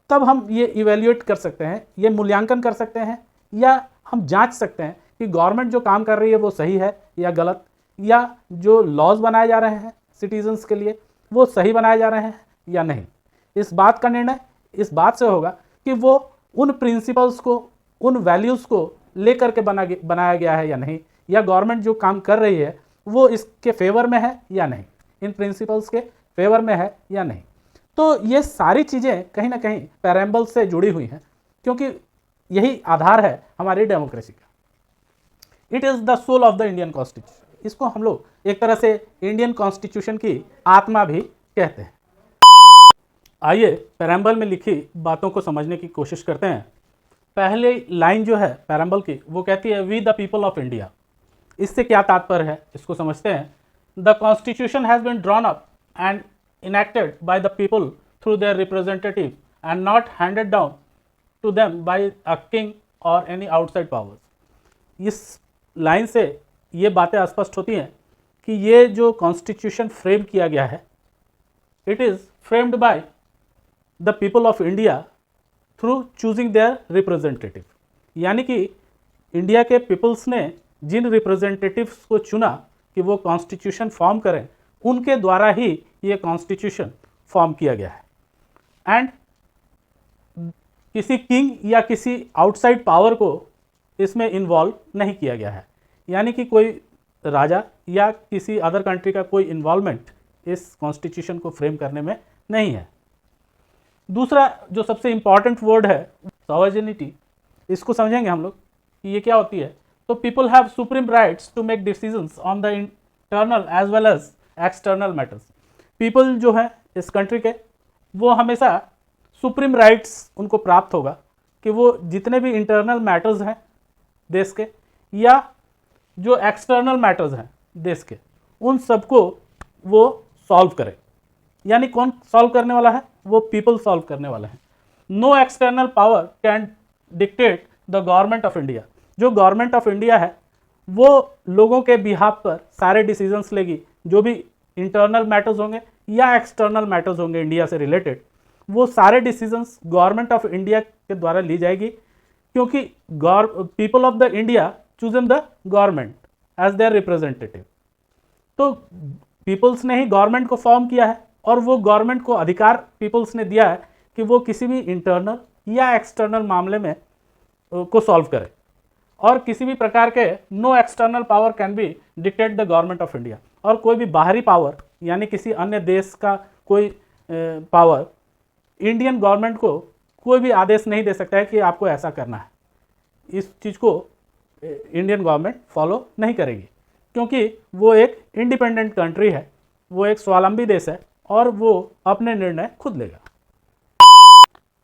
तब हम ये इवेल्यूएट कर सकते हैं, ये मूल्यांकन कर सकते हैं, या हम जांच सकते हैं कि गवर्नमेंट जो काम कर रही है वो सही है या गलत, या जो लॉज बनाए जा रहे हैं सिटीजन्स के लिए वो सही बनाए जा रहे हैं या नहीं। इस बात का निर्णय इस बात से होगा कि वो उन प्रिंसिपल्स को, उन वैल्यूज़ को लेकर के बनाया गया है या नहीं, या गवर्नमेंट जो काम कर रही है वो इसके फेवर में है या नहीं, इन प्रिंसिपल्स के फेवर में है या नहीं। तो ये सारी चीज़ें कहीं ना कहीं पैराम्बल से जुड़ी हुई हैं, क्योंकि यही आधार है हमारी डेमोक्रेसी का। It is the soul of the Indian constitution. इसको हम लोग एक तरह से इंडियन कॉन्स्टिट्यूशन की आत्मा भी कहते हैं। आइए पैराम्बल में लिखी बातों को समझने की कोशिश करते हैं। पहले लाइन जो है पैराम्बल की वो कहती है we the people of India. इससे क्या तात्पर्य है इसको समझते हैं। The constitution has been drawn up and enacted by the people through their representative and not handed down to them by a king or any outside powers। इस line से ये बातें स्पष्ट होती हैं कि ये जो कॉन्स्टिट्यूशन फ्रेम किया गया है, it is framed bye the people of India through choosing their representative. यानी कि इंडिया के पीपल्स ने जिन रिप्रेजेंटेटिव्स को चुना कि वो कॉन्स्टिट्यूशन फॉर्म करें, उनके द्वारा ही ये कॉन्स्टिट्यूशन फॉर्म किया गया है। एंड किसी किंग या किसी आउटसाइड पावर को इसमें इन्वॉल्व नहीं किया गया है। यानी कि कोई राजा या किसी अदर कंट्री का कोई इन्वॉल्वमेंट इस कॉन्स्टिट्यूशन को फ्रेम करने में नहीं है। दूसरा जो सबसे इम्पॉर्टेंट वर्ड है सॉवरेनिटी, इसको समझेंगे हम लोग कि ये क्या होती है। तो people have supreme rights to make decisions on the internal as well as external matters. People जो है इस कंट्री के, वो हमेशा सुप्रीम राइट्स उनको प्राप्त होगा कि वो जितने भी इंटरनल मैटर्स हैं देश के या जो एक्सटर्नल मैटर्स हैं देश के, उन सबको वो सॉल्व करें। यानी कौन सॉल्व करने वाला है? वो पीपल सॉल्व करने वाला है। No external power can dictate the government of India. जो गवर्नमेंट ऑफ इंडिया है वो लोगों के बिहाफ पर सारे डिसीजंस लेगी, जो भी इंटरनल मैटर्स होंगे या एक्सटर्नल मैटर्स होंगे इंडिया से रिलेटेड, वो सारे डिसीजंस गवर्नमेंट ऑफ इंडिया के द्वारा ली जाएगी, क्योंकि people of the India chosen the government as their representative. तो पीपल्स ने ही गवर्नमेंट को फॉर्म किया है और वो गवर्नमेंट को अधिकार पीपल्स ने दिया है कि वो किसी भी इंटरनल या एक्सटर्नल मामले में को सॉल्व करे, और किसी भी प्रकार के no external power can be dictate the government of India. और कोई भी बाहरी पावर यानी किसी अन्य देश का कोई पावर इंडियन गवर्नमेंट को कोई भी आदेश नहीं दे सकता है कि आपको ऐसा करना है। इस चीज़ को इंडियन गवर्नमेंट फॉलो नहीं करेगी, क्योंकि वो एक इंडिपेंडेंट कंट्री है, वो एक स्वावलंबी देश है और वो अपने निर्णय खुद लेगा।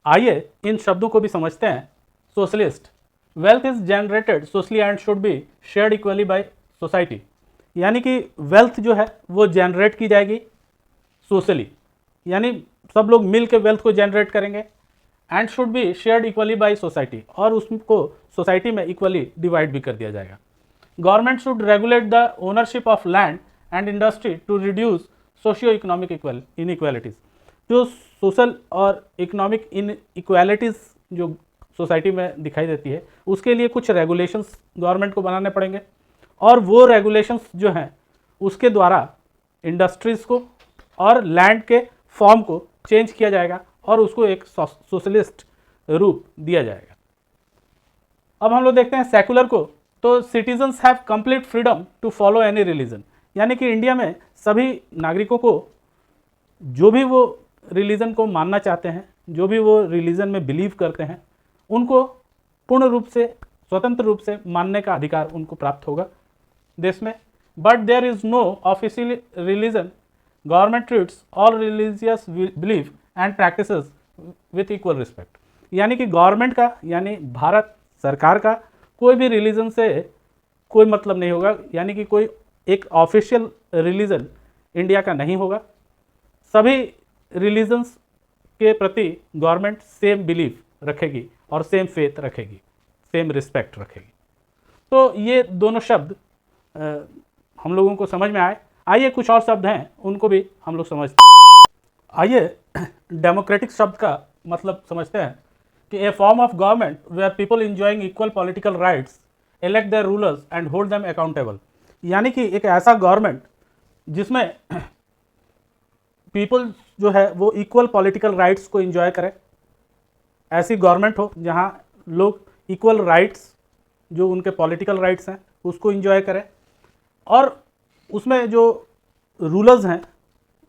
आइए इन शब्दों को भी समझते हैं। Socialist, wealth is generated socially and should be shared equally by society. यानी कि वेल्थ जो है वो जनरेट की जाएगी सोशली, यानी सब लोग मिल के वेल्थ को जनरेट करेंगे, and should be shared equally by society, और उसको सोसाइटी में इक्वली डिवाइड भी कर दिया जाएगा। Government should regulate the ownership of land and industry to reduce socio economic inequalities. जो सोशल और इकोनॉमिक इनइक्वालिटीज़ जो सोसाइटी में दिखाई देती है, उसके लिए कुछ रेगुलेशंस गवर्नमेंट को बनाने पड़ेंगे, और वो रेगुलेशंस जो हैं उसके द्वारा इंडस्ट्रीज़ को और लैंड के फॉर्म को चेंज किया जाएगा और उसको एक सोशलिस्ट रूप दिया जाएगा। अब हम लोग देखते हैं सेकुलर को। तो citizens have complete freedom to follow any religion. यानी कि इंडिया में सभी नागरिकों को जो भी वो रिलीजन को मानना चाहते हैं, जो भी वो रिलीजन में बिलीव करते हैं, उनको पूर्ण रूप से स्वतंत्र रूप से मानने का अधिकार उनको प्राप्त होगा देश में। But there is no official religion. Government treats all religious belief and practices with equal respect. यानी कि गवर्नमेंट का यानी भारत सरकार का कोई भी रिलीजन से कोई मतलब नहीं होगा, यानी कि कोई एक ऑफिशियल रिलीजन इंडिया का नहीं होगा। सभी रिलीजन्स के प्रति गवर्नमेंट सेम बिलीफ रखेगी और सेम फेथ रखेगी, सेम रिस्पेक्ट रखेगी। तो ये दोनों शब्द हम लोगों को समझ में आए। आइए कुछ और शब्द हैं उनको भी हम लोग समझते हैं। आइए डेमोक्रेटिक शब्द का मतलब समझते हैं कि a form of government where people enjoying equal political rights elect their rulers and hold them accountable। यानी कि एक ऐसा गवर्नमेंट जिसमें पीपल जो है वो इक्वल पॉलिटिकल राइट्स को एंजॉय करे, ऐसी गवर्नमेंट हो जहां लोग इक्वल राइट्स जो उनके पॉलिटिकल राइट्स हैं उसको एंजॉय करें, और उसमें जो रूलर्स हैं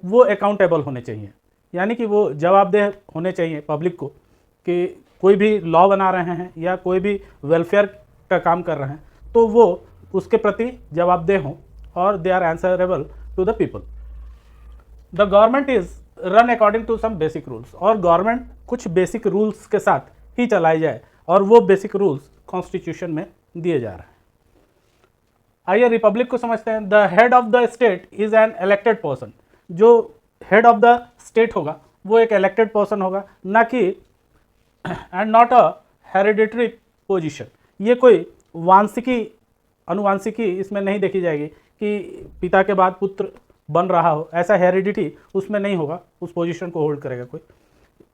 वो अकाउंटेबल होने चाहिए। यानी कि वो जवाबदेह होने चाहिए पब्लिक को कि कोई भी लॉ बना रहे हैं या कोई भी वेलफेयर का काम कर रहे हैं तो वो उसके प्रति जवाबदेह हों और they are answerable to the people. The government is run according to some basic rules. और गवर्नमेंट कुछ बेसिक रूल्स के साथ ही चलाई जाए, और वो बेसिक रूल्स कॉन्स्टिट्यूशन में दिए जा रहे हैं। आइए रिपब्लिक को समझते हैं। The head of the state is an elected person. जो हेड ऑफ द स्टेट होगा वो एक इलेक्टेड पर्सन होगा, ना कि and not a hereditary position. ये कोई वांशिकी अनुवांशिकी इसमें नहीं देखी जाएगी कि पिता के बाद पुत्र बन रहा हो, ऐसा हेरिडिटी उसमें नहीं होगा, उस पोजीशन को होल्ड करेगा कोई।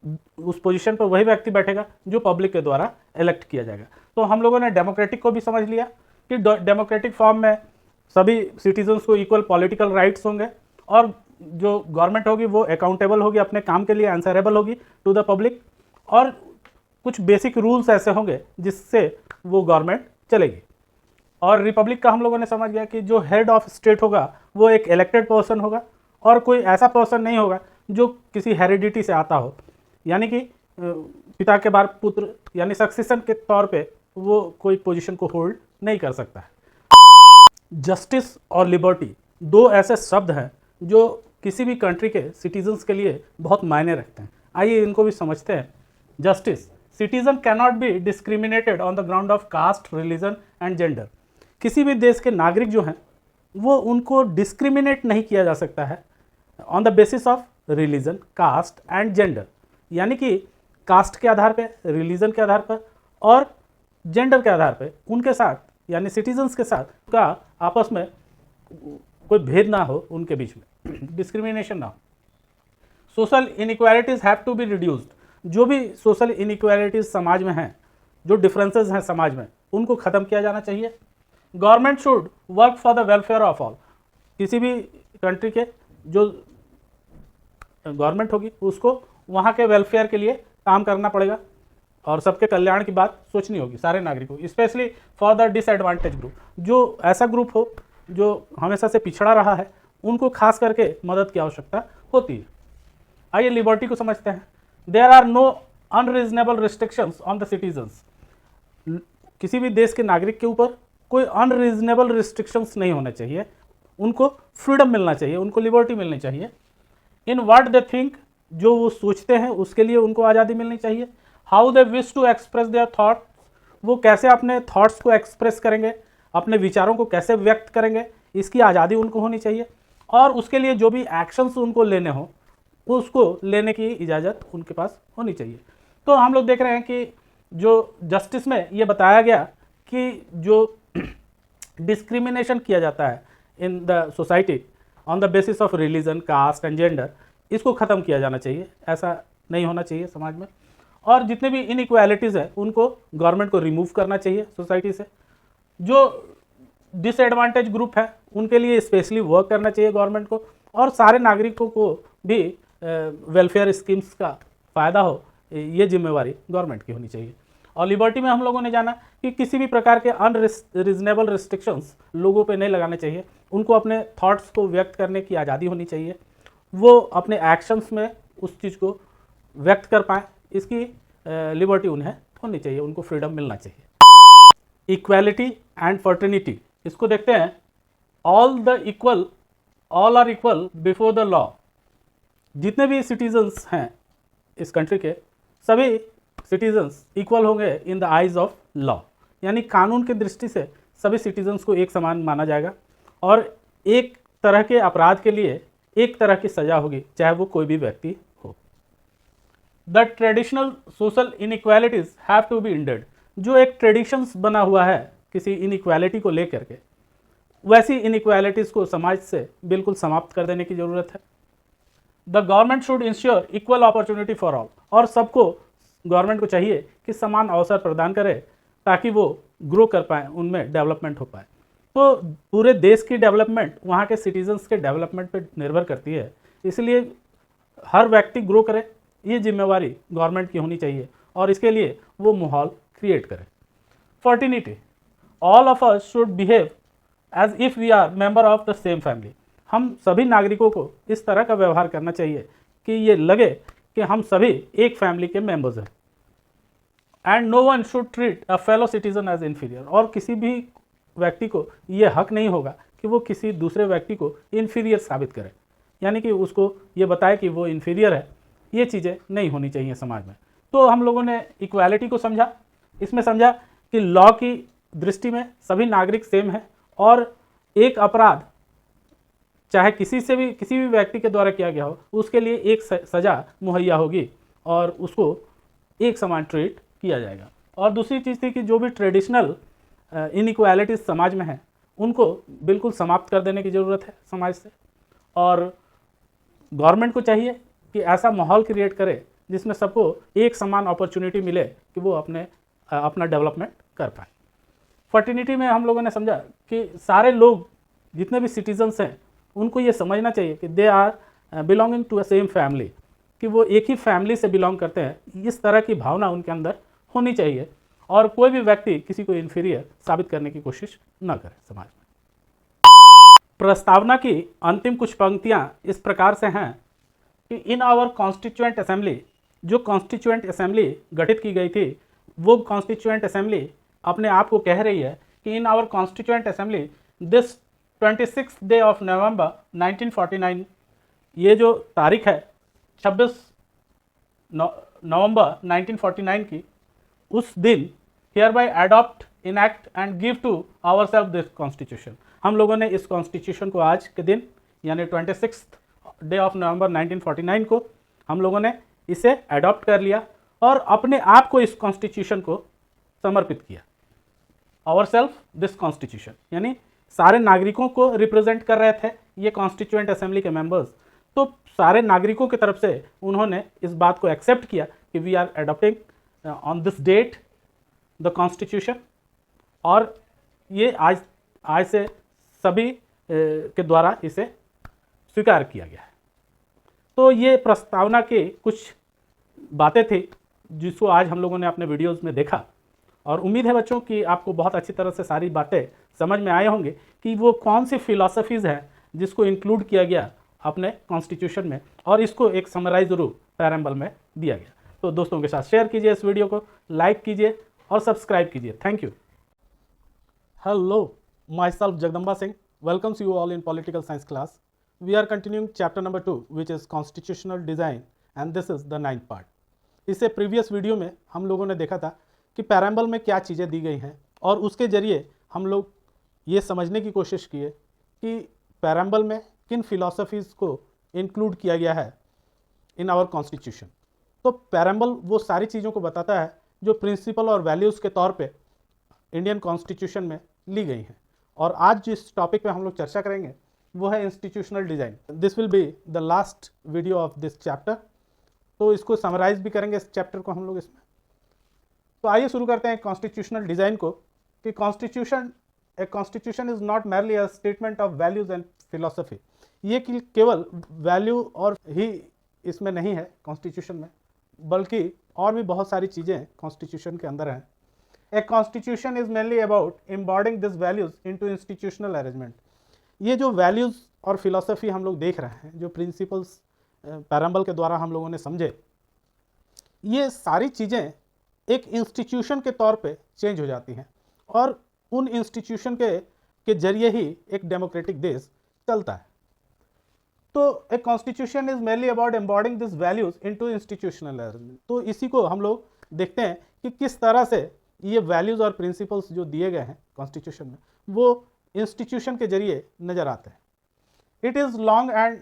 उस पोजीशन पर वही व्यक्ति बैठेगा जो पब्लिक के द्वारा इलेक्ट किया जाएगा। तो हम लोगों ने डेमोक्रेटिक को भी समझ लिया कि डेमोक्रेटिक फॉर्म में सभी सिटीजन्स को इक्वल पॉलिटिकल राइट्स होंगे और जो गवर्नमेंट होगी वो अकाउंटेबल होगी, अपने काम के लिए आंसरेबल होगी टू द पब्लिक, और कुछ बेसिक रूल्स ऐसे होंगे जिससे वो गवर्नमेंट चलेगी। और रिपब्लिक का हम लोगों ने समझ गया कि जो हेड ऑफ स्टेट होगा वो एक इलेक्टेड पर्सन होगा और कोई ऐसा पर्सन नहीं होगा जो किसी हेरिडिटी से आता हो, यानी कि पिता के बाद पुत्र यानी सक्सेशन के तौर पे वो कोई पोजीशन को होल्ड नहीं कर सकता है। जस्टिस और लिबर्टी दो ऐसे शब्द हैं जो किसी भी कंट्री के सिटीजन्स के लिए बहुत मायने रखते हैं। आइए इनको भी समझते हैं। Justice, citizen cannot be discriminated on the ground of caste, religion and gender. किसी भी देश के नागरिक जो हैं वो उनको डिस्क्रिमिनेट नहीं किया जा सकता है on the basis of religion, caste and gender, यानी कि कास्ट के आधार पे, रिलीजन के आधार पर और जेंडर के आधार पे उनके साथ यानी सिटीजन्स के साथ का आपस में कोई भेद ना हो, उनके बीच में डिस्क्रिमिनेशन ना हो। Social inequalities have to be reduced. जो भी सोशल इनइक्वालिटीज समाज में हैं, जो डिफरेंसेस हैं समाज में, उनको ख़त्म किया जाना चाहिए। Government should work for the welfare of all. किसी भी कंट्री के जो गवर्नमेंट होगी उसको वहाँ के वेलफेयर के लिए काम करना पड़ेगा और सबके कल्याण की बात सोचनी होगी सारे नागरिकों, specially for the disadvantage group. जो ऐसा ग्रुप हो जो हमेशा से पिछड़ा रहा है उनको खास करके मदद की आवश्यकता होती है। आइए लिबर्टी को समझते हैं। There are no unreasonable restrictions on the citizens. किसी भी देश के नागरिक के ऊपर कोई अनरीजनेबल रिस्ट्रिक्शंस नहीं होने चाहिए, उनको फ्रीडम मिलना चाहिए, उनको लिबर्टी मिलनी चाहिए। इन व्हाट दे थिंक, जो वो सोचते हैं उसके लिए उनको आज़ादी मिलनी चाहिए। How they wish to express their thoughts, वो कैसे अपने थॉट्स को एक्सप्रेस करेंगे, अपने विचारों को कैसे व्यक्त करेंगे, इसकी आज़ादी उनको होनी चाहिए। और उसके लिए जो भी एक्शंस उनको लेने हो उसको लेने की इजाज़त उनके पास होनी चाहिए। तो हम लोग देख रहे हैं कि जो जस्टिस में ये बताया गया कि जो डिस्क्रिमिनेशन किया जाता है in the society on the basis of religion, caste and gender, इसको ख़त्म किया जाना चाहिए। ऐसा नहीं होना चाहिए समाज में। और जितने भी इनइक्वालिटीज़ है उनको गवर्नमेंट को रिमूव करना चाहिए सोसाइटी से। जो डिसएडवांटेज ग्रुप है उनके लिए स्पेशली वर्क करना चाहिए गवर्नमेंट को, और सारे नागरिकों को भी वेलफेयर स्कीम्स का फ़ायदा हो, ये जिम्मेवारी गवर्नमेंट की होनी चाहिए। और लिबर्टी में हम लोगों ने जाना कि किसी भी प्रकार के अनरीजनेबल रिस्ट्रिक्शंस लोगों पे नहीं लगाने चाहिए, उनको अपने थॉट्स को व्यक्त करने की आज़ादी होनी चाहिए, वो अपने एक्शंस में उस चीज़ को व्यक्त कर पाएँ, इसकी लिबर्टी उन्हें होनी चाहिए, उनको फ्रीडम मिलना चाहिए। इक्वालिटी एंड फर्टर्निटी, इसको देखते हैं। All are equal before the law. जितने भी सिटीजन्स हैं इस कंट्री के, सभी सिटीजन्स इक्वल होंगे in the eyes of law, यानी कानून की दृष्टि से सभी सिटीजन्स को एक समान माना जाएगा और एक तरह के अपराध के लिए एक तरह की सज़ा होगी, चाहे वो कोई भी व्यक्ति हो। The traditional social inequalities have to be ended. जो एक ट्रेडिशंस बना हुआ है किसी इनइक्वालिटी को लेकर के, वैसी इनइक्वालिटीज़ को समाज से बिल्कुल समाप्त कर देने की ज़रूरत है। The government should ensure equal opportunity for all. और सबको गवर्नमेंट को चाहिए कि समान अवसर प्रदान करे ताकि वो ग्रो कर पाएँ, उनमें डेवलपमेंट हो पाए। तो पूरे देश की डेवलपमेंट वहाँ के सिटीजन्स के डेवलपमेंट पे निर्भर करती है, इसलिए हर व्यक्ति ग्रो करे, ये जिम्मेवारी गवर्नमेंट की होनी चाहिए और इसके लिए वो माहौल क्रिएट करे। Fraternity, all of us should behave as if we are member of the same family. हम सभी नागरिकों को इस तरह का व्यवहार करना चाहिए कि ये लगे कि हम सभी एक फैमिली के मेंबर्स हैं। And no one should treat a fellow citizen as inferior. और किसी भी व्यक्ति को ये हक नहीं होगा कि वो किसी दूसरे व्यक्ति को इन्फीरियर साबित करे, यानी कि उसको ये बताए कि वो इन्फीरियर है। ये चीज़ें नहीं होनी चाहिए समाज में। तो हम लोगों ने इक्वालिटी को समझा, इसमें समझा कि लॉ की दृष्टि में सभी नागरिक सेम हैं और एक अपराध चाहे किसी भी व्यक्ति के द्वारा किया गया हो उसके लिए एक सज़ा मुहैया होगी और उसको एक समान ट्रीट किया जाएगा। और दूसरी चीज़ थी कि जो भी ट्रेडिशनल इनइक्वालिटीज़ समाज में हैं उनको बिल्कुल समाप्त कर देने की ज़रूरत है समाज से। और गवर्नमेंट को चाहिए कि ऐसा माहौल क्रिएट करे जिसमें सबको एक समान अपॉर्चुनिटी मिले कि वो अपना डेवलपमेंट कर पाए। फर्टिनिटी में हम लोगों ने समझा कि सारे लोग जितने भी सिटीजन्स हैं उनको ये समझना चाहिए कि they are belonging to a same family, कि वो एक ही फैमिली से बिलोंग करते हैं। इस तरह की भावना उनके अंदर होनी चाहिए और कोई भी व्यक्ति किसी को इन्फीरियर साबित करने की कोशिश न करे समाज में। प्रस्तावना की अंतिम कुछ पंक्तियां इस प्रकार से हैं कि इन आवर कॉन्स्टिट्यूएंट असेंबली, जो कॉन्स्टिट्यूएंट असेंबली गठित की गई थी वो कॉन्स्टिट्यूएंट असेंबली अपने आप को कह रही है कि in our constituent assembly this 26 day of November 1949, ये जो तारीख है 26 नवंबर 1949 की, उस दिन hereby adopt, enact and give to our self this constitution. हम लोगों ने इस कॉन्स्टिट्यूशन को आज के दिन यानी 26 डे ऑफ नवंबर 1949 को हम लोगों ने इसे एडॉप्ट कर लिया और अपने आप को इस कॉन्स्टिट्यूशन को समर्पित किया। आवर सेल्फ दिस कॉन्स्टिट्यूशन यानी सारे नागरिकों को रिप्रेजेंट कर रहे थे ये कॉन्स्टिट्यूएंट असेंबली के मेंबर्स, तो सारे नागरिकों की तरफ से उन्होंने इस बात को एक्सेप्ट किया कि we are adopting on this date the constitution, और ये आज से सभी के द्वारा इसे स्वीकार किया गया है। तो ये प्रस्तावना की कुछ बातें थी जिसको आज हम लोगों ने अपने वीडियोस में देखा, और उम्मीद है बच्चों कि आपको बहुत अच्छी तरह से सारी बातें समझ में आए होंगे कि वो कौन सी फिलॉसफीज़ हैं जिसको इंक्लूड किया गया अपने कॉन्स्टिट्यूशन में, और इसको एक समराइज रूप प्रेम्बल में दिया गया। तो दोस्तों के साथ शेयर कीजिए इस वीडियो को, लाइक कीजिए और सब्सक्राइब कीजिए। Thank you. Hello, my self Jagdamba Singh welcomes you all in political science class. We are continuing chapter number 2 which is constitutional design and this is the 9th part. इससे previous video में हम लोगों ने देखा था कि पैराम्बल में क्या चीज़ें दी गई हैं और उसके ज़रिए हम लोग ये समझने की कोशिश किए कि पैराम्बल में किन फिलॉसफीज़ को इंक्लूड किया गया है इन आवर कॉन्स्टिट्यूशन। तो पैराम्बल वो सारी चीज़ों को बताता है जो प्रिंसिपल और वैल्यूज़ के तौर पे इंडियन कॉन्स्टिट्यूशन में ली गई हैं। और आज जिस टॉपिक पे हम लोग चर्चा करेंगे वो है institutional design. This will be the last video of this chapter. तो इसको समराइज भी करेंगे इस चैप्टर को हम लोग इसमें। तो आइए शुरू करते हैं कॉन्स्टिट्यूशनल डिज़ाइन को, कि constitution is not merely a statement of values and philosophy. ये कि केवल वैल्यू और ही इसमें नहीं है कॉन्स्टिट्यूशन में, बल्कि और भी बहुत सारी चीज़ें कॉन्स्टिट्यूशन के अंदर हैं। A constitution is mainly about embodying these values into institutional arrangement. ये जो values और philosophy हम लोग देख रहे हैं, जो principles पैराम्बल के द्वारा हम लोगों ने समझे, ये सारी चीज़ें एक institution के तौर पे चेंज हो जाती हैं और उन institution के जरिए ही एक democratic देश चलता है। तो a constitution is mainly about embodying these values into institutional arrangement. तो इसी को हम लोग देखते हैं कि किस तरह से ये वैल्यूज़ और प्रिंसिपल्स जो दिए गए हैं कॉन्स्टिट्यूशन में वो इंस्टीट्यूशन के जरिए नज़र आते हैं। It is long and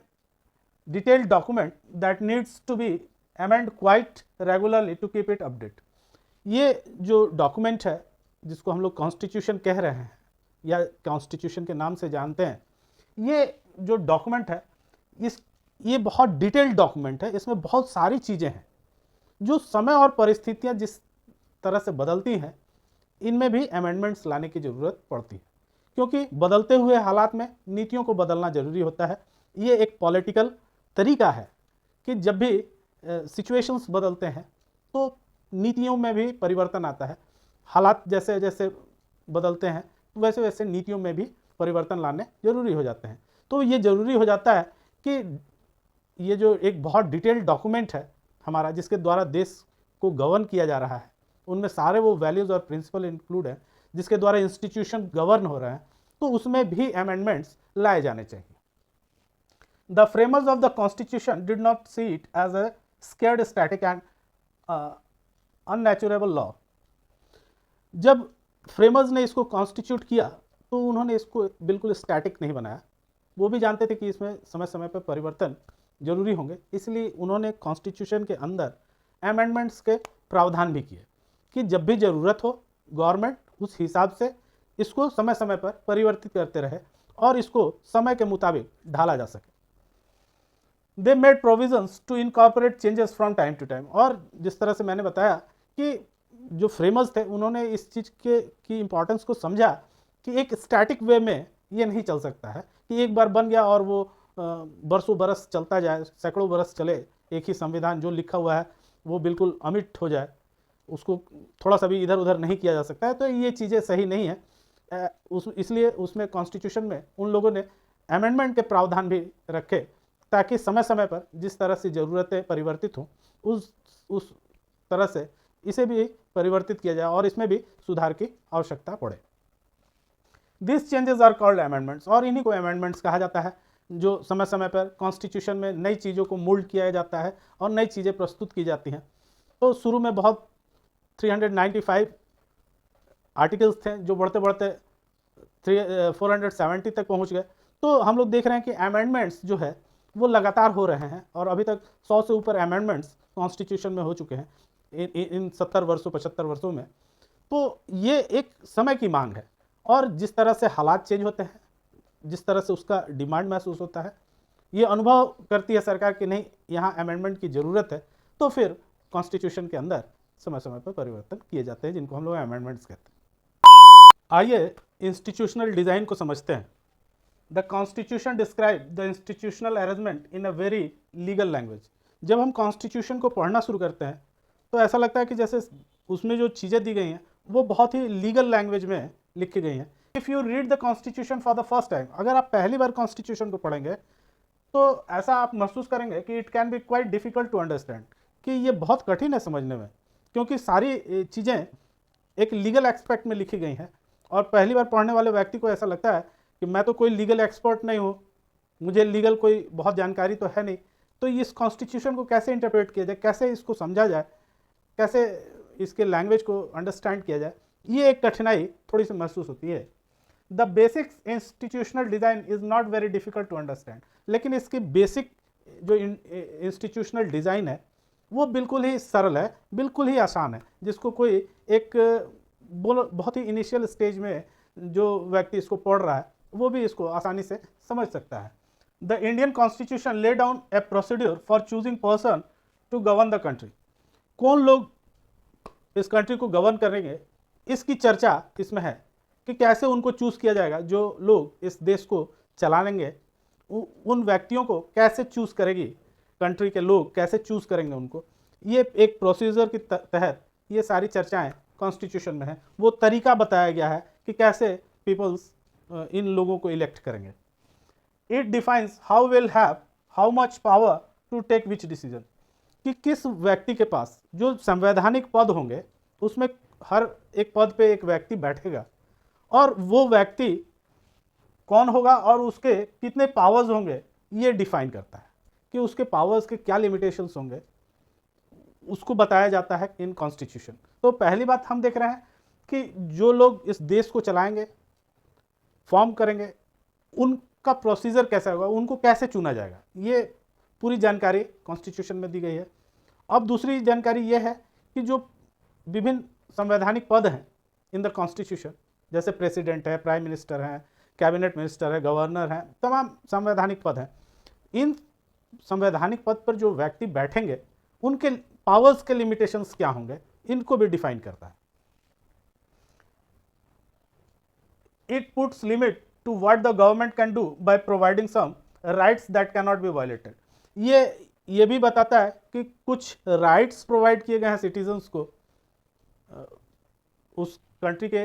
detailed document that needs to be amend quite regularly to keep it update. ये जो डॉक्यूमेंट है जिसको हम लोग कॉन्स्टिट्यूशन कह रहे हैं या कॉन्स्टिट्यूशन के नाम से जानते हैं, ये जो डॉक्यूमेंट है ये बहुत डिटेल्ड डॉक्यूमेंट है। इसमें बहुत सारी चीज़ें हैं जो समय और परिस्थितियाँ जिस तरह से बदलती हैं, इनमें भी अमेंडमेंट्स लाने की ज़रूरत पड़ती है, क्योंकि बदलते हुए हालात में नीतियों को बदलना ज़रूरी होता है। ये एक पॉलिटिकल तरीका है कि जब भी सिचुएशंस बदलते हैं तो नीतियों में भी परिवर्तन आता है। हालात जैसे जैसे बदलते हैं वैसे वैसे नीतियों में भी परिवर्तन लाने ज़रूरी हो जाते हैं। तो ये ज़रूरी हो जाता है कि ये जो एक बहुत डिटेल्ड डॉक्यूमेंट है हमारा, जिसके द्वारा देश को गवर्न किया जा रहा है, उनमें सारे वो वैल्यूज़ और प्रिंसिपल इंक्लूड हैं जिसके द्वारा इंस्टीट्यूशन गवर्न हो रहे हैं, तो उसमें भी अमेंडमेंट्स लाए जाने चाहिए। The framers of the constitution did not see it as a sacred static and unalterable law. जब फ्रेमर्स ने इसको कॉन्स्टिट्यूट किया तो उन्होंने इसको बिल्कुल स्टैटिक नहीं बनाया। वो भी जानते थे कि इसमें समय समय पर परिवर्तन जरूरी होंगे, इसलिए उन्होंने कॉन्स्टिट्यूशन के अंदर अमेंडमेंट्स के प्रावधान भी किए कि जब भी ज़रूरत हो गवर्नमेंट उस हिसाब से इसको समय समय पर परिवर्तित करते रहे और इसको समय के मुताबिक ढाला जा सके। They made provisions to incorporate changes from time to time. और जिस तरह से मैंने बताया कि जो फ्रेमर्स थे उन्होंने इस चीज़ के की इम्पोर्टेंस को समझा कि एक स्टैटिक वे में ये नहीं चल सकता है कि एक बार बन गया और वो बरसों बरस चलता जाए, सैकड़ों बरस चले, एक ही संविधान जो लिखा हुआ है वो बिल्कुल अमिट हो जाए, उसको थोड़ा सा भी इधर उधर नहीं किया जा सकता है। तो ये चीज़ें सही नहीं है। इसलिए उसमें कॉन्स्टिट्यूशन में उन लोगों ने अमेंडमेंट के प्रावधान भी रखे ताकि समय समय पर जिस तरह से ज़रूरतें परिवर्तित हों उस तरह से इसे भी परिवर्तित किया जाए और इसमें भी सुधार की आवश्यकता पड़े। This changes are called amendments, और इन्हीं को अमेंडमेंट्स कहा जाता है जो समय समय पर कॉन्स्टिट्यूशन में नई चीज़ों को मोल्ड किया जाता है और नई चीज़ें प्रस्तुत की जाती हैं। तो शुरू में बहुत 395 आर्टिकल्स थे जो बढ़ते बढ़ते 470 तक पहुंच गए। तो हम लोग देख रहे हैं कि अमेंडमेंट्स जो है वो लगातार हो रहे हैं और अभी तक 100 से ऊपर अमेंडमेंट्स कॉन्स्टिट्यूशन में हो चुके हैं इन 70 वर्षों 75 वर्षों में। तो ये एक समय की मांग है और जिस तरह से हालात चेंज होते हैं, जिस तरह से उसका डिमांड महसूस होता है, ये अनुभव करती है सरकार कि नहीं यहाँ अमेंडमेंट की ज़रूरत है, तो फिर कॉन्स्टिट्यूशन के अंदर समय समय पर परिवर्तन किए जाते हैं जिनको हम लोग अमेंडमेंट्स कहते हैं। आइए इंस्टीट्यूशनल डिज़ाइन को समझते हैं। The constitution describe the institutional arrangement in a very legal language. जब हम कॉन्स्टिट्यूशन को पढ़ना शुरू करते हैं तो ऐसा लगता है कि जैसे उसमें जो चीज़ें दी गई हैं वो बहुत ही लीगल लैंग्वेज में लिखी गई हैं। If you read the constitution for the first time, अगर आप पहली बार कॉन्स्टिट्यूशन को पढ़ेंगे तो ऐसा आप महसूस करेंगे कि it can be quite difficult to understand, कि ये बहुत कठिन है समझने में, क्योंकि सारी चीज़ें एक लीगल एक्सपेक्ट में लिखी गई हैं और पहली बार पढ़ने वाले व्यक्ति को ऐसा लगता है कि मैं तो कोई लीगल एक्सपर्ट नहीं हूँ, मुझे लीगल कोई बहुत जानकारी तो है नहीं, तो इस कॉन्स्टिट्यूशन को कैसे इंटरप्रेट किया जाए, कैसे इसको समझा जाए, कैसे इसके लैंग्वेज को अंडरस्टैंड किया जाए, ये एक कठिनाई थोड़ी सी महसूस होती है। The basics institutional design is not very difficult to understand, लेकिन इसकी बेसिक जो इंस्टीट्यूशनल डिज़ाइन है वो बिल्कुल ही सरल है, बिल्कुल ही आसान है, जिसको कोई एक बहुत ही इनिशियल स्टेज में जो व्यक्ति इसको पढ़ रहा है वो भी इसको आसानी से समझ सकता है। The Indian constitution lay down a procedure for choosing person to govern the country. कौन लोग इस कंट्री को गवर्न करेंगे इसकी चर्चा इसमें है कि कैसे उनको चूज़ किया जाएगा, जो लोग इस देश को चला लेंगे उन व्यक्तियों को कैसे चूज़ करेगी कंट्री के लोग, कैसे चूज़ करेंगे उनको। ये एक प्रोसीजर के तहत ये सारी चर्चाएं कॉन्स्टिट्यूशन में है। वो तरीका बताया गया है कि कैसे पीपल्स इन लोगों को इलेक्ट करेंगे। It defines how will have how much power to take which decision, कि किस व्यक्ति के पास जो संवैधानिक पद होंगे उसमें हर एक पद पे एक व्यक्ति बैठेगा और वो व्यक्ति कौन होगा और उसके कितने पावर्स होंगे ये डिफाइन करता है कि उसके पावर्स के क्या लिमिटेशंस होंगे, उसको बताया जाता है इन कॉन्स्टिट्यूशन। तो पहली बात हम देख रहे हैं कि जो लोग इस देश को चलाएंगे, फॉर्म करेंगे, उनका प्रोसीजर कैसा होगा, उनको कैसे चुना जाएगा, ये पूरी जानकारी कॉन्स्टिट्यूशन में दी गई है। अब दूसरी जानकारी ये है कि जो विभिन्न संवैधानिक पद हैं इन द कॉन्स्टिट्यूशन, जैसे प्रेसिडेंट है, प्राइम मिनिस्टर हैं, कैबिनेट मिनिस्टर है, गवर्नर हैं, तमाम संवैधानिक पद हैं। इन संवैधानिक पद पर जो व्यक्ति बैठेंगे उनके पावर्स के लिमिटेशंस क्या होंगे, इनको भी डिफाइन करता है। It puts limit to what the government can do by providing some rights that can not be violated. ये भी बताता है कि कुछ राइट्स प्रोवाइड किए गए हैं सिटीजन्स को, उस कंट्री के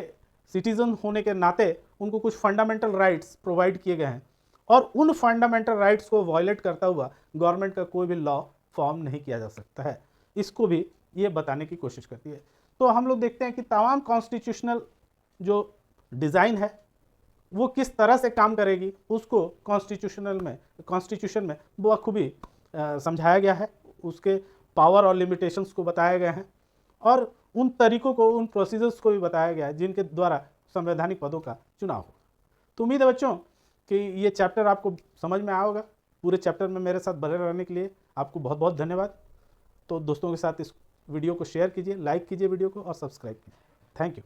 सिटीजन होने के नाते उनको कुछ फंडामेंटल राइट्स प्रोवाइड किए गए हैं और उन फंडामेंटल राइट्स को वायलेट करता हुआ गवर्नमेंट का कोई भी लॉ फॉर्म नहीं किया जा सकता है। इसको भी ये बताने की कोशिश करती है। तो हम लोग देखते हैं कि तमाम कॉन्स्टिट्यूशनल जो डिज़ाइन है वो किस तरह से काम करेगी उसको कॉन्स्टिट्यूशन में बखूबी समझाया गया है। उसके पावर और लिमिटेशंस को बताया गया है और उन तरीकों को, उन प्रोसीजर्स को भी बताया गया है जिनके द्वारा संवैधानिक पदों का चुनाव हो। तो उम्मीद है बच्चों कि ये चैप्टर आपको समझ में आया होगा। पूरे चैप्टर में मेरे साथ बने रहने के लिए आपको बहुत बहुत धन्यवाद। तो दोस्तों के साथ इस वीडियो को शेयर कीजिए, लाइक कीजिए वीडियो को और सब्सक्राइब कीजिए। Thank you.